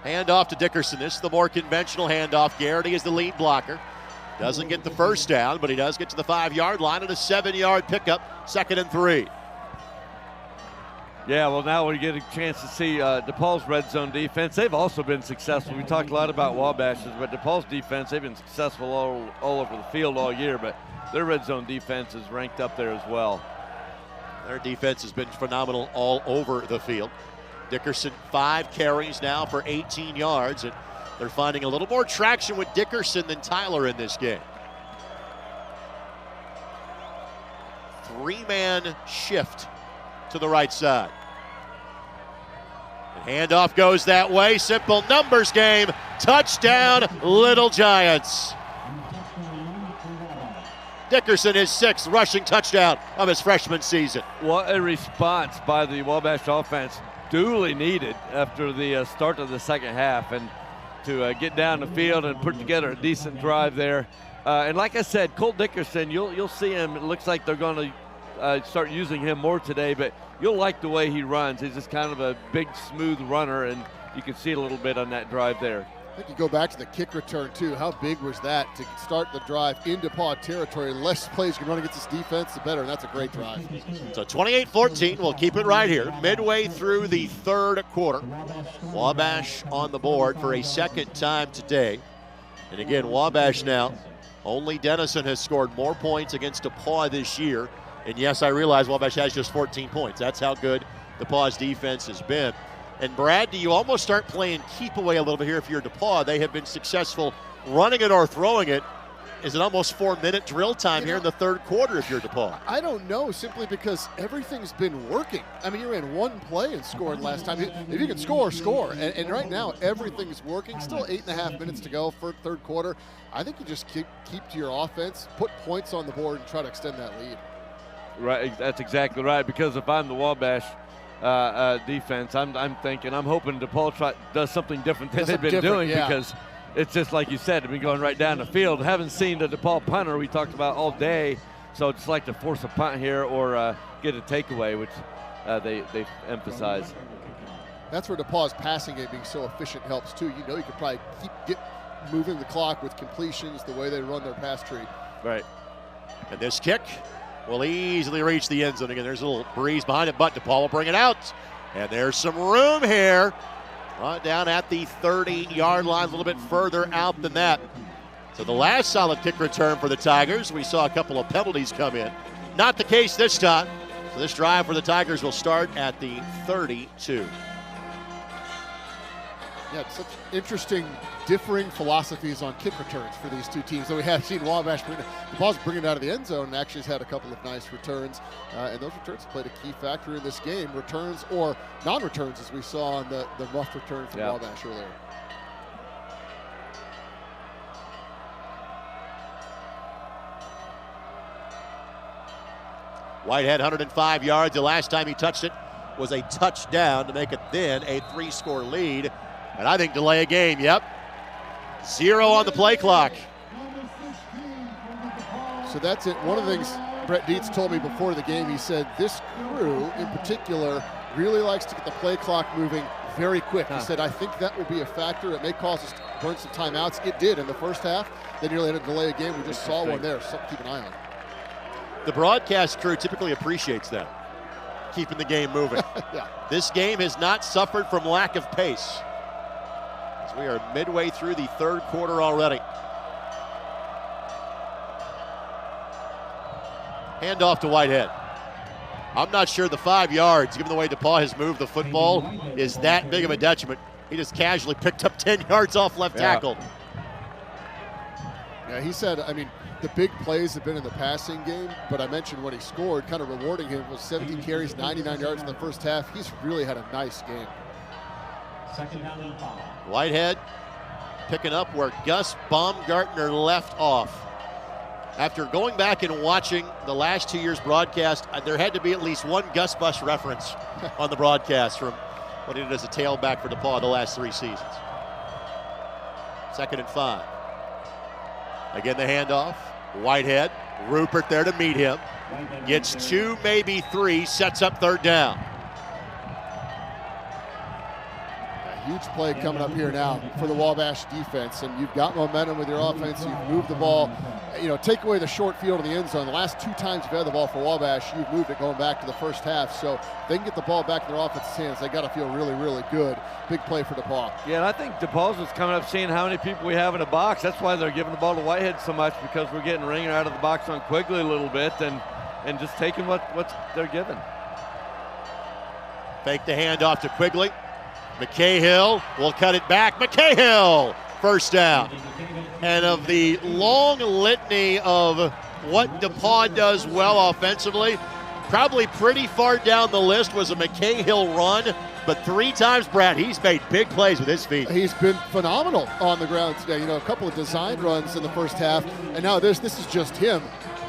Handoff to Dickerson. This is the more conventional handoff. Garrity is the lead blocker. Doesn't get the first down, but he does get to the 5-yard line and a 7-yard pickup, 2nd and 3.
Yeah, well, now we get a chance to see DePauw's red zone defense. They've also been successful. We talked a lot about Wabash's, but DePauw's defense, they've been successful all over the field all year, but their red zone defense is ranked up there as well.
Their defense has been phenomenal all over the field. Dickerson, 5 carries now for 18 yards, and they're finding a little more traction with Dickerson than Tyler in this game. 3-man shift to the right side. And handoff goes that way. Simple numbers game. Touchdown, Little Giants. Dickerson, his 6th rushing touchdown of his freshman season.
What a response by the Wabash offense. Duly needed after the start of the second half, and to get down the field and put together a decent drive there. And like I said, Cole Dickerson, you'll see him. It looks like they're going to start using him more today, but you'll like the way he runs. He's just kind of a big, smooth runner, and you can see it a little bit on that drive there.
I think you go back to the kick return, too. How big was that to start the drive in DePauw territory? The less plays you can run against this defense, the better, and that's a great drive.
So 28-14, we'll keep it right here. Midway through the third quarter. Wabash on the board for a second time today. And again, Wabash now, only Denison has scored more points against DePauw this year. And yes, I realize Wabash has just 14 points. That's how good DePauw's defense has been. And Brad, do you almost start playing keep away a little bit here if you're DePauw? They have been successful running it or throwing it. Is it almost 4-minute drill time here in the third quarter if you're DePauw?
I don't know, simply because everything's been working. I mean, you ran one play and scored last time. If you can score, score. And right now, everything's working. Still 8.5 minutes to go for third quarter. I think you just keep to your offense, put points on the board, and try to extend that lead.
Right, that's exactly right. Because if I'm the Wabash defense, I'm hoping DePauw does something different than they've been doing, because it's just like you said, they've been going right down the field. Haven't seen the DePauw punter we talked about all day, so it's like to force a punt here or get a takeaway, which they emphasize.
That's where DePauw's passing game being so efficient helps too. You know, you could probably get moving the clock with completions, the way they run their pass tree.
Right. And this kick will easily reach the end zone. Again, there's a little breeze behind it, but DePauw will bring it out. And there's some room here. Right down at the 30-yard line, a little bit further out than that. So the last solid kick return for the Tigers, we saw a couple of penalties come in. Not the case this time. So this drive for the Tigers will start at the 32.
Yeah, such interesting, differing philosophies on kick returns for these two teams. So we have seen Wabash DePauw's bringing it out of the end zone and actually has had a couple of nice returns. And those returns played a key factor in this game. Returns or non-returns, as we saw on the muff return from Wabash earlier.
Whitehead, 105 yards. The last time he touched it was a touchdown to make it then a 3-score lead. And I think delay a game, yep. 0 on the play clock.
So that's it. One of the things Brett Dietz told me before the game, he said this crew in particular really likes to get the play clock moving very quick. He said, I think that will be a factor. It may cause us to burn some timeouts. It did in the first half. They nearly had to delay a game. We just saw one there. Something to keep an eye on.
The broadcast crew typically appreciates that, keeping the game moving.
Yeah.
This game has not suffered from lack of pace, as we are midway through the third quarter already. Handoff to Whitehead. I'm not sure the 5 yards, given the way DePauw has moved the football, is that big of a detriment. He just casually picked up 10 yards off left tackle.
Yeah, he said, I mean, the big plays have been in the passing game, but I mentioned when he scored, kind of rewarding him, was 17 carries, 99 yards in the first half. He's really had a nice game.
Whitehead picking up where Gus Baumgartner left off. After going back and watching the last 2 years' broadcast, there had to be at least one Gus Bus reference on the broadcast from what he did as a tailback for DePauw the last 3 seasons. 2nd and 5. Again, the handoff. Whitehead, Rupert there to meet him. Gets 2, maybe 3, sets up 3rd down.
A huge play coming up here now for the Wabash defense, and you've got momentum with your offense. You've moved the ball. You know, take away the short field of the end zone. The last 2 times you've had the ball for Wabash, you've moved it going back to the first half. So if they can get the ball back in their offense's hands, they got to feel really, really good. Big play for DePauw.
Yeah, and I think DePauw's was coming up seeing how many people we have in the box. That's why they're giving the ball to Whitehead so much, because we're getting Ringer out of the box on Quigley a little bit and just taking what they're given.
Fake the handoff to Quigley. McCahill will cut it back. McCahill, 1st down. And of the long litany of what DePauw does well offensively, probably pretty far down the list was a McCahill run, but 3 times, Brad, he's made big plays with his feet.
He's been phenomenal on the ground today. You know, a couple of design runs in the first half, and now this is just him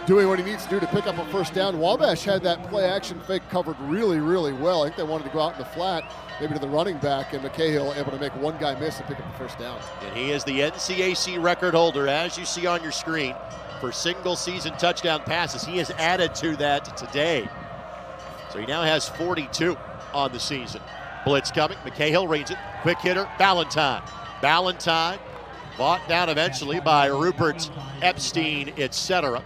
doing what he needs to do to pick up a 1st down. Wabash had that play action fake covered really, really well. I think they wanted to go out in the flat, maybe to the running back, and McCahill able to make one guy miss and pick up the 1st down.
And he is the NCAC record holder, as you see on your screen, for single season touchdown passes. He has added to that today. So he now has 42 on the season. Blitz coming. McCahill reads it. Quick hitter, Ballantyne. Ballantyne bought down eventually by Rupert, Epstein, etc.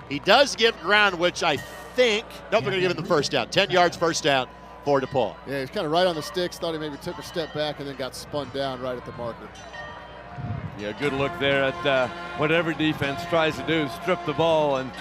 He does give ground, which I think, no, they're going to give him the 1st down. 10 yards, 1st down for DePauw.
Yeah, he's kind of right on the sticks. Thought he maybe took a step back and then got spun down right at the marker.
Yeah, good look there at what every defense tries to do, strip the ball. And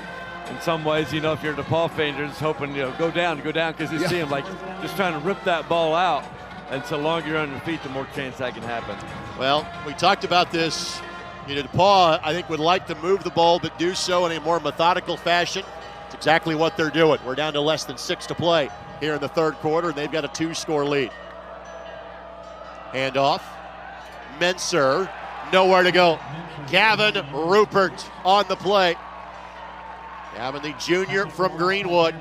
in some ways, you know, if you're a DePauw fan, you're just hoping, you know, go down, because you see him like just trying to rip that ball out. And so the longer you're on your feet, the more chance that can happen.
Well, we talked about this. You know, DePauw, I think, would like to move the ball, but do so in a more methodical fashion. It's exactly what they're doing. We're down to less than 6 to play here in the 3rd quarter, and they've got a 2-score lead. Handoff. Menser, nowhere to go. Gavin Rupert on the play. Gavin, the junior from Greenwood.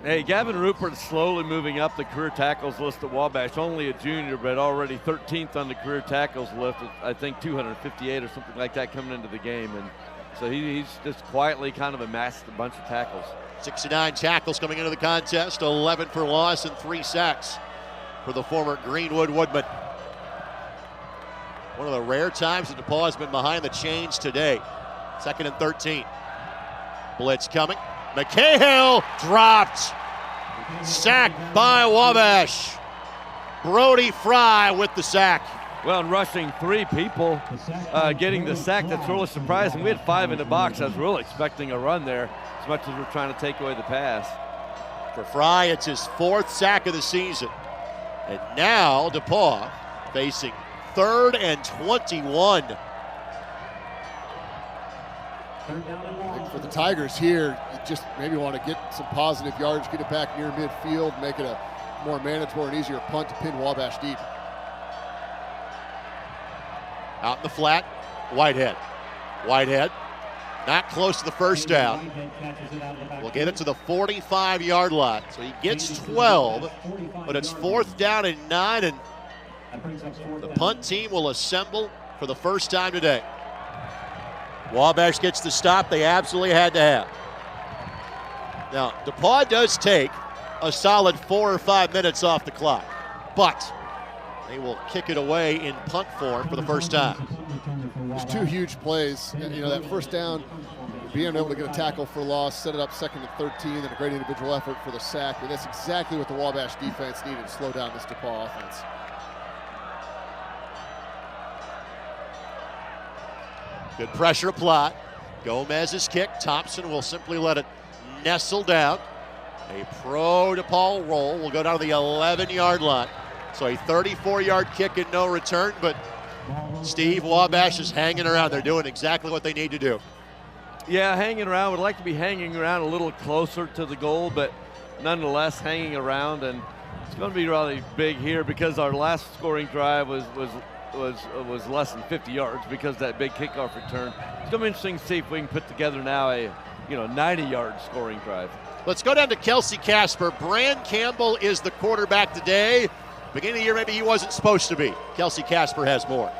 Hey, Gavin Rupert slowly moving up the career tackles list at Wabash. Only a junior, but already 13th on the career tackles list. I think 258 or something like that coming into the game. And so he's just quietly kind of amassed a bunch of tackles.
69 tackles coming into the contest, 11 for loss and 3 sacks for the former Greenwood Woodman. One of the rare times that DePauw has been behind the chains today. 2nd and 13. Blitz coming. McCahill dropped. Sacked by Wabash. Brody Fry with the sack.
Well, and rushing 3 people, getting the sack, that's really surprising. We had 5 in the box. I was really expecting a run there, as much as we're trying to take away the pass.
For Fry, it's his 4th sack of the season. And now DePauw facing 3rd and 21.
For the Tigers here, you just maybe want to get some positive yardage, get it back near midfield, make it a more manageable and easier punt to pin Wabash deep.
Out in the flat, Whitehead. Whitehead, not close to the first down. We'll get it to the 45-yard line. So he gets 12, but it's 4th down and 9, and the punt team will assemble for the first time today. Wabash gets the stop they absolutely had to have. Now, DePauw does take a solid 4 or 5 minutes off the clock, but they will kick it away in punt form for the first time.
There's 2 huge plays. You know, that first down, being able to get a tackle for loss, set it up 2nd and 13, and a great individual effort for the sack. And that's exactly what the Wabash defense needed to slow down this DePauw offense.
Good pressure applied. Gomez's kick. Thompson will simply let it nestle down. A pro DePauw roll will go down to the 11-yard line. So a 34-yard kick and no return, but Steve, Wabash is hanging around. They're doing exactly what they need to do.
Yeah, hanging around. Would like to be hanging around a little closer to the goal, but nonetheless hanging around. And it's going to be really big here because our last scoring drive was less than 50 yards because of that big kickoff return. It's going to be interesting to see if we can put together now a 90-yard scoring drive.
Let's go down to Kelsey Casper. Brand Campbell is the quarterback today. Beginning of the year, maybe he wasn't supposed to be. Kelsey Casper has more.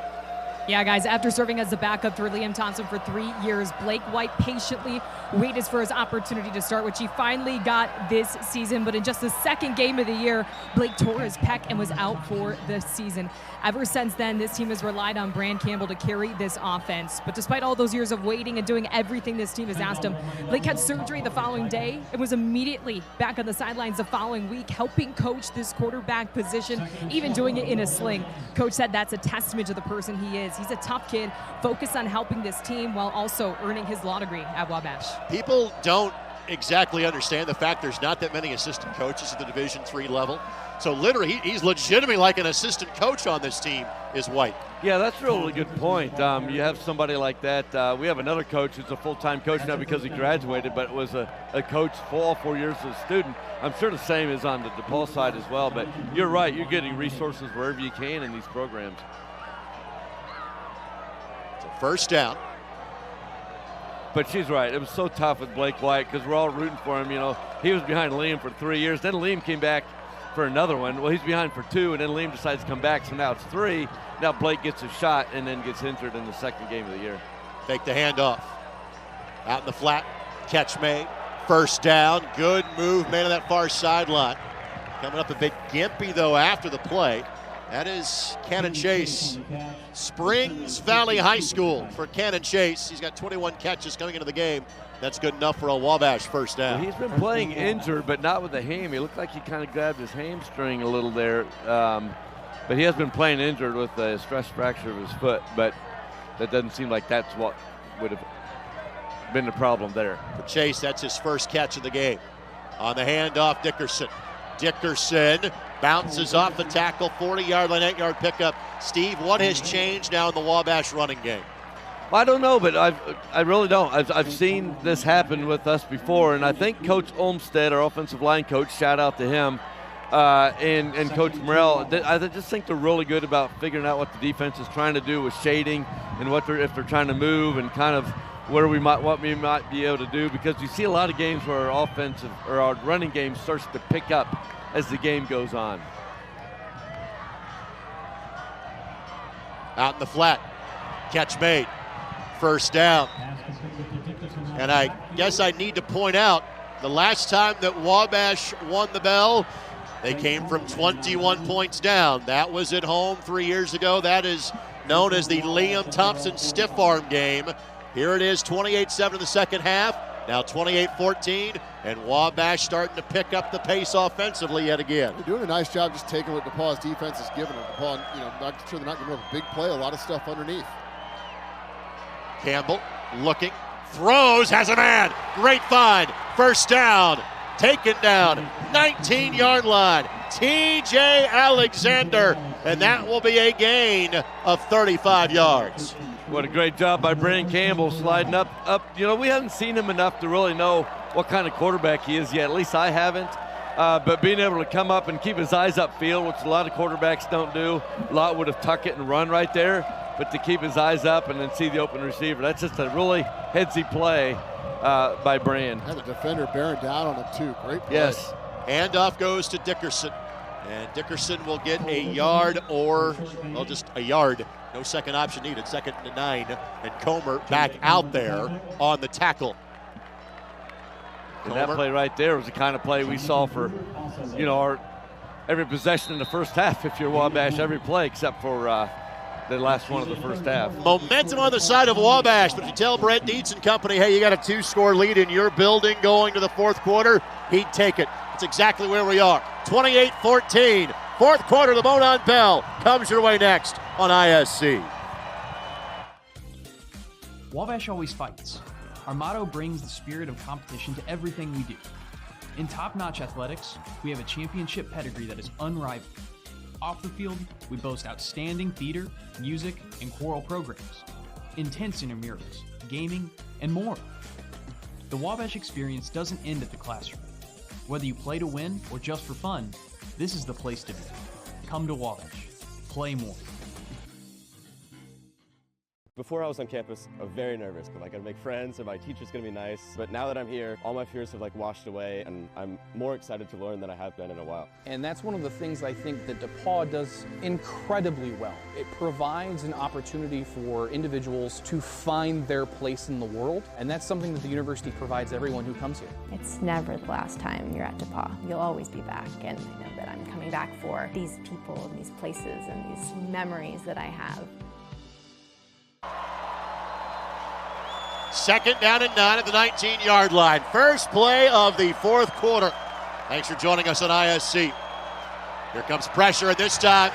Yeah, guys, after serving as the backup for Liam Thompson for 3 years, Blake White patiently waited for his opportunity to start, which he finally got this season. But in just the 2nd game of the year, Blake tore his pec and was out for the season. Ever since then, this team has relied on Brand Campbell to carry this offense. But despite all those years of waiting and doing everything this team has asked him, Blake had surgery the following day and was immediately back on the sidelines the following week, helping coach this quarterback position, even doing it in a sling. Coach said that's a testament to the person he is. He's a tough kid, focused on helping this team while also earning his law degree at Wabash.
People don't exactly understand the fact there's not that many assistant coaches at the Division III level. So literally, he's legitimately like an assistant coach on this team, is White.
Yeah, that's a really good point. You have somebody like that. We have another coach who's a full-time coach now because he graduated, but was a coach for all 4 years as a student. I'm sure the same is on the DePauw side as well, but you're right. You're getting resources wherever you can in these programs.
So first down.
But she's right. It was so tough with Blake White because we're all rooting for him. You know, he was behind Liam for 3 years. Then Liam came back for another one. Well, he's behind for 2, and then Liam decides to come back, so now it's 3. Now Blake gets a shot and then gets injured in the 2nd game of the year.
Take the handoff. Out in the flat, catch made. First down, good move made on that far sideline. Coming up a bit gimpy, though, after the play. That is Cannon Chase. Springs Valley High School for Cannon Chase. He's got 21 catches coming into the game. That's good enough for a Wabash first down.
Well, he's been playing injured, but not with the ham. He looked like he kind of grabbed his hamstring a little there. But he has been playing injured with a stress fracture of his foot, but that doesn't seem like that's what would have been the problem there.
For Chase, that's his first catch of the game. On the handoff, Dickerson. Dickerson bounces off the tackle, 40-yard line, 8-yard pickup. Steve, what has changed now in the Wabash running game?
I don't know, but I really don't. I've seen this happen with us before, and I think Coach Olmstead, our offensive line coach, shout out to him, and Coach Morrell. I just think they're really good about figuring out what the defense is trying to do with shading and if they're trying to move and kind of what we might be able to do, because you see a lot of games where our offensive or our running game starts to pick up as the game goes on.
Out in the flat, catch made, first down. And I guess I need to point out, the last time that Wabash won the Bell, they came from 21 points down. That was at home 3 years ago. That is known as the Liam Thompson stiff arm game. Here it is, 28-7 in the second half. Now 28-14, and Wabash starting to pick up the pace offensively yet again.
They're doing a nice job just taking what DePauw's defense is giving them. DePauw, not sure they're not giving up a big play, a lot of stuff underneath.
Campbell looking, throws, has a man. Great find, first down, taken down 19-yard line. TJ Alexander, and that will be a gain of 35 yards.
What a great job by Brandon Campbell sliding up. You know, we haven't seen him enough to really know what kind of quarterback he is yet. At least I haven't. But being able to come up and keep his eyes upfield, which a lot of quarterbacks don't do. A lot would have tuck it and run right there. But to keep his eyes up and then see the open receiver, that's just a really headsy play by Brand.
Had a defender bearing down on him too. Great play.
Yes. Handoff goes to Dickerson. And Dickerson will get a yard or, well, just a yard. No second option needed. 2nd and 9. And Comer back out there on the tackle.
And that play right there was the kind of play we saw for, you know, every possession in the first half, if you're Wabash, every play except for the last one of the first half.
Momentum on the side of Wabash, but if you tell Brett Dietz and company, hey, you got a 2-score lead in your building going to the fourth quarter, he'd take it. That's exactly where we are. 28-14. Fourth quarter, the Monon Bell comes your way next on ISC.
Wabash always fights. Our motto brings the spirit of competition to everything we do. In top-notch athletics, we have a championship pedigree that is unrivaled. Off the field, we boast outstanding theater, music, and choral programs, intense intramurals, gaming, and more. The Wabash experience doesn't end at the classroom. Whether you play to win or just for fun, this is the place to be. Come to Wabash. Play more.
Before I was on campus, I was very nervous because I got to make friends and my teacher's going to be nice. But now that I'm here, all my fears have washed away, and I'm more excited to learn than I have been in a while.
And that's one of the things I think that DePauw does incredibly well. It provides an opportunity for individuals to find their place in the world, and that's something that the university provides everyone who comes here.
It's never the last time you're at DePauw. You'll always be back, and I know that I'm coming back for these people and these places and these memories that I have.
2nd down and 9 at the 19-yard line. First play of the fourth quarter. Thanks for joining us on ISC. Here comes pressure, and this time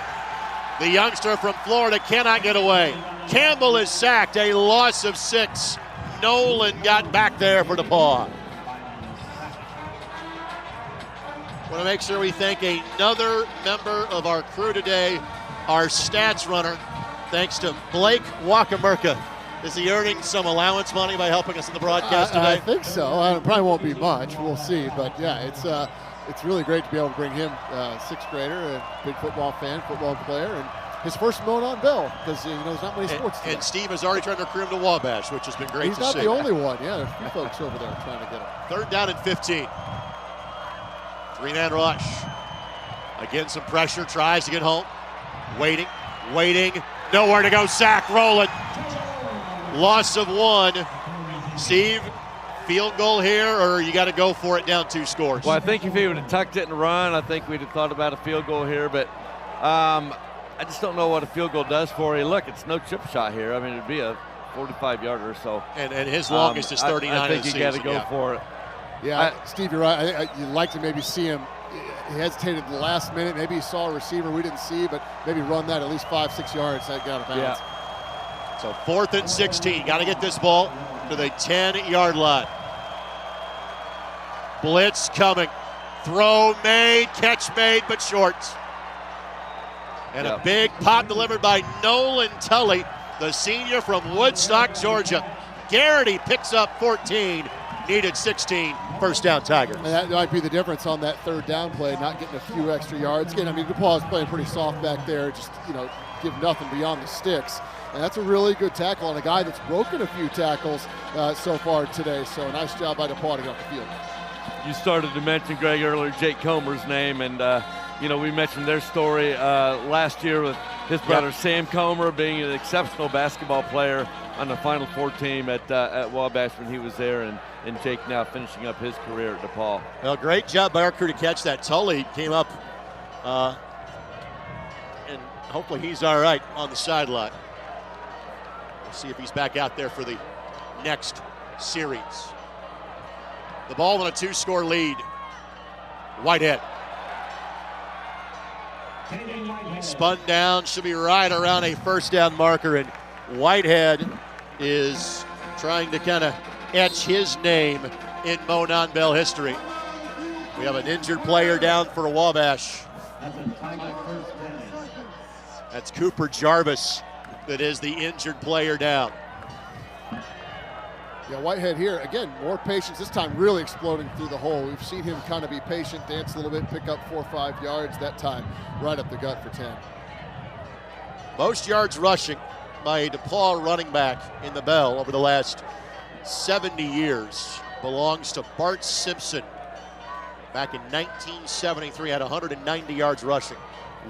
the youngster from Florida cannot get away. Campbell is sacked, a loss of 6. Nolan got back there for DePauw. Want to make sure we thank another member of our crew today, our stats runner, thanks to Blake Wakamerka. Is he earning some allowance money by helping us in the broadcast today?
I think so. It probably won't be much. We'll see. But yeah, it's really great to be able to bring him, 6th grader, a big football fan, football player, and his first Monon Bell, because there's not many sports today.
And Steve has already trying to recruit him to Wabash, which has been great to see.
He's not the only one. Yeah, there's a few folks over there trying to get him.
3rd down and 15. 3-man rush. Again, some pressure. Tries to get home. Waiting. Nowhere to go. Sack. Rolling. Loss of 1. Steve, field goal here, or you got to go for it down 2 scores?
Well, I think if he would have tucked it and run, I think we'd have thought about a field goal here. But I just don't know what a field goal does for you. Look, it's no chip shot here. I mean, it'd be a 45-yarder or so.
And his longest is 39.
I think you got to go for it.
Yeah, Steve, you're right. You'd like to maybe see him. He hesitated at the last minute. Maybe he saw a receiver we didn't see, but maybe run that at least 5-6 yards. That got out of bounds.
Yeah. So 4th and 16. Got to get this ball to the 10-yard line. Blitz coming. Throw made, catch made, but short. And a big pop delivered by Nolan Tully, the senior from Woodstock, Georgia. Garrity picks up 14. Needed 16, first down Tigers.
And that might be the difference on that 3rd down play, not getting a few extra yards. Again, I mean, DePauw is playing pretty soft back there, just, give nothing beyond the sticks. And that's a really good tackle on a guy that's broken a few tackles so far today. So nice job by DePauw to get off the field.
You started to mention, Greg, earlier, Jake Comer's name, and we mentioned their story last year with his brother Sam Comer being an exceptional basketball player on the Final Four team at Wabash when he was there, and Jake now finishing up his career at DePauw.
Well, great job by our crew to catch that. Tully came up, and hopefully he's all right on the sideline. We'll see if he's back out there for the next series. The ball on a 2-score lead. Whitehead. Spun down, should be right around a first down marker, and Whitehead is trying to kind of etch his name in Monon Bell history. We have an injured player down for a Wabash. That's Cooper Jarvis that is the injured player down.
Yeah, Whitehead here, again, more patience, this time really exploding through the hole. We've seen him kind of be patient, dance a little bit, pick up 4 or 5 yards, that time right up the gut for 10.
Most yards rushing by a DePauw running back in the Bell over the last 70 years belongs to Bart Simpson. Back in 1973, had 190 yards rushing.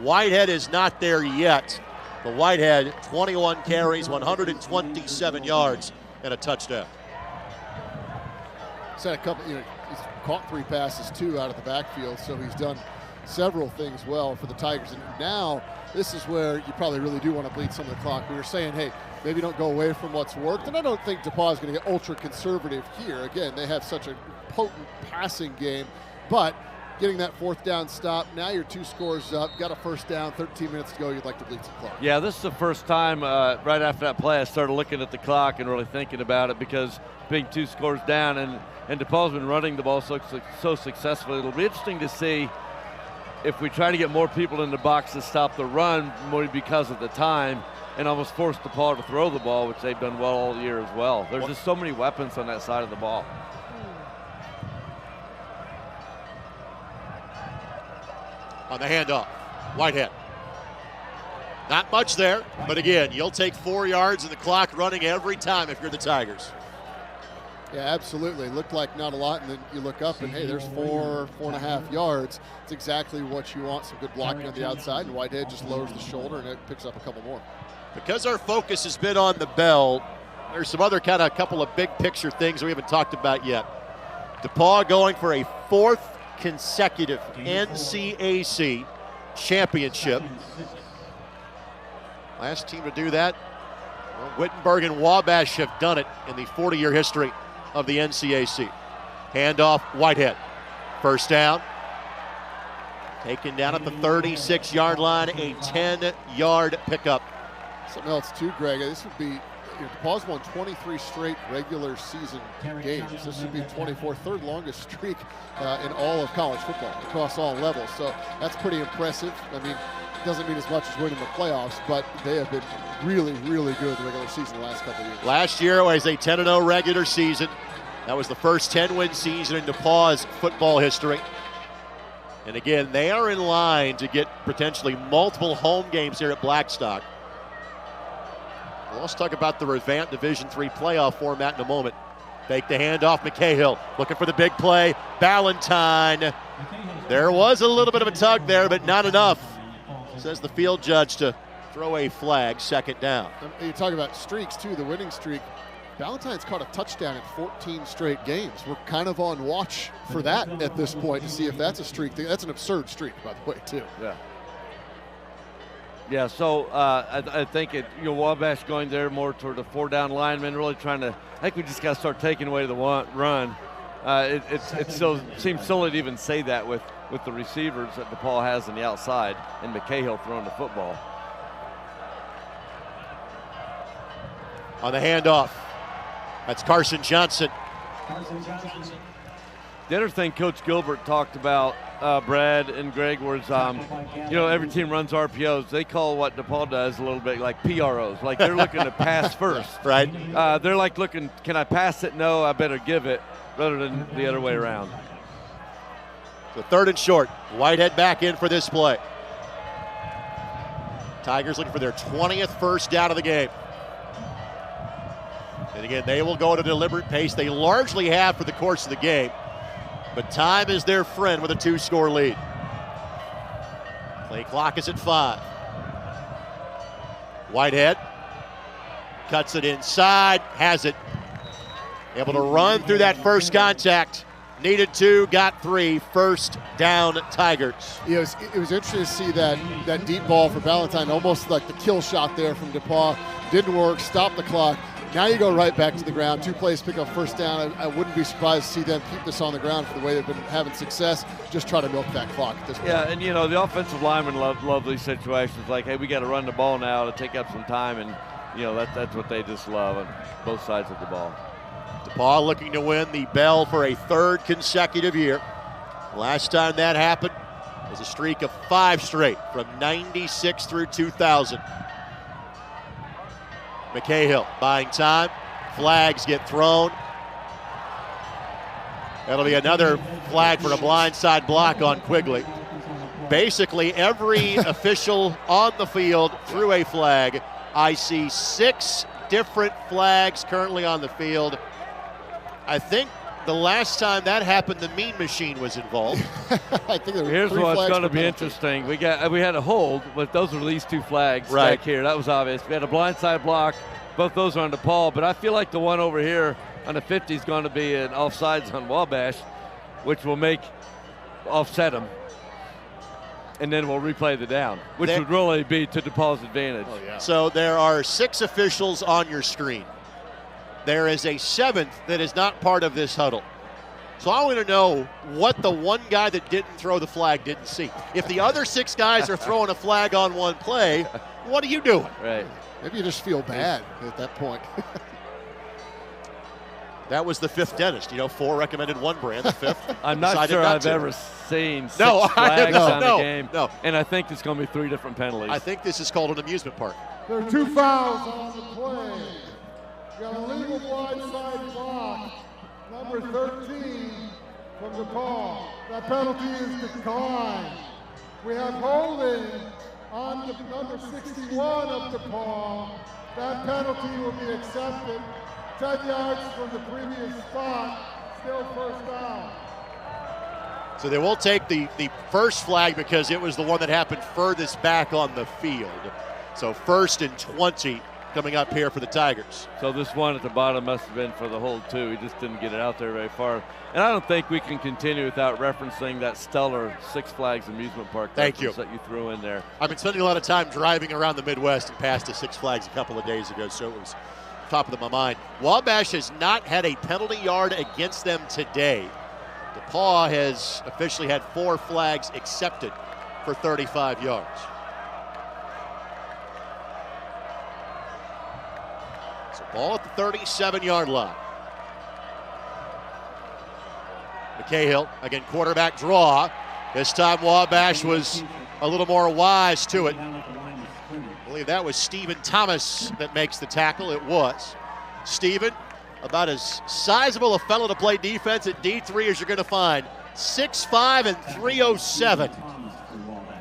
Whitehead is not there yet, but Whitehead, 21 carries, 127 yards, and a touchdown.
He's had a couple, he's caught 3 passes too out of the backfield, so he's done several things well for the Tigers. And now this is where you probably really do want to bleed some of the clock. We were saying, hey, maybe don't go away from what's worked, and I don't think DePauw is going to get ultra conservative here. Again, they have such a potent passing game, but getting that 4th down stop, now you're 2 scores up, got a 1st down, 13 minutes to go, you'd like to bleed some clock.
Yeah, this is the first time right after that play I started looking at the clock and really thinking about it, because being 2 scores down and DePauw's been running the ball so successfully. It'll be interesting to see if we try to get more people in the box to stop the run, more because of the time, and almost force DePauw to throw the ball, which they've done well all year as well. There's just so many weapons on that side of the ball.
On the handoff, Whitehead. Not much there, but again, you'll take 4 yards and the clock running every time if you're the Tigers.
Yeah, absolutely. Looked like not a lot, and then you look up and, hey, there's 4.5 yards. It's exactly what you want. Some good blocking on the outside, and Whitehead just lowers the shoulder, and it picks up a couple more.
Because our focus has been on the Bell, there's some other kind of couple of big picture things we haven't talked about yet. DePauw going for a 4th consecutive NCAC championship. Last team to do that, well, Wittenberg and Wabash have done it in the 40-year history of the NCAC. Handoff, Whitehead. 1st down. Taken down at the 36-yard line, a 10-yard pickup.
Something else too, Greg, this would be, DePauw's won 23 straight regular season games. This would be 24th, 3rd longest streak in all of college football across all levels. So that's pretty impressive. I mean, doesn't mean as much as winning the playoffs, but they have been really, really good in the regular season the last couple of years.
Last year was a 10-0 regular season. That was the first 10-win season in DePauw's football history. And again, they are in line to get potentially multiple home games here at Blackstock. Let's talk about the revamped Division III playoff format in a moment. Fake the handoff, McCahill looking for the big play. Ballantyne. There was a little bit of a tug there, but not enough, says the field judge, to throw a flag. 2nd down.
You talk about streaks too, the winning streak. Ballantyne's caught a touchdown in 14 straight games. We're kind of on watch for that at this point to see if that's a streak. That's an absurd streak, by the way, too.
Yeah. Yeah, so I think Wabash going there more toward the 4-down lineman, really trying to. I think we just got to start taking away the run. It still seems silly to even say that with the receivers that DePauw has on the outside and McCahill throwing the football.
On the handoff, that's Carson Johnson.
The other thing Coach Gilbert talked about, Brad and Greg, was every team runs RPOs. They call what DePauw does a little bit like PROs. Like they're looking to pass first.
Right.
They're like looking, can I pass it? No, I better give it, rather than the other way around.
So 3rd and short. Whitehead back in for this play. Tigers looking for their 20th 1st down of the game. And again, they will go at a deliberate pace. They largely have for the course of the game. But time is their friend with a 2-score lead. Play clock is at 5. Whitehead cuts it inside, has it. Able to run through that first contact. Needed 2, got 3. 1st down, Tigers.
Yeah, it was interesting to see that deep ball for Ballantyne, almost like the kill shot there from DePauw. Didn't work, stopped the clock. Now you go right back to the ground. 2 plays, pick up 1st down. I wouldn't be surprised to see them keep this on the ground for the way they've been having success. Just try to milk that clock at this point.
Yeah, and the offensive linemen love these situations. Like, hey, we got to run the ball now to take up some time, and that's what they just love on both sides of the ball.
DePauw looking to win the Bell for a 3rd consecutive year. Last time that happened was a streak of 5 straight from 96 through 2000. McCahill buying time. Flags get thrown. That'll be another flag for a blindside block on Quigley. Basically, every official on the field threw a flag. I see 6 different flags currently on the field. I think the last time that happened, the Mean Machine was involved.
I think there were
Here's
3
what's
flags
going to
for
be
penalty.
interesting. We had a hold, but those were these 2 flags back here. That was obvious. We had a blindside block. Both those are on DePauw, but I feel like the one over here on the 50 is going to be an offsides on Wabash, which will offset them. And then we'll replay the down, which would really be to DePauw's advantage.
So there are 6 officials on your screen. There is a 7th that is not part of this huddle. So I want to know what the one guy that didn't throw the flag didn't see. If the other 6 guys are throwing a flag on one play, what are you doing?
Right.
Maybe you just feel bad at that point.
That was the 5th dentist. 4 recommended one brand, the 5th.
I'm not sure I've ever seen 6 flags on a game.
No.
And I think it's going to be 3 different penalties.
I think this is called an amusement park.
There are 2 fouls on the play. You got a legal blindside block, number 13 from DePauw. That penalty is declined. We have holding on the number 61 of DePauw. That penalty will be accepted. 10 yards from the previous spot, still first down.
So they will take the first flag because it was the one that happened furthest back on the field. So 1st and 20 coming up here for the Tigers.
So this one at the bottom must have been for the hold too. He just didn't get it out there very far. And I don't think we can continue without referencing that stellar Six Flags amusement park
Thank you
that you threw in there.
I've been spending a lot of time driving around the Midwest and passed a Six Flags a couple of days ago, so it was top of my mind. Wabash has not had a penalty yard against them today. DePauw has officially had 4 flags accepted for 35 yards. So ball at the 37-yard line. McCahill, again, quarterback draw. This time Wabash was a little more wise to it. I believe that was Stephen Thomas that makes the tackle. It was. Stephen, about as sizable a fellow to play defense at D3 as you're going to find. 6'5" and 307.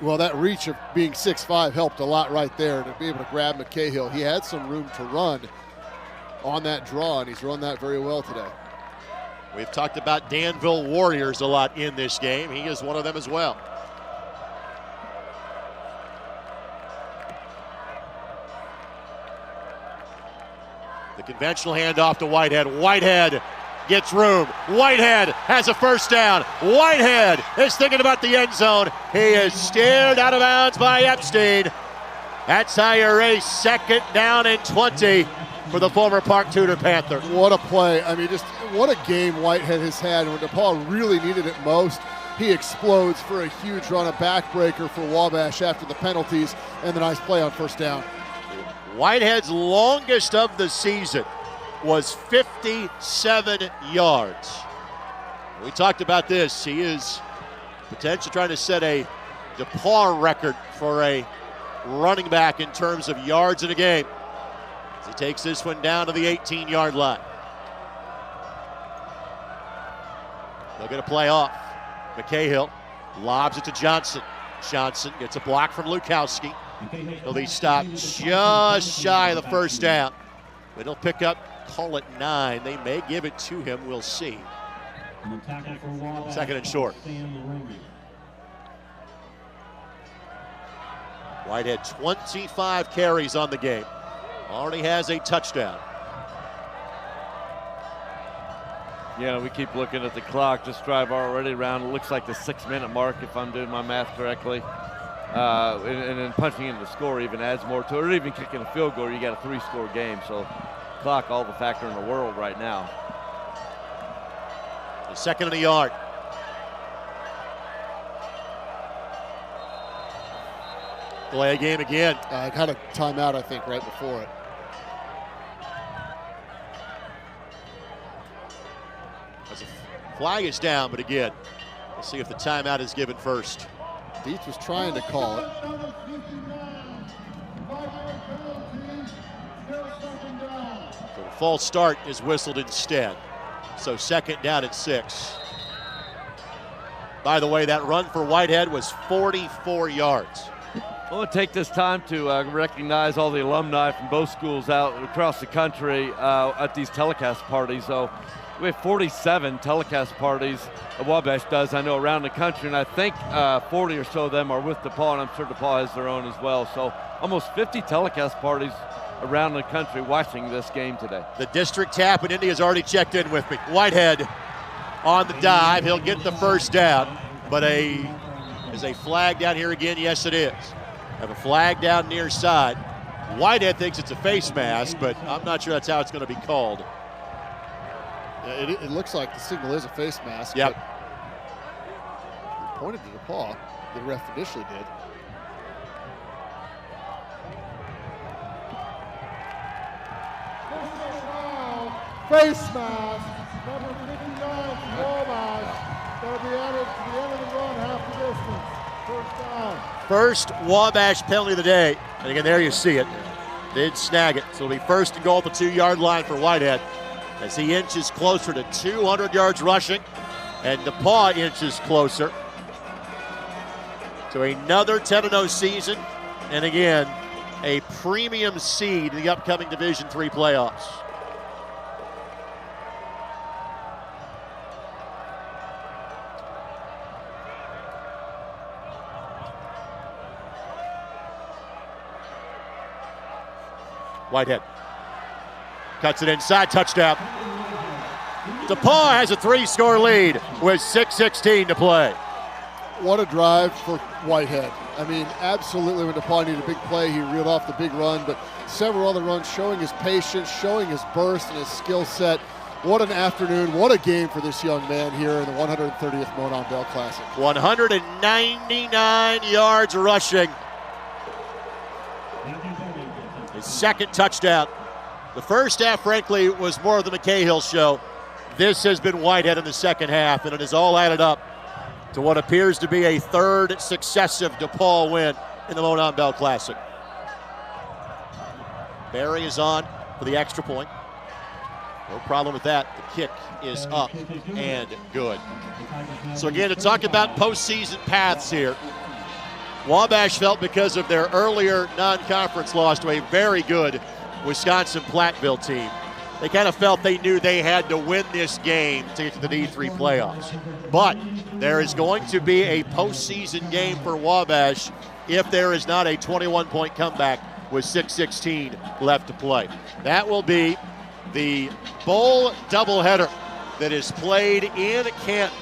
Well, that reach of being 6'5" helped a lot right there to be able to grab McCahill. He had some room to run on that draw, and he's run that very well today.
We've talked about Danville Warriors a lot in this game. He is one of them as well. The conventional handoff to Whitehead. Whitehead gets room. Whitehead has a first down. Whitehead is thinking about the end zone. He is steered out of bounds by Epstein. That's how you raise 2nd down and 20 for the former Park Tudor Panther.
What a play. I mean, just what a game Whitehead has had. When DePauw really needed it most, he explodes for a huge run, a backbreaker for Wabash after the penalties, and the nice play on first down.
Whitehead's longest of the season was 57 yards. We talked about this. He is potentially trying to set a DePauw record for a running back in terms of yards in a game. As he takes this one down to the 18-yard line. They'll get a play off. McCahill lobs it to Johnson. Johnson gets a block from Lukowski. He'll be stopped just shy of the first down. But he'll pick up, call it 9. They may give it to him. We'll see. 2nd and short. Whitehead 25 carries on the game. Already has a touchdown.
Yeah, we keep looking at the clock. This drive already around, it looks like the 6-minute mark if I'm doing my math correctly. And then punching in the score even adds more to it. Or even kicking a field goal, you got a 3-score game. So clock, all the factor in the world right now.
The 2nd and a yard. Delay a game again.
Had a timeout, I think, right before it.
As a flag is down, but again, We'll see if the timeout is given first.
Dietz was trying to call it.
So the false start is whistled instead. So second down and 6. By the way, that run for Whitehead was 44 yards.
I want to take this time to recognize all the alumni from both schools out across the country at these telecast parties. So we have 47 telecast parties Wabash does, I know, around the country, and I think 40 or so of them are with DePauw, and I'm sure DePauw has their own as well. So almost 50 telecast parties around the country watching this game today.
The district tap in Indy has already checked in with me. Whitehead on the dive. He'll get the first down, but is a flag down here again? Yes, it is. Have a flag down near side. Whitehead thinks it's a face mask, but I'm not sure that's how it's going to be called.
Yeah, it looks like the signal is a face mask.
Yep.
He pointed to DePauw. The ref initially did.
Face mask, number 59 from Wabash. That'll be added to the end of the run, half the distance. First down.
First Wabash penalty of the day. And again, there you see it. Did snag it. So it'll be first and goal at the 2-yard line for Whitehead as he inches closer to 200 yards rushing, and DePauw inches closer to another 10-0 season, and again, a premium seed in the upcoming Division III playoffs. Whitehead cuts it inside, touchdown. DePauw has a 3-score lead with 6:16 to play.
What a drive for Whitehead. I mean, absolutely, when DePauw needed a big play, he reeled off the big run, but several other runs showing his patience, showing his burst and his skill set. What an afternoon, what a game for this young man here in the 130th Monon Bell Classic.
199 yards rushing. His second touchdown. The first half, frankly, was more of the McCahill show. This has been Whitehead in the second half, and it has all added up to what appears to be a third successive DePauw win in the Monon Bell Classic. Barry is on for the extra point. No problem with that. The kick is up and good. So again, to talk about postseason paths here, Wabash felt because of their earlier non-conference loss to a very good Wisconsin-Platteville team, they kind of felt they knew they had to win this game to get to the D3 playoffs. But there is going to be a postseason game for Wabash if there is not a 21-point comeback with 6:16 left to play. That will be the bowl doubleheader that is played in Canton.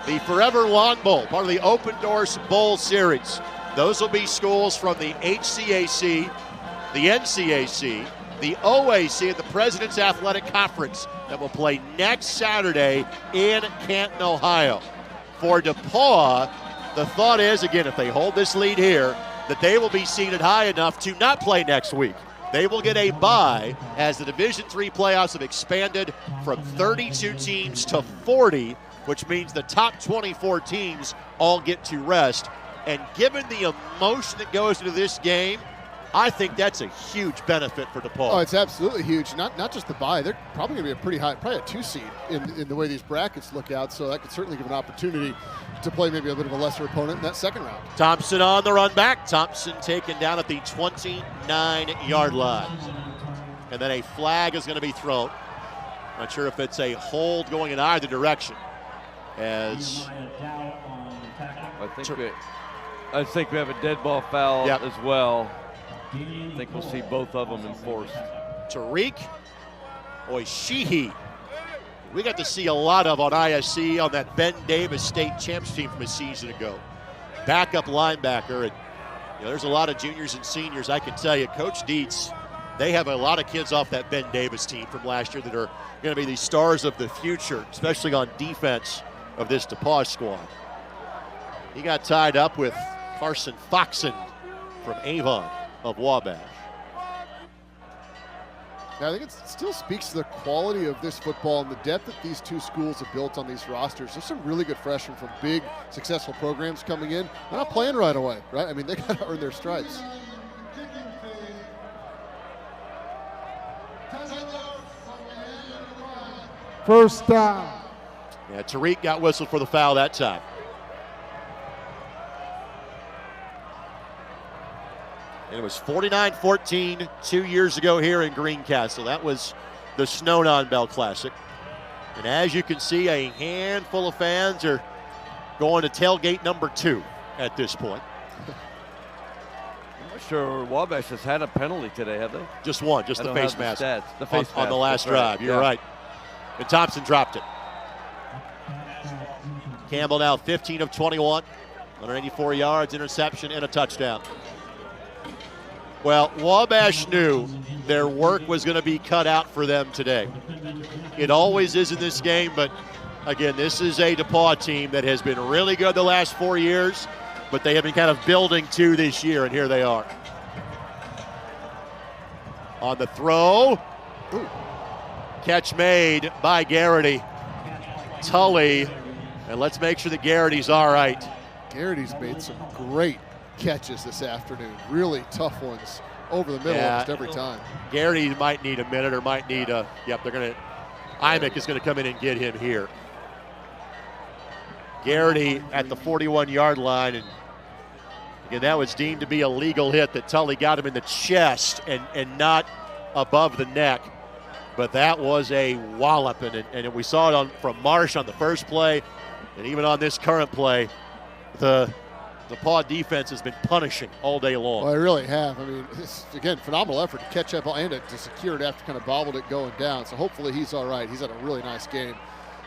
The Forever Lawn Bowl, part of the Open Doors Bowl series. Those will be schools from the HCAC, the NCAC, the OAC, and the President's Athletic Conference that will play next Saturday in Canton, Ohio. For DePauw, the thought is, again, if they hold this lead here, that they will be seated high enough to not play next week. They will get a bye as the Division III playoffs have expanded from 32 teams to 40, which means the top 24 teams all get to rest. And given the emotion that goes into this game, I think that's a huge benefit for DePauw.
Oh, it's absolutely huge. Not just the bye. They're probably going to be a pretty high, probably a 2 seed in the way these brackets look out. So that could certainly give an opportunity to play maybe a bit of a lesser opponent in that second round.
Thompson on the run back. Thompson taken down at the 29-yard line. And then a flag is going to be thrown. Not sure if it's a hold going in either direction. As
I think we have a dead ball foul as well. I think we'll see both of them enforced.
Tariq Oishihi. We got to see a lot of on ISC on that Ben Davis State Champs team from a season ago. Backup linebacker. And there's a lot of juniors and seniors. I can tell you, Coach Dietz, they have a lot of kids off that Ben Davis team from last year that are going to be the stars of the future, especially on defense of this DePauw squad. He got tied up with Carson Foxen from Avon of Wabash.
Yeah, I think it still speaks to the quality of this football and the depth that these two schools have built on these rosters. There's some really good freshmen from big, successful programs coming in. They're not playing right away, right? I mean, they got to earn their stripes.
First down.
Yeah, Tariq got whistled for the foul that time. And it was 49-14 2 years ago here in Greencastle. That was the Monon Bell Classic. And as you can see, a handful of fans are going to tailgate number 2 at this point.
I'm not sure Wabash has had a penalty today, have they?
Just one, just the face mask.
The face
on the last
mask.
drive. You're right. And Thompson dropped it. Campbell now 15 of 21, 184 yards, interception, and a touchdown. Well, Wabash knew their work was going to be cut out for them today. It always is in this game, but again, this is a DePauw team that has been really good the last 4 years, but they have been kind of building to this year, and here they are. On the throw. Ooh. Catch made by Garrity. Tully. And let's make sure that Garrity's all right.
Garrity's made some great catches this afternoon. Really tough ones over the middle almost every time.
Garrity might need a minute or might need a, they're going to, Imick is going to come in and get him here. Garrity at the 41-yard line, and again, that was deemed to be a legal hit that Tully got him in the chest and not above the neck. But that was a wallop, and we saw it from Marsh on the first play, and even on this current play, the DePauw defense has been punishing all day long.
Well, they really have. I mean, it's, again, phenomenal effort to catch that ball and to secure it after kind of bobbled it going down. So hopefully he's all right. He's had a really nice game,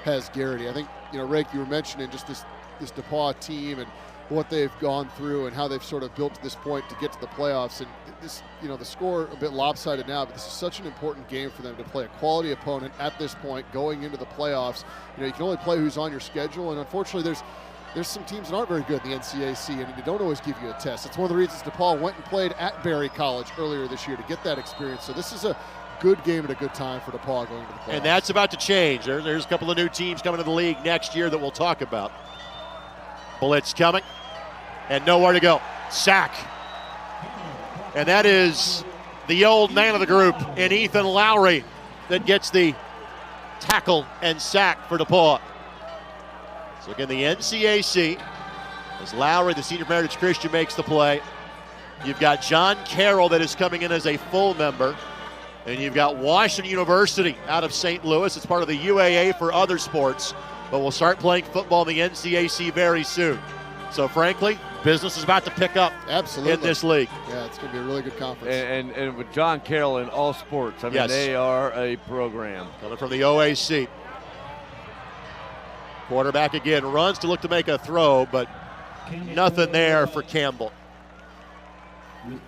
has Garrity. I think, Rake, you were mentioning just this DePauw team and what they've gone through and how they've sort of built to this point to get to the playoffs. And this, the score a bit lopsided now, but this is such an important game for them to play a quality opponent at this point going into the playoffs. You can only play who's on your schedule, and unfortunately there's some teams that aren't very good in the NCAC, and they don't always give you a test. It's one of the reasons DePauw went and played at Berry College earlier this year to get that experience. So this is a good game at a good time for DePauw going into the playoffs.
And that's about to change. There's a couple of new teams coming to the league next year that we'll talk about. Blitz coming, and nowhere to go. Sack. And that is the old man of the group in Ethan Lowry that gets the tackle and sack for DePauw. So again, the NCAC, as Lowry, the senior Meritage Christian, makes the play. You've got John Carroll that is coming in as a full member. And you've got Washington University out of St. Louis. It's part of the UAA for other sports. But we'll start playing football in the NCAC very soon. So frankly, business is about to pick up in this league.
Yeah, it's going to be a really good conference.
And with John Carroll in all sports, I mean, they are a program.
Coming from the OAC. Quarterback again runs to look to make a throw, but nothing there for Campbell. And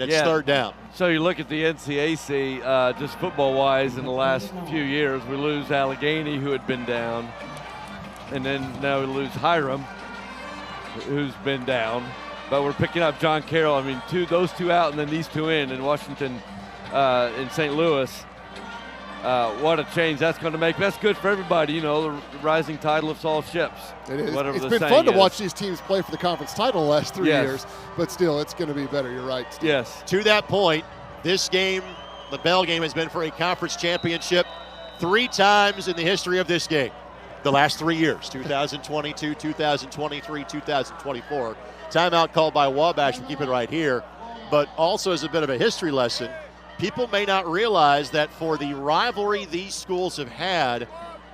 it's third down.
So you look at the NCAC, just football-wise, in the last few years, we lose Allegheny, who had been down, and then now we lose Hiram, who's been down. But we're picking up John Carroll. I mean, those two out and then these two in Washington, in St. Louis. What a change that's going to make. That's good for everybody. The rising tide lifts all ships.
It is.
It's
been fun to watch these teams play for the conference title the last 3 years, but still, it's going to be better. You're right, Steve.
Yes.
To that point, this game, the Bell game, has been for a conference championship 3 times in the history of this game. The last 3 years, 2022, 2023, 2024. Timeout called by Wabash. We'll keep it right here. But also as a bit of a history lesson, people may not realize that for the rivalry these schools have had,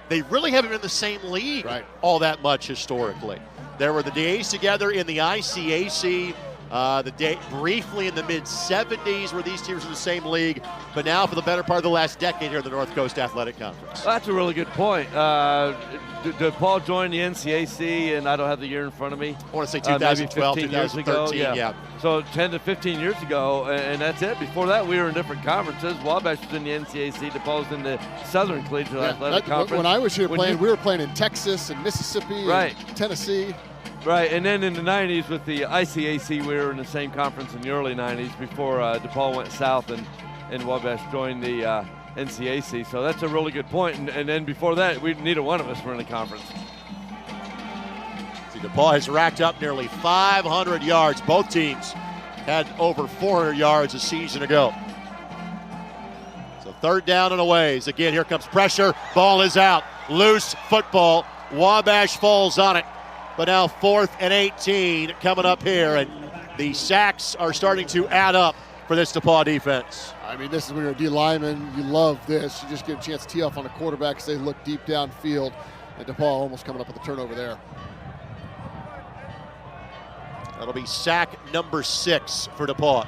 they really haven't been in the same league all that much historically. There were the days together in the ICAC, briefly in the mid-'70s where these teams were in the same league, but now for the better part of the last decade here in the North Coast Athletic Conference.
Well, that's a really good point. DePauw joined the NCAC, and I don't have the year in front of me.
I want to say 2012,
maybe
2013, yeah.
So 10 to 15 years ago, and that's it. Before that, we were in different conferences. Wabash was in the NCAC, DePauw was in the Southern Collegiate Athletic Conference.
When I was here playing, we were playing in Texas and Mississippi and Tennessee.
Right, and then in the 90s with the ICAC, we were in the same conference in the early 90s before DePauw went south and and Wabash joined the NCAC. So that's a really good point. And then before that, neither one of us were in the conference.
See, DePauw has racked up nearly 500 yards. Both teams had over 400 yards a season ago. So third down and aways. Again, here comes pressure. Ball is out. Loose football. Wabash falls on it. But now 4th and 18 coming up here, and the sacks are starting to add up for this DePauw defense.
I mean, this is when you're a D lineman, you love this. You just get a chance to tee off on a quarterback as they look deep downfield, and DePauw almost coming up with a turnover there.
That'll be sack number 6 for DePauw.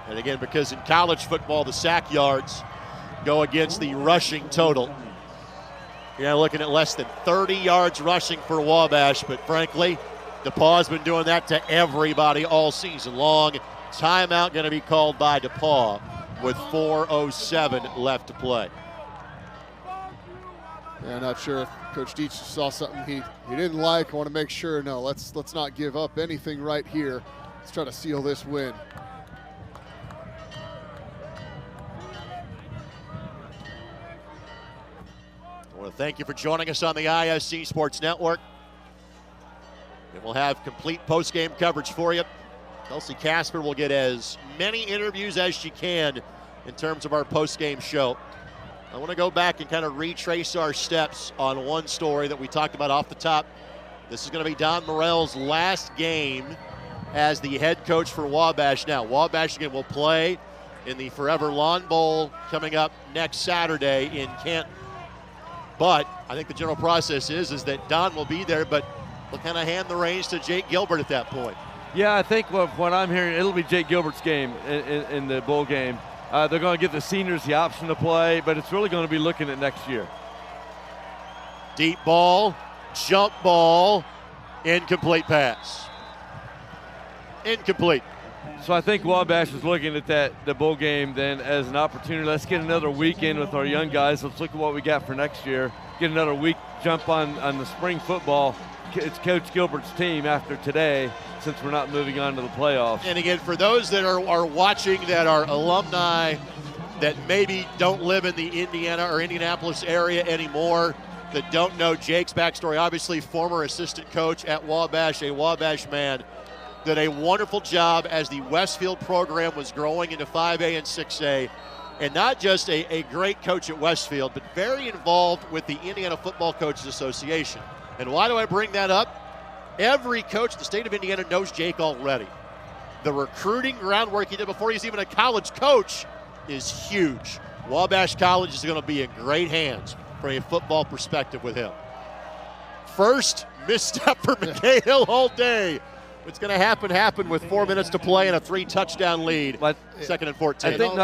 And again, because in college football, the sack yards go against the rushing total. You're now looking at less than 30 yards rushing for Wabash, but frankly, DePauw's been doing that to everybody all season long. Timeout going to be called by DePauw with 4:07 left to play.
Yeah, not sure if Coach Deitch saw something he didn't like. I want to make sure, no, let's not give up anything right here. Let's try to seal this win.
I want to thank you for joining us on the ISC Sports Network. And we'll have complete post-game coverage for you. Kelsey Casper will get as many interviews as she can in terms of our post-game show. I want to go back and kind of retrace our steps on one story that we talked about off the top. This is going to be Don Morell's last game as the head coach for Wabash. Now, Wabash again will play in the Forever Lawn Bowl coming up next Saturday in Canton. But I think the general process is that Don will be there, but we'll kind of hand the reins to Jake Gilbert at that point.
Yeah, I think what I'm hearing, it'll be Jake Gilbert's game in the bowl game. They're going to give the seniors the option to play, but it's really going to be looking at next year.
Deep ball, jump ball, incomplete pass. Incomplete.
So I think Wabash is looking at the bowl game then as an opportunity. Let's get another weekend with our young guys. Let's look at what we got for next year. Get another week jump on the spring football. It's Coach Gilbert's team after today, since we're not moving on to the playoffs.
And again, for those that are watching that are alumni that maybe don't live in the Indiana or Indianapolis area anymore, that don't know Jake's backstory, obviously former assistant coach at Wabash, a Wabash man, did a wonderful job as the Westfield program was growing into 5A and 6A. And not just a great coach at Westfield, but very involved with the Indiana Football Coaches Association. And why do I bring that up? Every coach in the state of Indiana knows Jake already. The recruiting groundwork he did before he's even a college coach is huge. Wabash College is going to be in great hands from a football perspective with him. First misstep for McKay Hill all day. What's going to happen with 4 minutes to play and a 3-touchdown lead. But 2nd and 14.
I think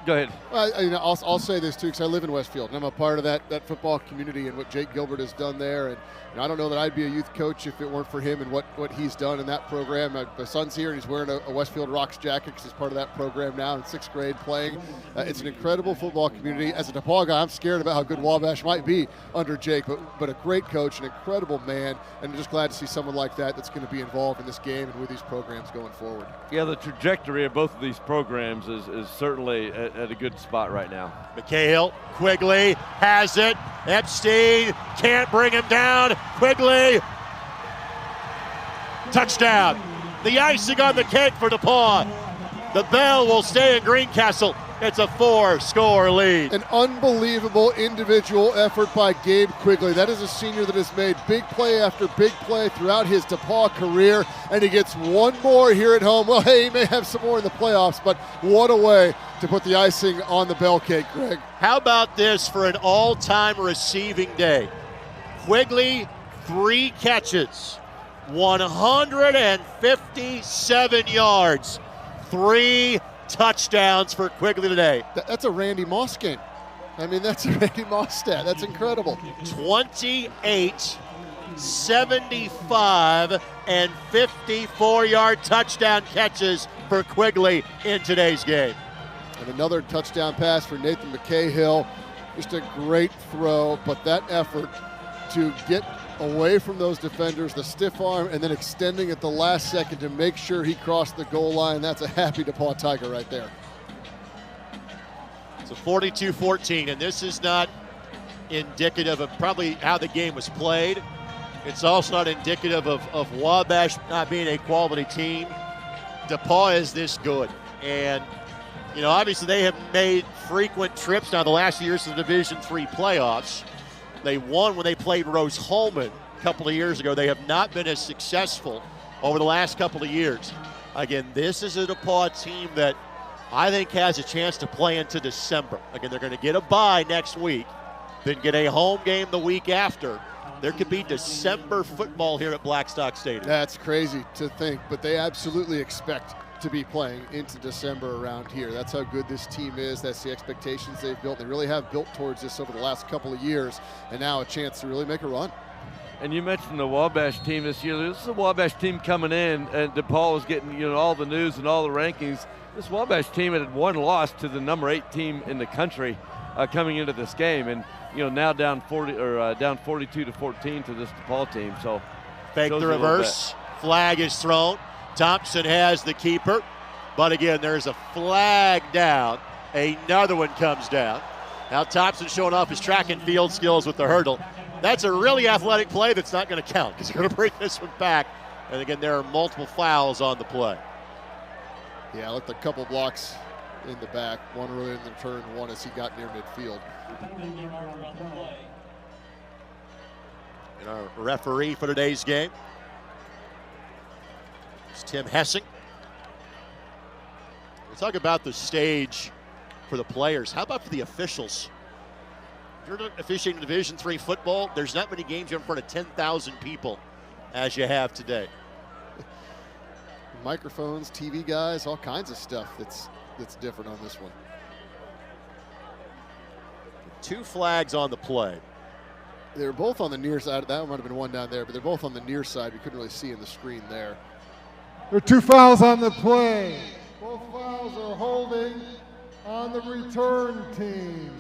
go ahead.
I'll say this too, because I live in Westfield and I'm a part of that football community and what Jake Gilbert has done there. And I don't know that I'd be a youth coach if it weren't for him and what he's done in that program. My son's here and he's wearing a Westfield Rocks jacket because he's part of that program now in 6th grade playing. It's an incredible football community. As a DePauw guy, I'm scared about how good Wabash might be under Jake, but a great coach, an incredible man, and I'm just glad to see someone like that's going to be involved in this game and with these programs going forward.
Yeah, the trajectory of both of these programs is certainly at a good spot right now.
McKay Quigley has it. Epstein can't bring him down. Quigley, touchdown. The icing on the cake for DePauw. The bell will stay in Greencastle. It's a 4-score lead.
An unbelievable individual effort by Gabe Quigley. That is a senior that has made big play after big play throughout his DePauw career, and he gets one more here at home. Well, hey, he may have some more in the playoffs, but what a way to put the icing on the bell cake, Greg.
How about this for an all-time receiving day? Quigley, 3 catches, 157 yards, 3 touchdowns for Quigley today.
That's a Randy Moss game. I mean, that's a Randy Moss stat. That's incredible.
28, 75, and 54-yard touchdown catches for Quigley in today's game.
And another touchdown pass for Nathan McKay. Just a great throw, but that effort to get away from those defenders, the stiff arm, and then extending at the last second to make sure he crossed the goal line. That's a happy DePauw Tiger right there.
So 42-14, and this is not indicative of probably how the game was played. It's also not indicative of Wabash not being a quality team. DePauw is this good. And, you know, obviously they have made frequent trips now the last few years to the Division III playoffs. They won when they played Rose-Hulman a couple of years ago. They have not been as successful over the last couple of years. Again, this is a DePauw team that I think has a chance to play into December. Again, they're going to get a bye next week, then get a home game the week after. There could be December football here at Blackstock Stadium.
That's crazy to think, but they absolutely expect to be playing into December around here. That's how good this team is. That's the expectations they've built. They really have built towards this over the last couple of years, and now a chance to really make a run.
And you mentioned the Wabash team this year. This is a Wabash team coming in, and DePauw was getting all the news and all the rankings. This Wabash team had one loss to the number 8 team in the country coming into this game, and now down 42-14 to this DePauw team. So
fake the reverse. Flag is thrown. Thompson has the keeper, but again, there's a flag down. Another one comes down. Now Thompson showing off his track and field skills with the hurdle. That's a really athletic play that's not going to count because they're going to bring this one back. And again, there are multiple fouls on the play.
Yeah, I looked a couple blocks in the back, one early in the turn, one as he got near midfield.
And our referee for today's game is Tim Hessing. We'll talk about the stage for the players. How about for the officials? If you're officiating Division III football, there's not many games you're in front of 10,000 people as you have today.
Microphones, TV guys, all kinds of stuff that's different on this one.
2 flags on the play.
They're both on the near side. That might have been one down there, but they're both on the near side. We couldn't really see in the screen there.
There are 2 fouls on the play. Both fouls are holding on the return team.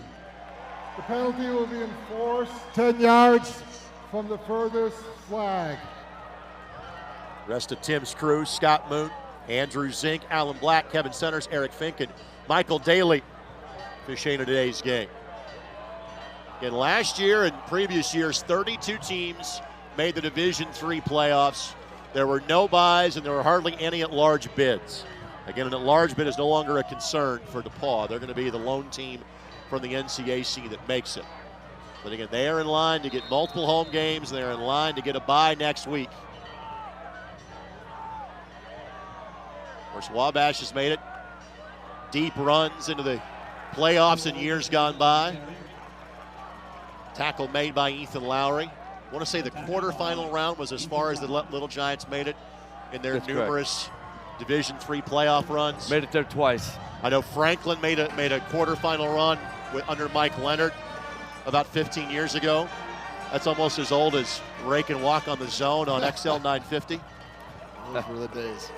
The penalty will be enforced 10 yards from the furthest flag.
Rest of Tim's crew: Scott Moon, Andrew Zink, Alan Black, Kevin Centers, Eric Fink, and Michael Daly officiating today's game. Again, last year and previous years, 32 teams made the Division III playoffs. There were no buys and there were hardly any at-large bids. Again, an at-large bid is no longer a concern for DePauw. They're going to be the lone team from the NCAC that makes it. But again, they are in line to get multiple home games. They're in line to get a bye next week. Of course, Wabash has made it deep runs into the playoffs in years gone by. Tackle made by Ethan Lowry. I want to say the quarterfinal round was as far as the Little Giants made it in their numerous Division III playoff runs.
Made it there twice.
I know Franklin made a quarterfinal run under Mike Leonard about 15 years ago. That's almost as old as Rake and Walk on the Zone on XL 950.
Those were the days.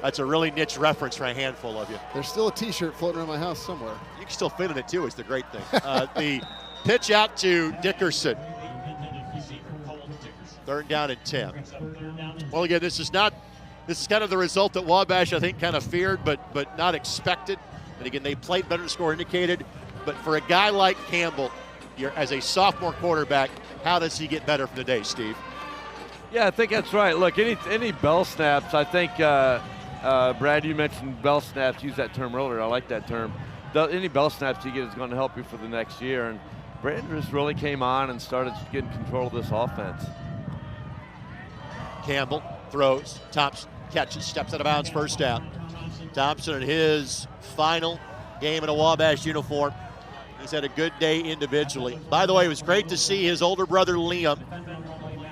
That's a really niche reference for a handful of you.
There's still a T-shirt floating around my house somewhere.
You can still fit in it too, is the great thing. The pitch out to Dickerson. 3rd down and 10. Well, again, this is kind of the result that Wabash, I think, kind of feared, but not expected. And again, they played better than score indicated. But for a guy like Campbell, as a sophomore quarterback, how does he get better from the day, Steve?
Yeah, I think that's right. Look, any bell snaps, I think, Brad, you mentioned bell snaps, used that term earlier. I like that term. Any bell snaps you get is going to help you for the next year. And Brandon just really came on and started getting control of this offense.
Campbell throws, Thompson catches, steps out of bounds, 1st down. Thompson in his final game in a Wabash uniform. He's had a good day individually. By the way, it was great to see his older brother Liam.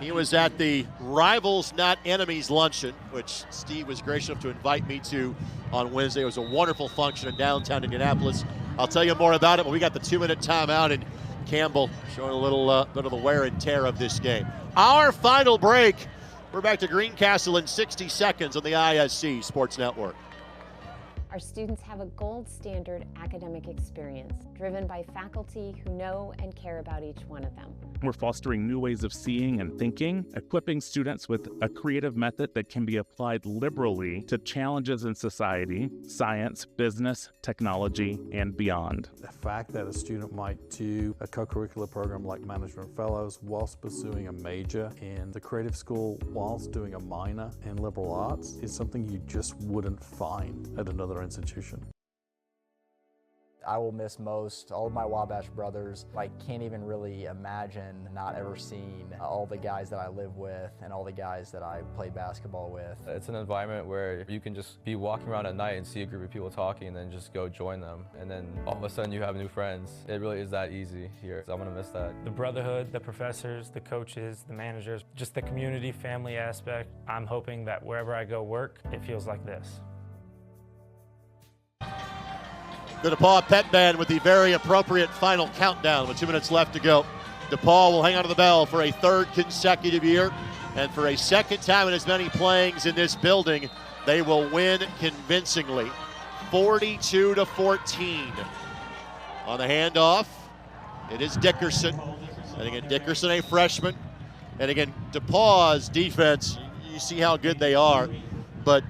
He was at the Rivals Not Enemies luncheon, which Steve was gracious enough to invite me to on Wednesday. It was a wonderful function in downtown Indianapolis. I'll tell you more about it, but we got the 2-minute timeout, and Campbell showing a little bit of the wear and tear of this game. Our final break. We're back to Greencastle in 60 seconds on the ISC Sports Network.
Our students have a gold standard academic experience driven by faculty who know and care about each one of them.
We're fostering new ways of seeing and thinking, equipping students with a creative method that can be applied liberally to challenges in society, science, business, technology, and beyond.
The fact that a student might do a co-curricular program like Management Fellows whilst pursuing a major in the creative school whilst doing a minor in liberal arts is something you just wouldn't find at another institution.
I will miss most all of my Wabash brothers. I can't even really imagine not ever seeing all the guys that I live with and all the guys that I played basketball with.
It's an environment where you can just be walking around at night and see a group of people talking and then just go join them. And then all of a sudden you have new friends. It really is that easy here. So I'm gonna miss that.
The brotherhood, the professors, the coaches, the managers, just the community, family aspect. I'm hoping that wherever I go work, it feels like this.
The DePauw Pet Band with the very appropriate final countdown with 2 minutes left to go. DePauw will hang on to the bell for a third consecutive year, and for a second time in as many playings in this building, they will win convincingly, 42-14. On the handoff, it is Dickerson. And again, Dickerson, a freshman. And again, DePauw's defense, you see how good they are, but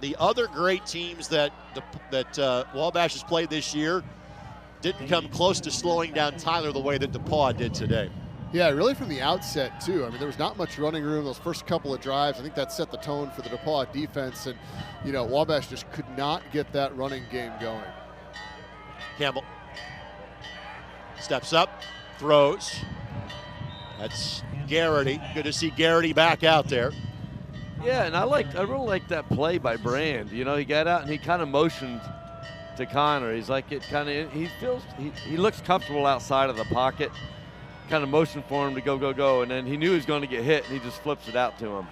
the other great teams that Wabash has played this year didn't come close to slowing down Tyler the way that DePauw did today.
Yeah, really from the outset, too. I mean, there was not much running room those first couple of drives. I think that set the tone for the DePauw defense, and, you know, Wabash just could not get that running game going.
Campbell steps up, throws. That's Garrity. Good to see Garrity back out there.
Yeah, and I really like that play by Brand. You know, he got out and he kind of motioned to Connor. He's like, he looks comfortable outside of the pocket. Kind of motioned for him to go, and then he knew he was going to get hit, and he just flips it out to him.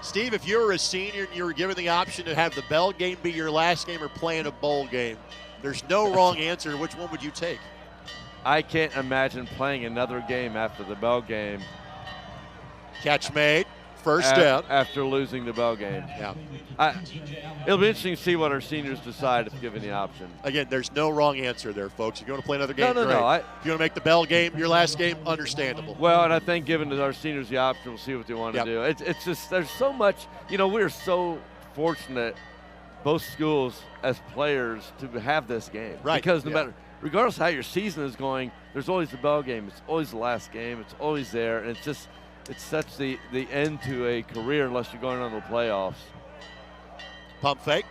Steve, if you were a senior and you were given the option to have the Bell game be your last game or play in a bowl game, there's no wrong answer. Which one would you take?
I can't imagine playing another game after the Bell game.
Catch made, first down.
After losing the Bell game.
Yeah.
It'll be interesting to see what our seniors decide if given the option.
Again, there's no wrong answer there, folks. If you want to play another game,
no.
If you want to make the Bell game your last game, understandable.
Well, and I think given our seniors the option, we'll see what they want to do. It's just, there's so much, you know, we're so fortunate, both schools as players, to have this game.
Right.
Because regardless of how your season is going, there's always the Bell game. It's always the last game. It's always there. And it's just, it sets the end to a career unless you're going on the playoffs.
Pump fake.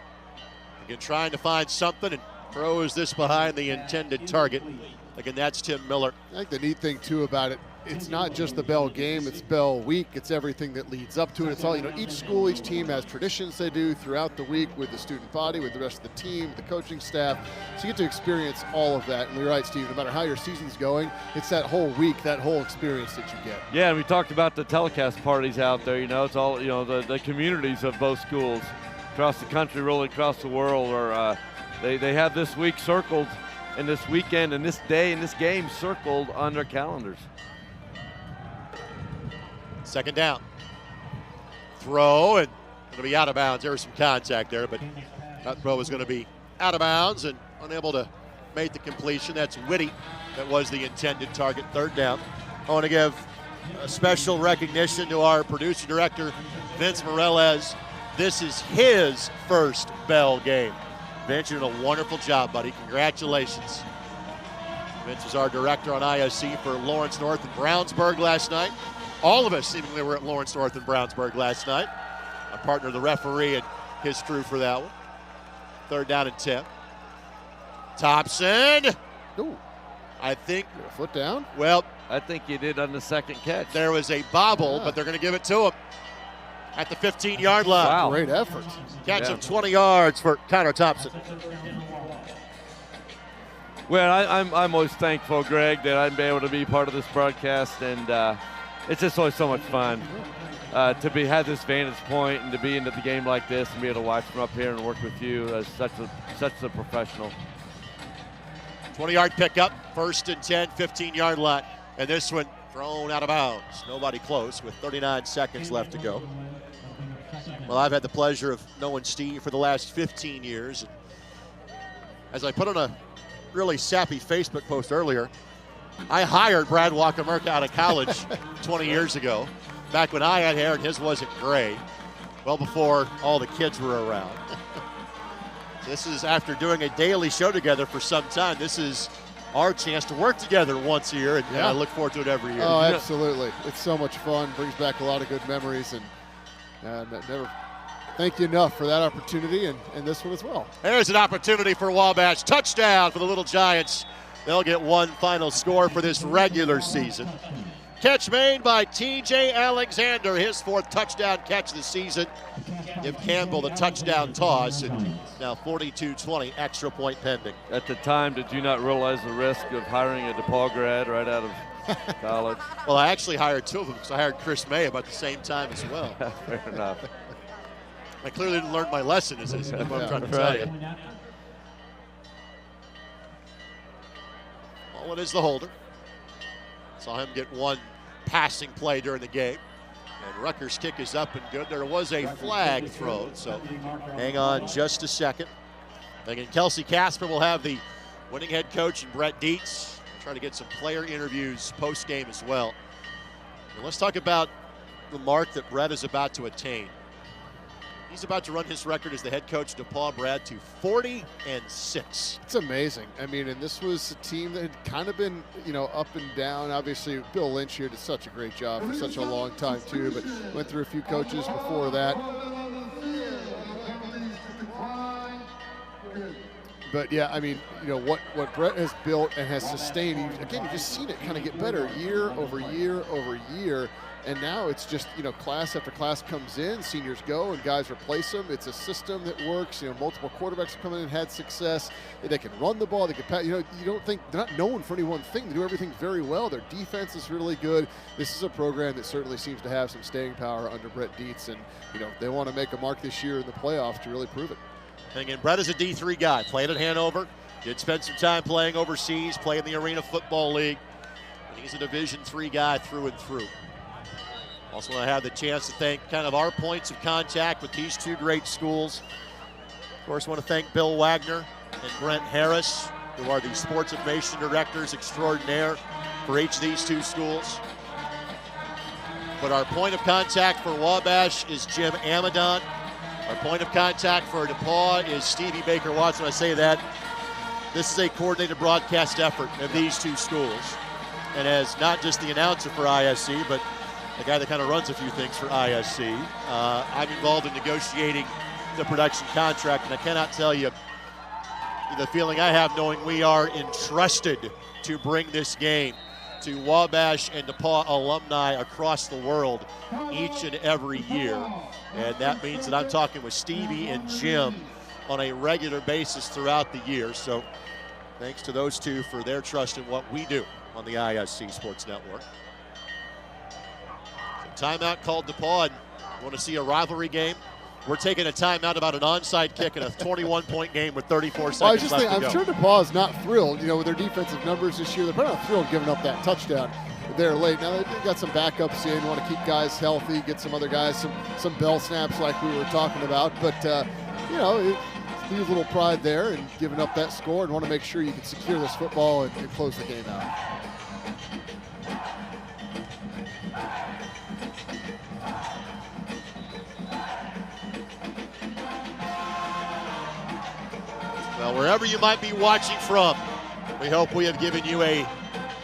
Again, trying to find something and throws this behind the intended target. Again, that's Tim Miller.
I think the neat thing, too, about it, it's not just the Bell game, it's Bell week. It's everything that leads up to it. It's all, you know, each school, each team has traditions they do throughout the week with the student body, with the rest of the team, the coaching staff. So you get to experience all of that. And you're right, Steve, no matter how your season's going, it's that whole week, that whole experience that you get.
Yeah, and we talked about the telecast parties out there. You know, it's all, you know, the communities of both schools across the country, really across the world, or they have this week circled, and this weekend and this day and this game circled on their calendars.
Second down. Throw, and it'll be out of bounds. There was some contact there, but that throw was going to be out of bounds and unable to make the completion. That's Whitty. That was the intended target. Third down. I want to give a special recognition to our producer director, Vince Morales. This is his first Bell game. Vince, you're doing a wonderful job, buddy. Congratulations. Vince was our director on ISC for Lawrence North and Brownsburg last night. All of us seemingly were at Lawrence North and Brownsburg last night. I partnered the referee and his crew for that one. Third down and 10. Thompson.
Ooh.
I think.
A foot down?
Well,
I think you did on the second catch.
There was a bobble, but they're going to give it to him at the 15-yard line.
Wow. Great effort.
Catch of 20 yards for Connor Thompson.
Well, I'm always thankful, Greg, that I've been able to be part of this broadcast, and it's just always so much fun to have this vantage point and to be into the game like this and be able to watch from up here and work with you as such a professional.
20-yard pickup, first and 10, 15-yard line. And this one thrown out of bounds. Nobody close with 39 seconds left to go. Well, I've had the pleasure of knowing Steve for the last 15 years. As I put on a really sappy Facebook post earlier, I hired Brad Wakamerka out of college 20 years ago, back when I had hair and his wasn't gray, well before all the kids were around. This is after doing a daily show together for some time. This is our chance to work together once a year, and I look forward to it every year.
Oh, absolutely. It's so much fun, brings back a lot of good memories, and never thank you enough for that opportunity and this one as well.
There's an opportunity for Wabash. Touchdown for the Little Giants. They'll get one final score for this regular season. Catch made by T.J. Alexander, his 4th touchdown catch of the season. Give Campbell the touchdown toss, and now 42-20, extra point pending.
At the time, did you not realize the risk of hiring a DePauw grad right out of college?
Well, I actually hired 2 of them because I hired Chris May about the same time as well.
Fair enough.
I clearly didn't learn my lesson, is what I'm trying to tell you. Well, it is the holder. Saw him get one passing play during the game. And Rutgers' kick is up and good. There was a flag thrown, so hang on just a second. Again, Kelsey Casper will have the winning head coach and Brett Dietz. Try to get some player interviews post-game as well. And let's talk about the mark that Brett is about to attain. He's about to run his record as the head coach of DePauw, Brad, to 40-6.
It's amazing. I mean, and this was a team that had kind of been, up and down. Obviously, Bill Lynch here did such a great job for such a long time, too, but went through a few coaches before that. But, yeah, I mean, what Brett has built and has sustained, again, you've just seen it kind of get better year over year over year. And now it's just, class after class comes in, seniors go, and guys replace them. It's a system that works. Multiple quarterbacks have come in and had success. They can run the ball. They can pass. You don't think they're not known for any one thing. They do everything very well. Their defense is really good. This is a program that certainly seems to have some staying power under Brett Dietz, and they want to make a mark this year in the playoffs to really prove it.
And again, Brett is a D3 guy. Played at Hanover. Did spend some time playing overseas. Played in the Arena Football League. And he's a Division III guy through and through. Also want to have the chance to thank kind of our points of contact with these 2 great schools. Of course, I want to thank Bill Wagner and Brent Harris, who are the sports information directors extraordinaire for each of these 2 schools. But our point of contact for Wabash is Jim Amadon. Our point of contact for DePauw is Stevie Baker-Watson. When I say that, this is a coordinated broadcast effort of these 2 schools. And as not just the announcer for ISC, but the guy that kind of runs a few things for ISC. I'm involved in negotiating the production contract, and I cannot tell you the feeling I have knowing we are entrusted to bring this game to Wabash and DePauw alumni across the world each and every year. And that means that I'm talking with Stevie and Jim on a regular basis throughout the year. So thanks to those 2 for their trust in what we do on the ISC Sports Network. Timeout called DePauw, and want to see a rivalry game. We're taking a timeout about an onside kick in a 21-point game with 34 seconds left to go.
I'm sure DePauw is not thrilled, with their defensive numbers this year. They're probably not thrilled giving up that touchdown there late. Now they've got some backups in, want to keep guys healthy, get some other guys some bell snaps like we were talking about. But, leave a little pride there and giving up that score, and want to make sure you can secure this football and close the game out.
Well, wherever you might be watching from, we hope we have given you a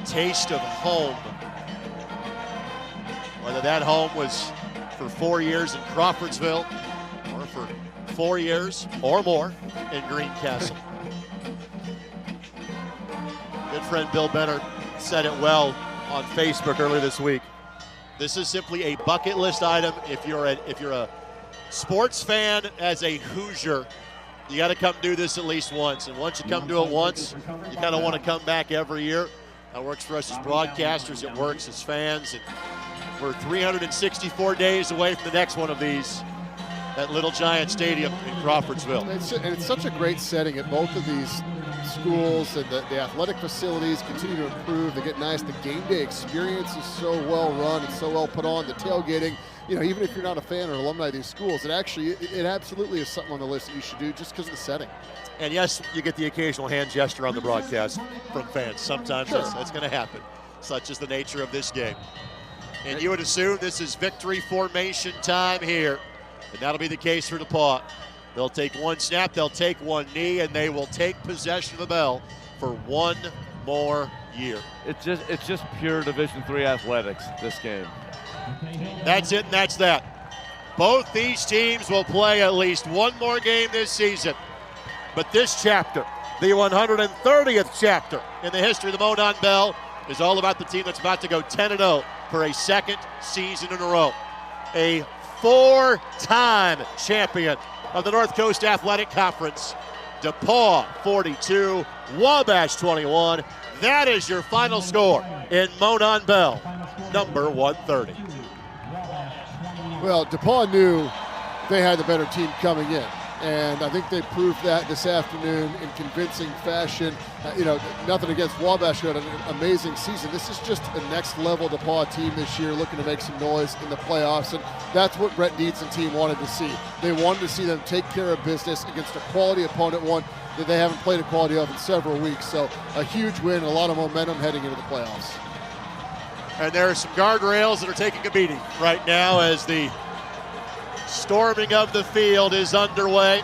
taste of home. Whether that home was for 4 years in Crawfordsville or for 4 years or more in Greencastle. Good friend Bill Benner said it well on Facebook earlier this week. This is simply a bucket list item. If you're a sports fan as a Hoosier, you got to come do this at least once. And once you come do it once, you kind of want to come back every year. That works for us as broadcasters. It works as fans. And we're 364 days away from the next one of these at Little Giant Stadium in Crawfordsville.
It's such a great setting at both of these schools, and the athletic facilities continue to improve. They get nice. The game day experience is so well run and so well put on. The tailgating, even if you're not a fan or alumni of these schools, it absolutely is something on the list that you should do just because of the setting.
And yes, you get the occasional hand gesture on the broadcast from fans. Sometimes that's going to happen. Such is the nature of this game. And you would assume this is victory formation time here. And that'll be the case for DePauw. They'll take one snap, they'll take one knee, and they will take possession of the bell for one more year.
It's just pure Division III athletics, this game.
That's it, and that's that. Both these teams will play at least one more game this season. But this chapter, the 130th chapter in the history of the Monon Bell, is all about the team that's about to go 10-0 for a second season in a row. A 4-time champion of the North Coast Athletic Conference. DePauw 42, Wabash 21. That is your final score in Monon Bell, number 130.
Well, DePauw knew they had the better team coming in, and I think they proved that this afternoon in convincing fashion. Nothing against Wabash, who had an amazing season. This is just a next level DePauw team this year, looking to make some noise in the playoffs, and that's what Brett Dietz and team wanted to see. They wanted to see them take care of business against a quality opponent, one that they haven't played a quality of in several weeks. So a huge win, a lot of momentum heading into the playoffs.
And there are some guardrails that are taking a beating right now as the storming of the field is underway.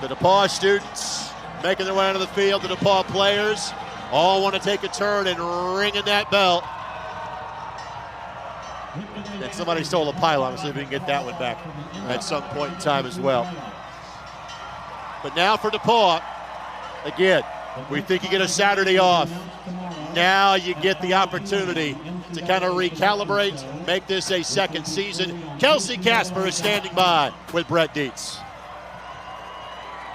The DePauw students making their way onto the field. The DePauw players all want to take a turn and ringing that bell. And somebody stole a pylon. Let's see if we can get that one back at some point in time as well. But now for DePauw, again, we think you get a Saturday off. Now you get the opportunity to kind of recalibrate, make this a second season. Kelsey Casper is standing by with Brett Dietz.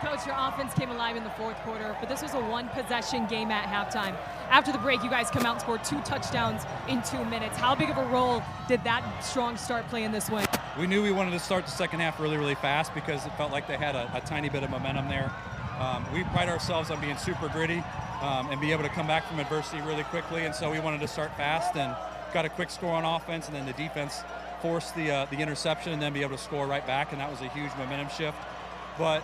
Coach, your offense came alive in the fourth quarter, but this was a one-possession game at halftime. After the break, you guys come out and scored 2 touchdowns in 2 minutes. How big of a role did that strong start play in this win?
We knew we wanted to start the second half really, really fast because it felt like they had a tiny bit of momentum there. We pride ourselves on being super gritty and be able to come back from adversity really quickly, and so we wanted to start fast and got a quick score on offense, and then the defense forced the interception and then be able to score right back, and that was a huge momentum shift. But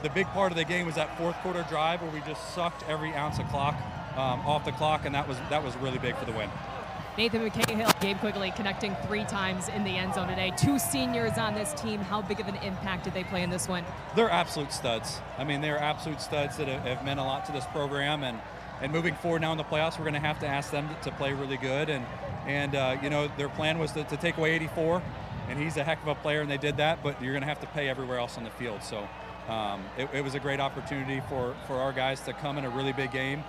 the big part of the game was that fourth quarter drive where we just sucked every ounce of clock off the clock, and that was really big for the win.
Nathan McCahill, Gabe Quigley connecting 3 times in the end zone today. 2 seniors on this team. How big of an impact did they play in this one? They're absolute studs.
I mean, they're absolute studs that have meant a lot to this program, and moving forward now in the playoffs, we're going to have to ask them to play really good. And their plan was to take away 84, and he's a heck of a player, and they did that. But you're going to have to pay everywhere else on the field. So it was a great opportunity for our guys to come in a really big game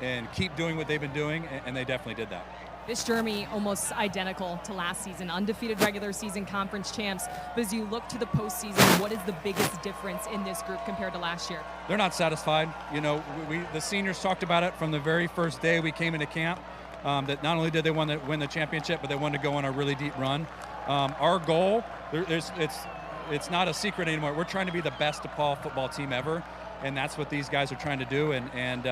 and keep doing what they've been doing, and they definitely did that.
This journey almost identical to last season, undefeated regular season conference champs. But as you look to the postseason, what is the biggest difference in this group compared to last year?
They're not satisfied. The seniors talked about it from the very first day we came into camp, that not only did they win the championship, but they wanted to go on a really deep run. Our goal, it's not a secret anymore. We're trying to be the best DePauw football team ever. And that's what these guys are trying to do, and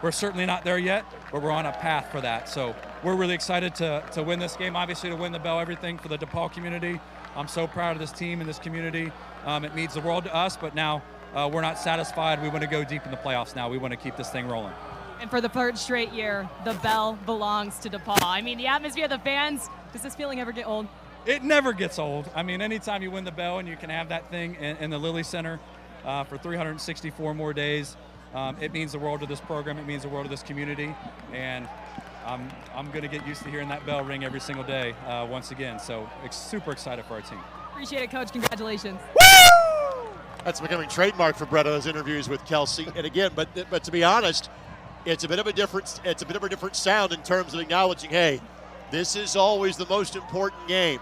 we're certainly not there yet, but we're on a path for that. So we're really excited to win this game, obviously to win the bell, everything for the DePauw community. I'm so proud of this team and this community. It means the world to us, but now we're not satisfied. We want to go deep in the playoffs now. We want to keep this thing rolling.
And for the 3rd straight year, the bell belongs to DePauw. I mean, the atmosphere, the fans, does this feeling ever get old?
It never gets old. I mean, anytime you win the bell and you can have that thing in the Lilly Center, for 364 more days. It means the world to this program. It means the world to this community. And I'm going to get used to hearing that bell ring every single day once again. So super excited for our team.
Appreciate it, Coach. Congratulations.
Woo! That's becoming trademark for Brett on his interviews with Kelsey. And again, but to be honest, it's a bit of a different sound in terms of acknowledging, hey, this is always the most important game.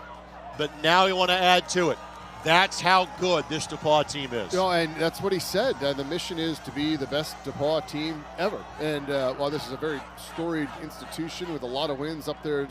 But now we want to add to it. That's how good this DePauw team is.
And that's what he said. The mission is to be the best DePauw team ever. And while this is a very storied institution with a lot of wins up there,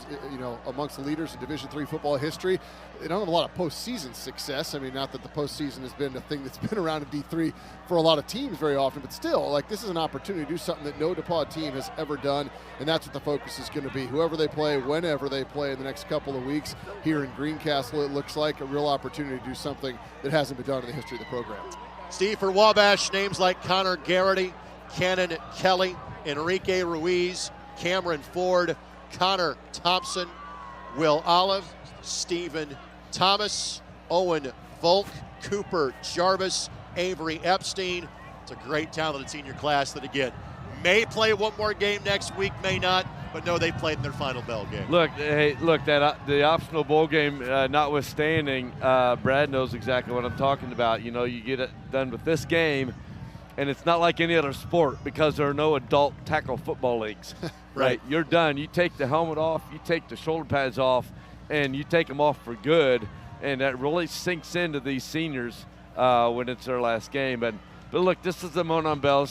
amongst the leaders in Division III football history, they don't have a lot of postseason success. I mean, not that the postseason has been a thing that's been around in D3 for a lot of teams very often, but still, this is an opportunity to do something that no DePauw team has ever done, and that's what the focus is going to be. Whoever they play, whenever they play in the next couple of weeks here in Greencastle, it looks like a real opportunity to do something that hasn't been done in the history of the program.
Steve, for Wabash, names like Connor Garrity, Cannon Kelly, Enrique Ruiz, Cameron Ford, Connor Thompson, Will Olive, Stephen Thomas, Owen Volk, Cooper Jarvis, Avery Epstein. It's a great talented senior class that, again, may play one more game next week, may not, but no, they played in their final Bell game.
Look, the optional bowl game notwithstanding, Brad knows exactly what I'm talking about. You get it done with this game, and it's not like any other sport because there are no adult tackle football leagues. Right? You're done. You take the helmet off, you take the shoulder pads off, and you take them off for good, and that really sinks into these seniors when it's their last game. But look, this is the Monon Bell.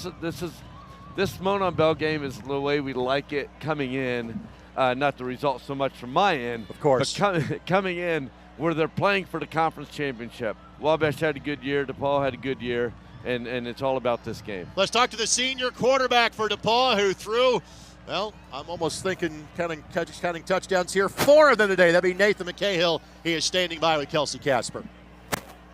This Monon Bell game is the way we like it coming in, not the result so much from my end,
of course,
but coming in where they're playing for the conference championship. Wabash had a good year, DePauw had a good year, and it's all about this game.
Let's talk to the senior quarterback for DePauw who threw, well, I'm almost thinking counting touchdowns here, 4 of them today. That'd be Nathan McCahill. He is standing by with Kelsey Casper.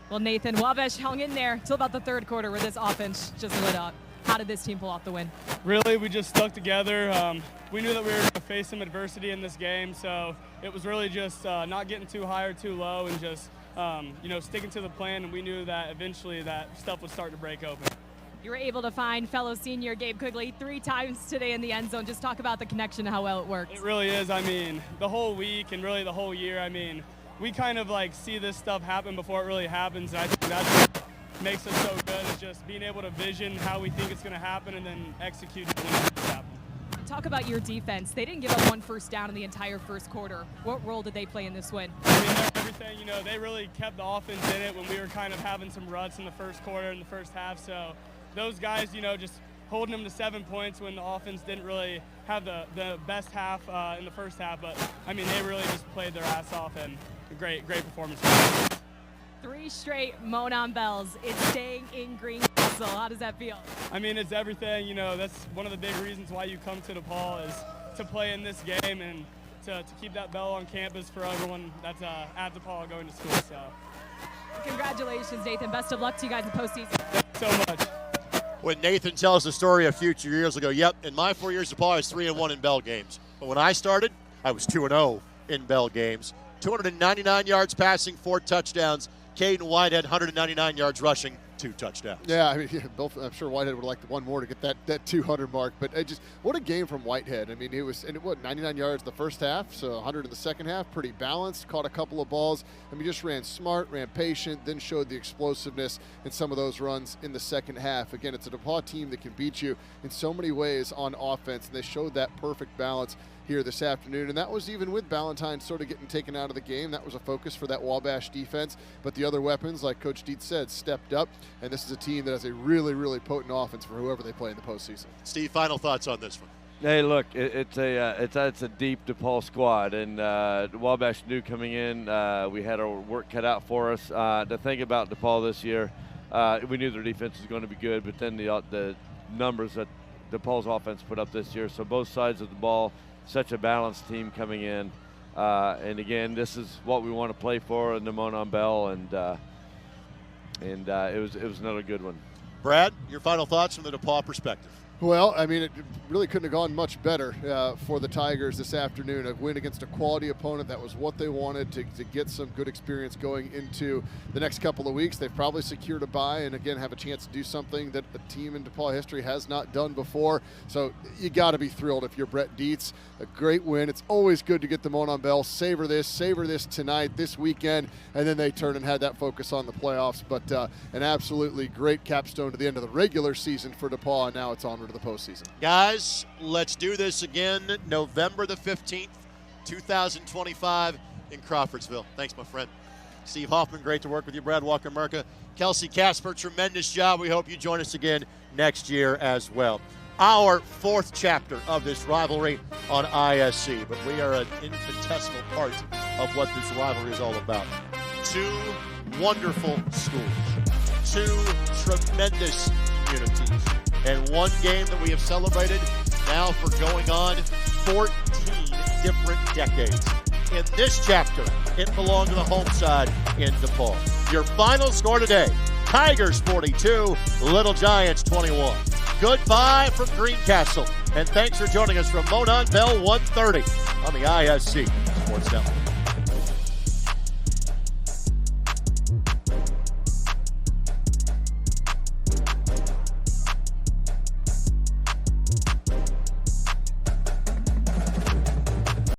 Well, Nathan, Wabash hung in there till about the third quarter where this offense just lit up. How did this team pull off the win?
Really, we just stuck together. We knew that we were going to face some adversity in this game, so it was really just not getting too high or too low and just sticking to the plan, and we knew that eventually that stuff would start to break open.
You were able to find fellow senior Gabe Quigley 3 times today in the end zone. Just talk about the connection and how well it works.
It really is. I mean, the whole week and really the whole year, I mean, we kind of see this stuff happen before it really happens, and I think that's what makes us so good, is just being able to vision how we think it's going to happen and then execute it when it happens.
Talk about your defense. They didn't give up 1 first down in the entire first quarter. What role did they play in this win?
I mean, everything, they really kept the offense in it when we were kind of having some ruts in the first quarter and the first half. So those guys, just holding them to 7 points when the offense didn't really have the best half in the first half. But, I mean, they really just played their ass off, and a great performance.
3 straight Monon Bells. It's staying in Greencastle. How does that feel?
I mean, it's everything. That's one of the big reasons why you come to DePauw is to play in this game and to keep that bell on campus for everyone that's at DePauw going to school. So,
congratulations, Nathan. Best of luck to you guys in the postseason.
Thanks so much.
When Nathan tells the story a few years ago, yep, in my 4 years at DePauw, I was 3-1 in Bell games. But when I started, I was 2-0 in Bell games. 299 yards passing, 4 touchdowns. Caden Whitehead, 199 yards rushing, 2 touchdowns.
Yeah, I mean, both. I'm sure Whitehead would have liked one more to get that 200 mark. But what a game from Whitehead. I mean, it was 99 yards the first half, so 100 in the second half. Pretty balanced. Caught a couple of balls. I mean, just ran smart, ran patient, then showed the explosiveness in some of those runs in the second half. Again, it's a DePauw team that can beat you in so many ways on offense, and they showed that perfect balance here this afternoon, and that was even with Ballantyne sort of getting taken out of the game. That was a focus for that Wabash defense, but the other weapons, like Coach Dietz said, stepped up, and this is a team that has a really, really potent offense for whoever they play in the postseason.
Steve, final thoughts on this one?
Hey, look, it's a deep DePauw squad, and Wabash knew coming in we had our work cut out for us. The thing about DePauw this year, we knew their defense was going to be good, but then the numbers that DePauw's offense put up this year, so both sides of the ball, such a balanced team coming in, and again, this is what we want to play for in the Monon Bell, and it was another good one.
Brad, your final thoughts from the DePauw perspective?
Well, I mean, it really couldn't have gone much better for the Tigers this afternoon. A win against a quality opponent. That was what they wanted to get some good experience going into the next couple of weeks. They've probably secured a bye and, again, have a chance to do something that a team in DePauw history has not done before. So you got to be thrilled if you're Brett Dietz. A great win. It's always good to get the Monon Bell. Savor this tonight, this weekend, and then they turn and had that focus on the playoffs. But an absolutely great capstone to the end of the regular season for DePauw, and now it's onward to the postseason.
Guys, let's do this again November the 15th, 2025 in Crawfordsville. Thanks, my friend. Steve Hoffman, great to work with you. Brad Walker-Merca. Kelsey Casper, tremendous job. We hope you join us again next year as well. Our fourth chapter of this rivalry on ISC, but we are an infinitesimal part of what this rivalry is all about. Two wonderful schools, two tremendous communities, and one game that we have celebrated now for going on 14 different decades. In this chapter, it belonged to the home side in DePauw. Your final score today, Tigers 42, Little Giants 21. Goodbye from Greencastle, and thanks for joining us from Monon Bell 130 on the ISC Sports Network.